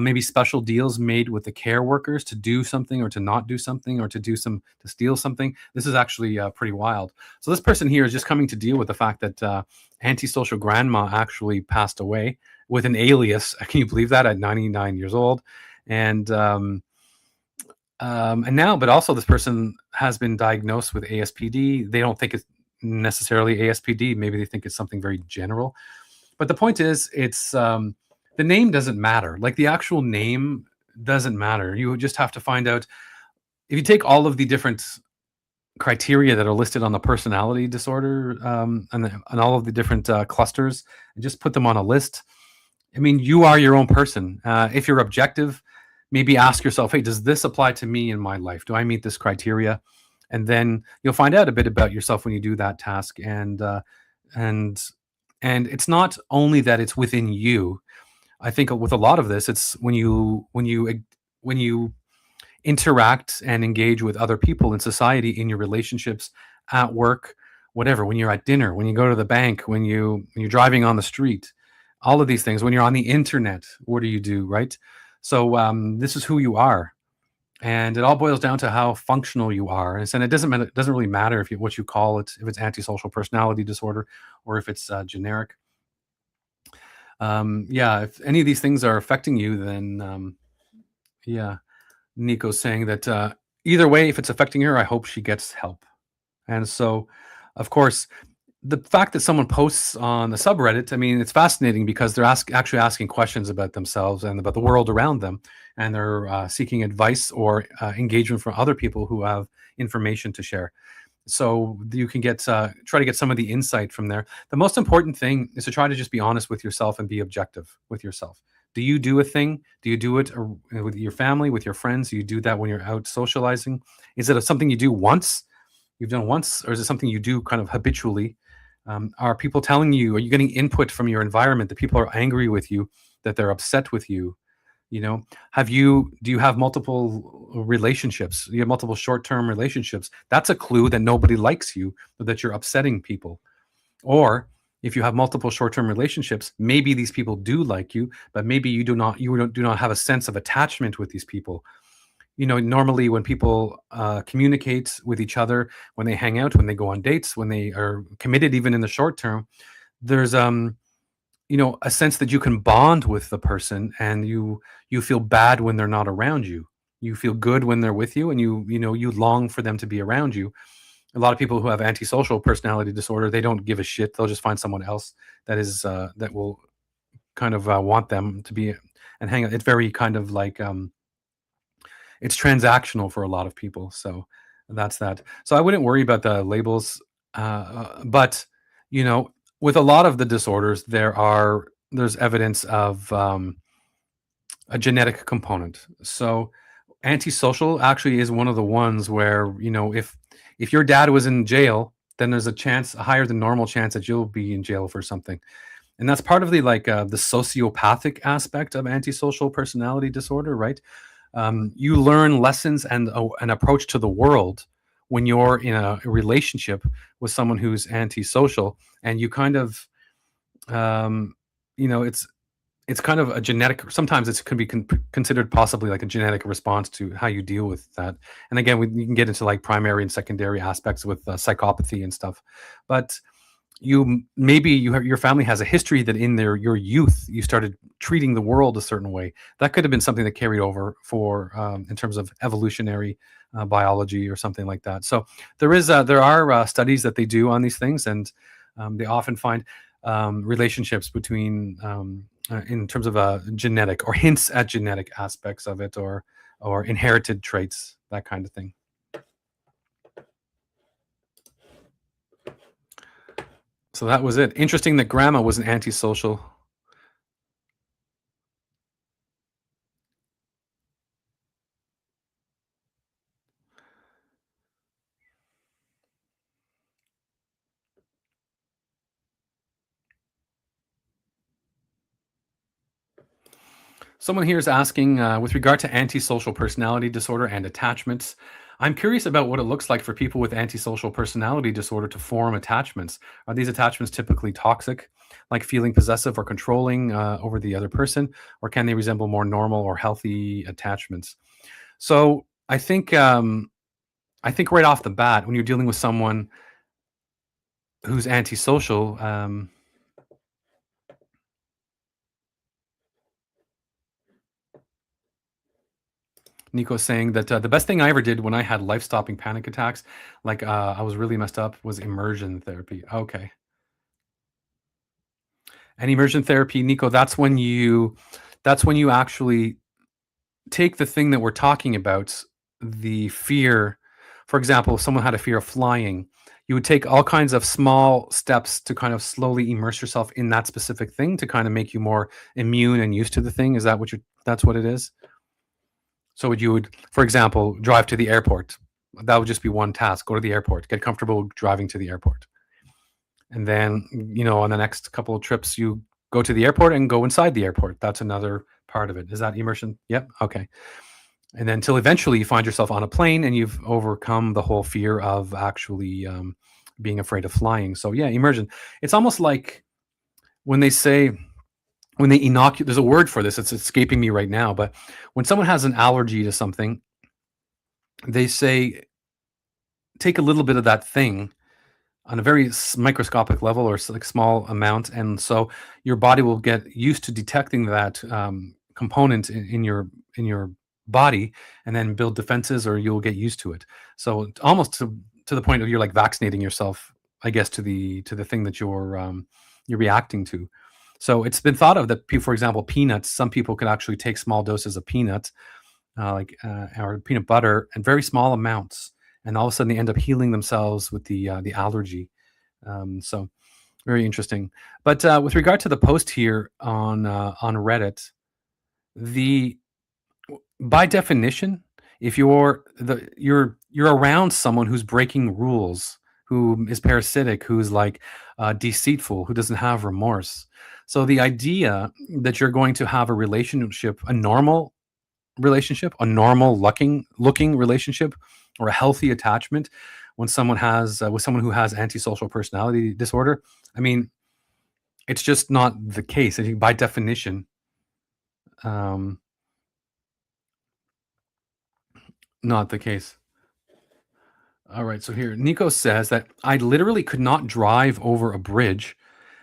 maybe special deals made with the care workers to do something or to not do something, or to steal something. This is actually pretty wild. So this person here is just coming to deal with the fact that antisocial grandma actually passed away with an alias. Can you believe that, at 99 years old? And and now, but also this person has been diagnosed with ASPD. They don't think it's necessarily ASPD. Maybe they think it's something very general. But the point is, it's the name doesn't matter. Like the actual name doesn't matter. You just have to find out if you take all of the different criteria that are listed on the personality disorder, and all of the different clusters, and just put them on a list. I mean, you are your own person. If you're objective, maybe ask yourself, hey, does this apply to me in my life? Do I meet this criteria? And then you'll find out a bit about yourself when you do that task. And and it's not only that it's within you. I think with a lot of this, it's when you interact and engage with other people in society, in your relationships, at work, whatever, when you're at dinner, when you go to the bank, when you're driving on the street, all of these things, when you're on the internet, what do you do, right? So this is who you are, and it all boils down to how functional you are. And it doesn't really matter if what you call it, if it's antisocial personality disorder or if it's generic. Yeah, if any of these things are affecting you, then yeah, Nico's saying that either way, if it's affecting her, I hope she gets help. And so, of course, the fact that someone posts on the subreddit, I mean, it's fascinating because they're actually asking questions about themselves and about the world around them, and they're seeking advice or engagement from other people who have information to share. So you can get try to get some of the insight from there. The most important thing is to try to just be honest with yourself and be objective with yourself. Do you do a thing? Do you do it with your family, with your friends? Do you do that when you're out socializing? Is it something you do once? You've done once, or is it something you do kind of habitually? Are people telling you? Are you getting input from your environment that people are angry with you, that they're upset with you? You know, do you have multiple relationships? You have multiple short-term relationships. That's a clue that nobody likes you, or that you're upsetting people. Or if you have multiple short-term relationships, maybe these people do like you, but maybe do not have a sense of attachment with these people. You know, normally when people communicate with each other, when they hang out, when they go on dates, when they are committed, even in the short term, there's a sense that you can bond with the person, and you feel bad when they're not around you. You feel good when they're with you, and you long for them to be around you. A lot of people who have antisocial personality disorder, they don't give a shit. They'll just find someone else that will kind of want them to be and hang out. It's very kind of like it's transactional for a lot of people. So that's that. So I wouldn't worry about the labels, but you know, with a lot of the disorders, there's evidence of a genetic component. So antisocial actually is one of the ones where, if your dad was in jail, then there's a higher than normal chance that you'll be in jail for something. And that's part of the sociopathic aspect of antisocial personality disorder, right? You learn lessons and an approach to the world when you're in a relationship with someone who's antisocial, and you kind of, um, it's kind of a genetic. Sometimes it can be considered possibly like a genetic response to how you deal with that. And again, you can get into like primary and secondary aspects with psychopathy and stuff, but your family has a history that in your youth you started treating the world a certain way. That could have been something that carried over for in terms of evolutionary biology or something like that. So there are studies that they do on these things, and they often find relationships between in terms of genetic or hints at genetic aspects of it, or inherited traits, that kind of thing. So that was it. Interesting that grandma was an antisocial. Someone here is asking, with regard to antisocial personality disorder and attachments, I'm curious about what it looks like for people with antisocial personality disorder to form attachments. Are these attachments typically toxic, like feeling possessive or controlling over the other person, or can they resemble more normal or healthy attachments? So I think right off the bat, when you're dealing with someone who's antisocial, Nico's saying that the best thing I ever did when I had life-stopping panic attacks, like I was really messed up, was immersion therapy. Okay, and immersion therapy, Nico, that's when you actually take the thing that we're talking about, the fear. For example, if someone had a fear of flying, you would take all kinds of small steps to kind of slowly immerse yourself in that specific thing to kind of make you more immune and used to the thing. Is that that's what it is? So for example, drive to the airport. That would just be one task. Go to the airport, get comfortable driving to the airport. And then, on the next couple of trips, you go to the airport and go inside the airport. That's another part of it. Is that immersion? Yep. Okay. And then until eventually you find yourself on a plane and you've overcome the whole fear of actually being afraid of flying. So yeah, immersion. It's almost like when they say, when they inoculate, there's a word for this, it's escaping me right now, but when someone has an allergy to something, they say, take a little bit of that thing on a very microscopic level, or like small amount, and so your body will get used to detecting that component in your body and then build defenses, or you'll get used to it. So almost to the point of you're like vaccinating yourself, I guess, to the thing that you're reacting to. So it's been thought of that, for example, peanuts. Some people can actually take small doses of peanuts, or peanut butter, and very small amounts, and all of a sudden they end up healing themselves with the allergy. So very interesting. But with regard to the post here on Reddit, the by definition, if you're around someone who's breaking rules, who is parasitic, who's like deceitful, who doesn't have remorse. So the idea that you're going to have a relationship, a normal relationship, a normal looking relationship, or a healthy attachment, when someone has with someone who has antisocial personality disorder, I mean, it's just not the case. I think by definition, um, not the case. All right, so here, Nico says that I literally could not drive over a bridge.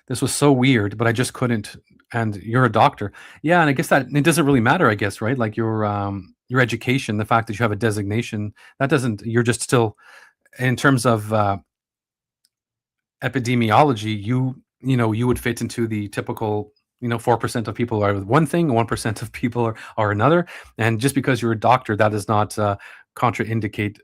This was so weird, but I just couldn't. And you're a doctor. Yeah, and I guess that it doesn't really matter, I guess, right? Like your education, the fact that you have a designation, that doesn't you're just still in terms of epidemiology, you would fit into the typical, 4% of people are one thing, 1% of people are another. And just because you're a doctor, that does not contraindicate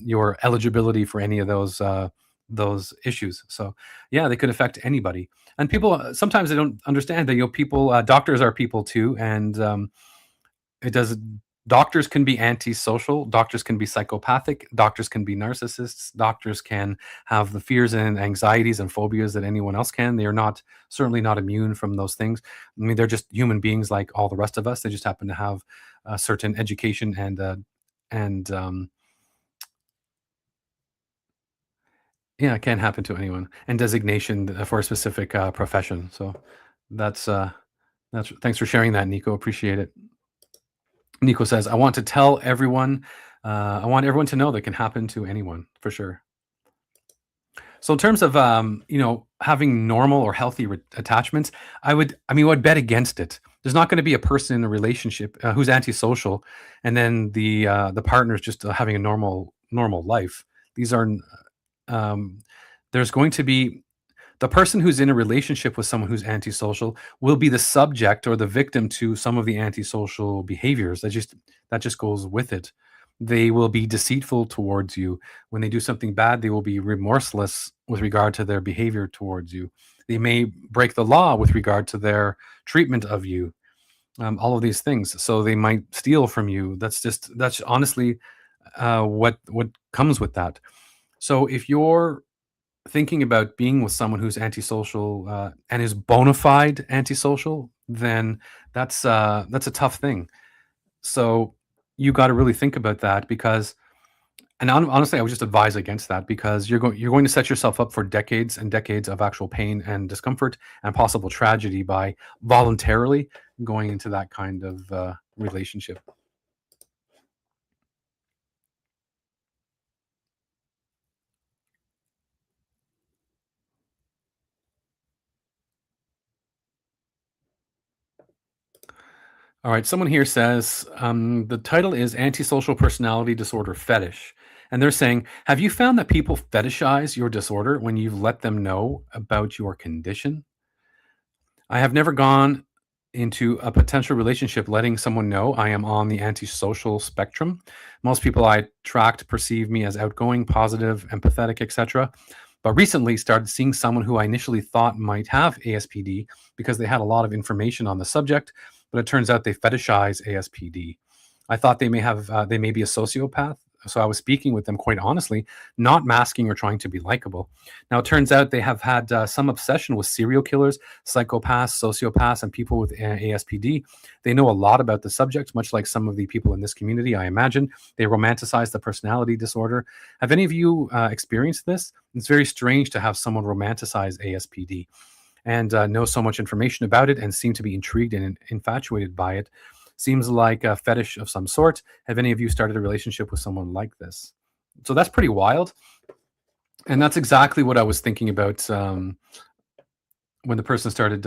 your eligibility for any of those issues. So yeah, they could affect anybody. And people sometimes they don't understand that people doctors are people too, and it does doctors can be antisocial, doctors can be psychopathic, doctors can be narcissists, doctors can have the fears and anxieties and phobias that anyone else can. They are not certainly not immune from those things. I mean, they're just human beings like all the rest of us. They just happen to have a certain education and yeah, it can happen to anyone, and designation for a specific profession. So that's thanks for sharing that, Nico. Appreciate it. Nico says, "I want to tell everyone. I want everyone to know that can happen to anyone for sure." So in terms of having normal or healthy attachments, I would bet against it. There's not going to be a person in a relationship who's antisocial, and then the partner is just having a normal life. These are um, there's going to be the person who's in a relationship with someone who's antisocial will be the subject or the victim to some of the antisocial behaviors. That just goes with it. They will be deceitful towards you. When they do something bad, they will be remorseless with regard to their behavior towards you. They may break the law with regard to their treatment of you. All of these things. So they might steal from you. That's honestly what comes with that. So if you're thinking about being with someone who's antisocial and is bona fide antisocial, then that's a tough thing. So you got to really think about that because, and honestly, I would just advise against that because you're going to set yourself up for decades and decades of actual pain and discomfort and possible tragedy by voluntarily going into that kind of relationship. All right, someone here says the title is Antisocial Personality Disorder Fetish. And they're saying, have you found that people fetishize your disorder when you've let them know about your condition? I have never gone into a potential relationship letting someone know I am on the antisocial spectrum. Most people I tracked perceive me as outgoing, positive, empathetic, etc. But recently started seeing someone who I initially thought might have ASPD because they had a lot of information on the subject, but it turns out they fetishize ASPD. I thought they may be a sociopath, so I was speaking with them quite honestly, not masking or trying to be likable. Now it turns out they have had some obsession with serial killers, psychopaths, sociopaths, and people with ASPD. They know a lot about the subject, much like some of the people in this community, I imagine. They romanticize the personality disorder. Have any of you experienced this? It's very strange to have someone romanticize ASPD and know so much information about it and seem to be intrigued and infatuated by it. Seems like a fetish of some sort. Have any of you started a relationship with someone like this? So that's pretty wild. And that's exactly what I was thinking about when the person started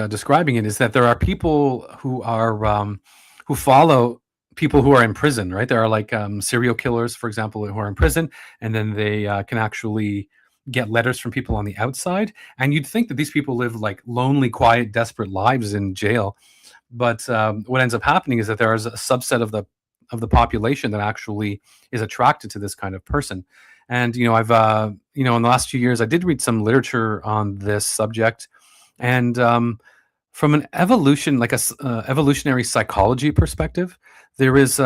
describing it. Is that there are people who are who follow people who are in prison, right? There are like serial killers, for example, who are in prison, and then they can actually get letters from people on the outside. And you'd think that these people live like lonely, quiet, desperate lives in jail, but what ends up happening is that there is a subset of the population that actually is attracted to this kind of person. And I've in the last few years, I did read some literature on this subject, and from an like evolutionary psychology perspective, there is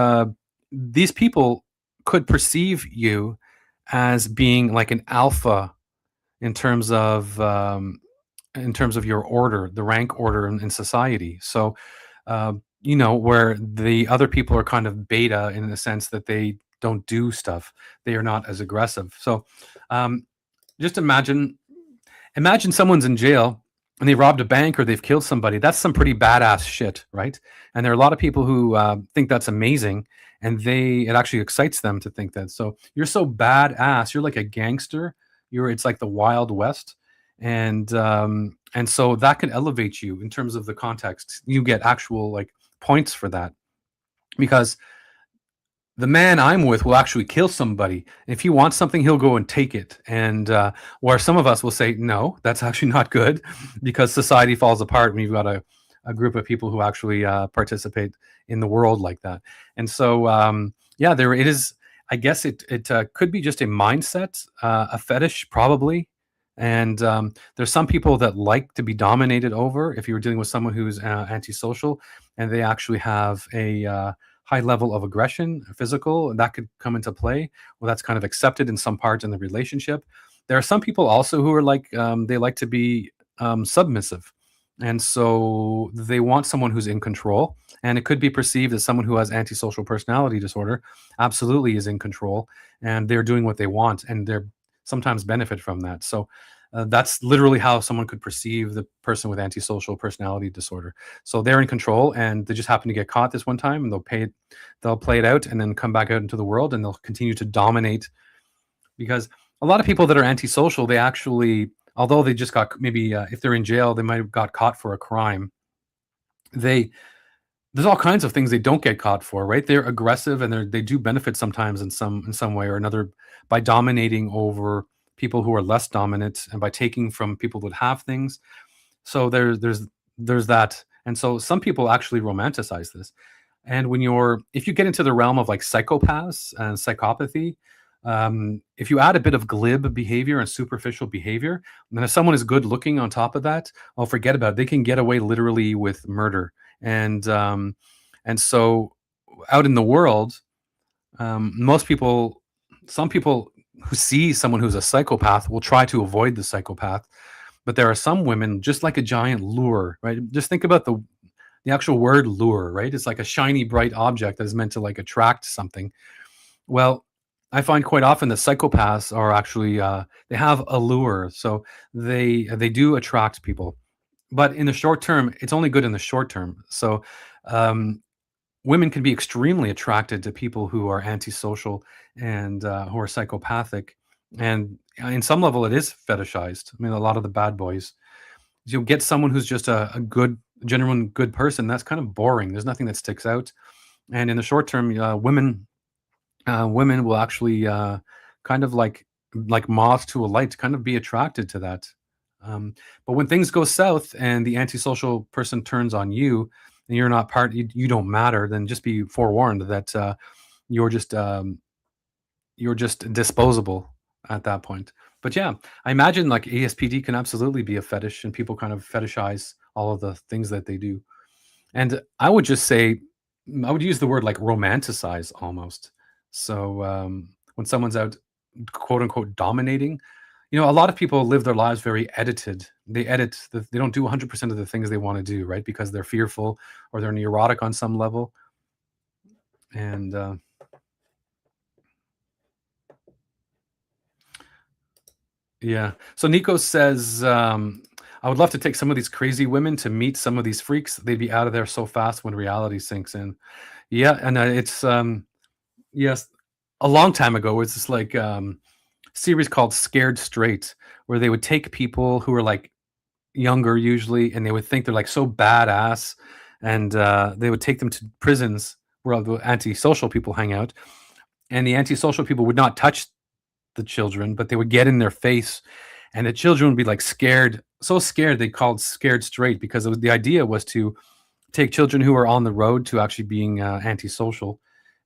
these people could perceive you as being like an alpha in terms of your order, the rank order in society. So, where the other people are kind of beta in the sense that they don't do stuff, they are not as aggressive. So, um, just imagine someone's in jail and they robbed a bank or they've killed somebody. That's some pretty badass shit, right? And there are a lot of people who think that's amazing, and it actually excites them to think that. So you're so badass. You're like a gangster. It's like the Wild West, and so that can elevate you in terms of the context. You get actual like points for that because the man I'm with will actually kill somebody. If he wants something, he'll go and take it. And where some of us will say, no, that's actually not good because society falls apart when you've got a group of people who actually participate in the world like that. And so, yeah, there it is. I guess it could be just a mindset, a fetish, probably. And there's some people that like to be dominated over. If you're dealing with someone who's antisocial and they actually have a high level of aggression, physical, that could come into play. Well, that's kind of accepted in some parts in the relationship. There are some people also who are like they like to be submissive, and so they want someone who's in control. And it could be perceived as someone who has antisocial personality disorder absolutely is in control, and they're doing what they want, and they're sometimes benefit from that. So that's literally how someone could perceive the person with antisocial personality disorder. So they're in control, and they just happen to get caught this one time, and they'll play it out, and then come back out into the world, and they'll continue to dominate. Because a lot of people that are antisocial, they actually, although they just got maybe if they're in jail, they might have got caught for a crime. They There's all kinds of things they don't get caught for, right? They're aggressive, and they do benefit sometimes in some way or another by dominating over people who are less dominant and by taking from people that have things. So there's that. And so some people actually romanticize this. And if you get into the realm of like psychopaths and psychopathy, if you add a bit of glib behavior and superficial behavior, then if someone is good looking on top of that, well, forget about it. They can get away literally with murder. And so out in the world, most people, some people who see someone who's a psychopath will try to avoid the psychopath. But there are some women just like a giant lure, right? Just think about the actual word lure, right? It's like a shiny, bright object that is meant to like attract something. Well, I find quite often that psychopaths are actually they have a lure, so they do attract people. But in the short term, it's only good in the short term. So um, women can be extremely attracted to people who are antisocial and who are psychopathic, and in some level, it is fetishized. I mean, a lot of the bad boys. You'll get someone who's just a good, genuine good person. That's kind of boring. There's nothing that sticks out. And in the short term, women will actually kind of like moth to a light, kind of be attracted to that. But when things go south and the antisocial person turns on you, and you're not you don't matter, then just be forewarned that you're just you're just disposable at that point. But yeah, I imagine like ASPD can absolutely be a fetish, and people kind of fetishize all of the things that they do. And I would just say, I would use the word like romanticize almost. So when someone's out, quote unquote, dominating, a lot of people live their lives very edited. They don't do 100% of the things they want to do, right? Because they're fearful or they're neurotic on some level. And yeah. So Nico says, I would love to take some of these crazy women to meet some of these freaks. They'd be out of there so fast when reality sinks in. Yeah. And it's, yes, a long time ago, it was this like series called Scared Straight, where they would take people who were like younger usually, and they would think they're like so badass, and they would take them to prisons where all the antisocial people hang out, and the antisocial people would not touch the children, but they would get in their face, and the children would be like scared, so scared they called scared straight because the idea was to take children who are on the road to actually being antisocial,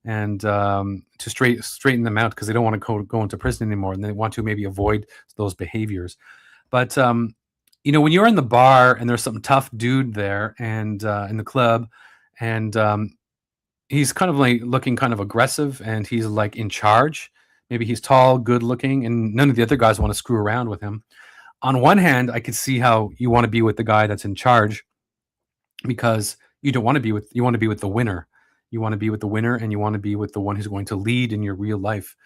and to straighten them out because they don't want to go into prison anymore, and they want to maybe avoid those behaviors. But when you're in the bar and there's some tough dude there, and in the club, and he's kind of like looking kind of aggressive, and he's like in charge. Maybe he's tall, good looking, and none of the other guys want to screw around with him. On one hand, I could see how you want to be with the guy that's in charge, because you don't want to be with you want to be with the winner. You want to be with the winner, and you want to be with the one who's going to lead in your real life.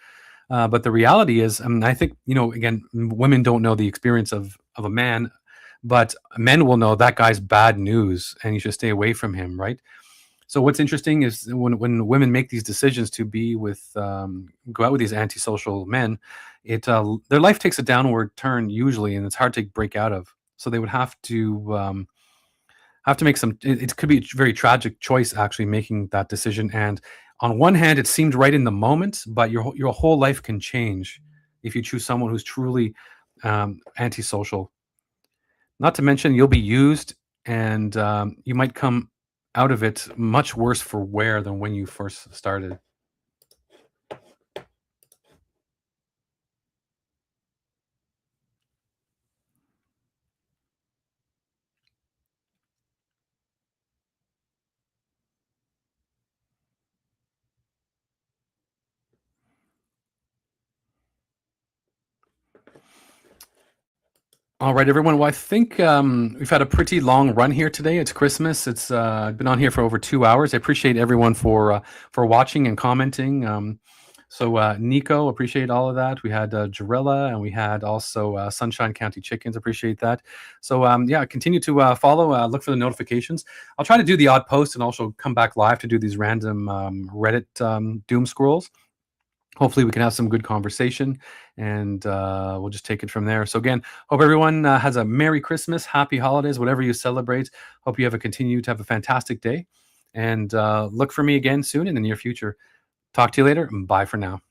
But the reality is, I think, again, women don't know the experience of a man, but men will know that guy's bad news, and you should stay away from him, right? So what's interesting is when women make these decisions to be with go out with these antisocial men, their life takes a downward turn usually, and it's hard to break out of. So they would have to make some. It could be a very tragic choice actually making that decision. And on one hand, it seemed right in the moment, but your whole life can change if you choose someone who's truly antisocial. Not to mention, you'll be used, and you might come out of it much worse for wear than when you first started. All right, everyone. Well, I think we've had a pretty long run here today. It's Christmas. It's I've been on here for over 2 hours. I appreciate everyone for watching and commenting. So Nico, appreciate all of that. We had Jarilla, and we had also Sunshine County Chickens. Appreciate that. So yeah, continue to follow. Look for the notifications. I'll try to do the odd post and also come back live to do these random Reddit doom scrolls. Hopefully we can have some good conversation, and we'll just take it from there. So again, hope everyone has a Merry Christmas, Happy Holidays, whatever you celebrate. Hope you continue to have a fantastic day, and look for me again soon in the near future. Talk to you later. Bye for now.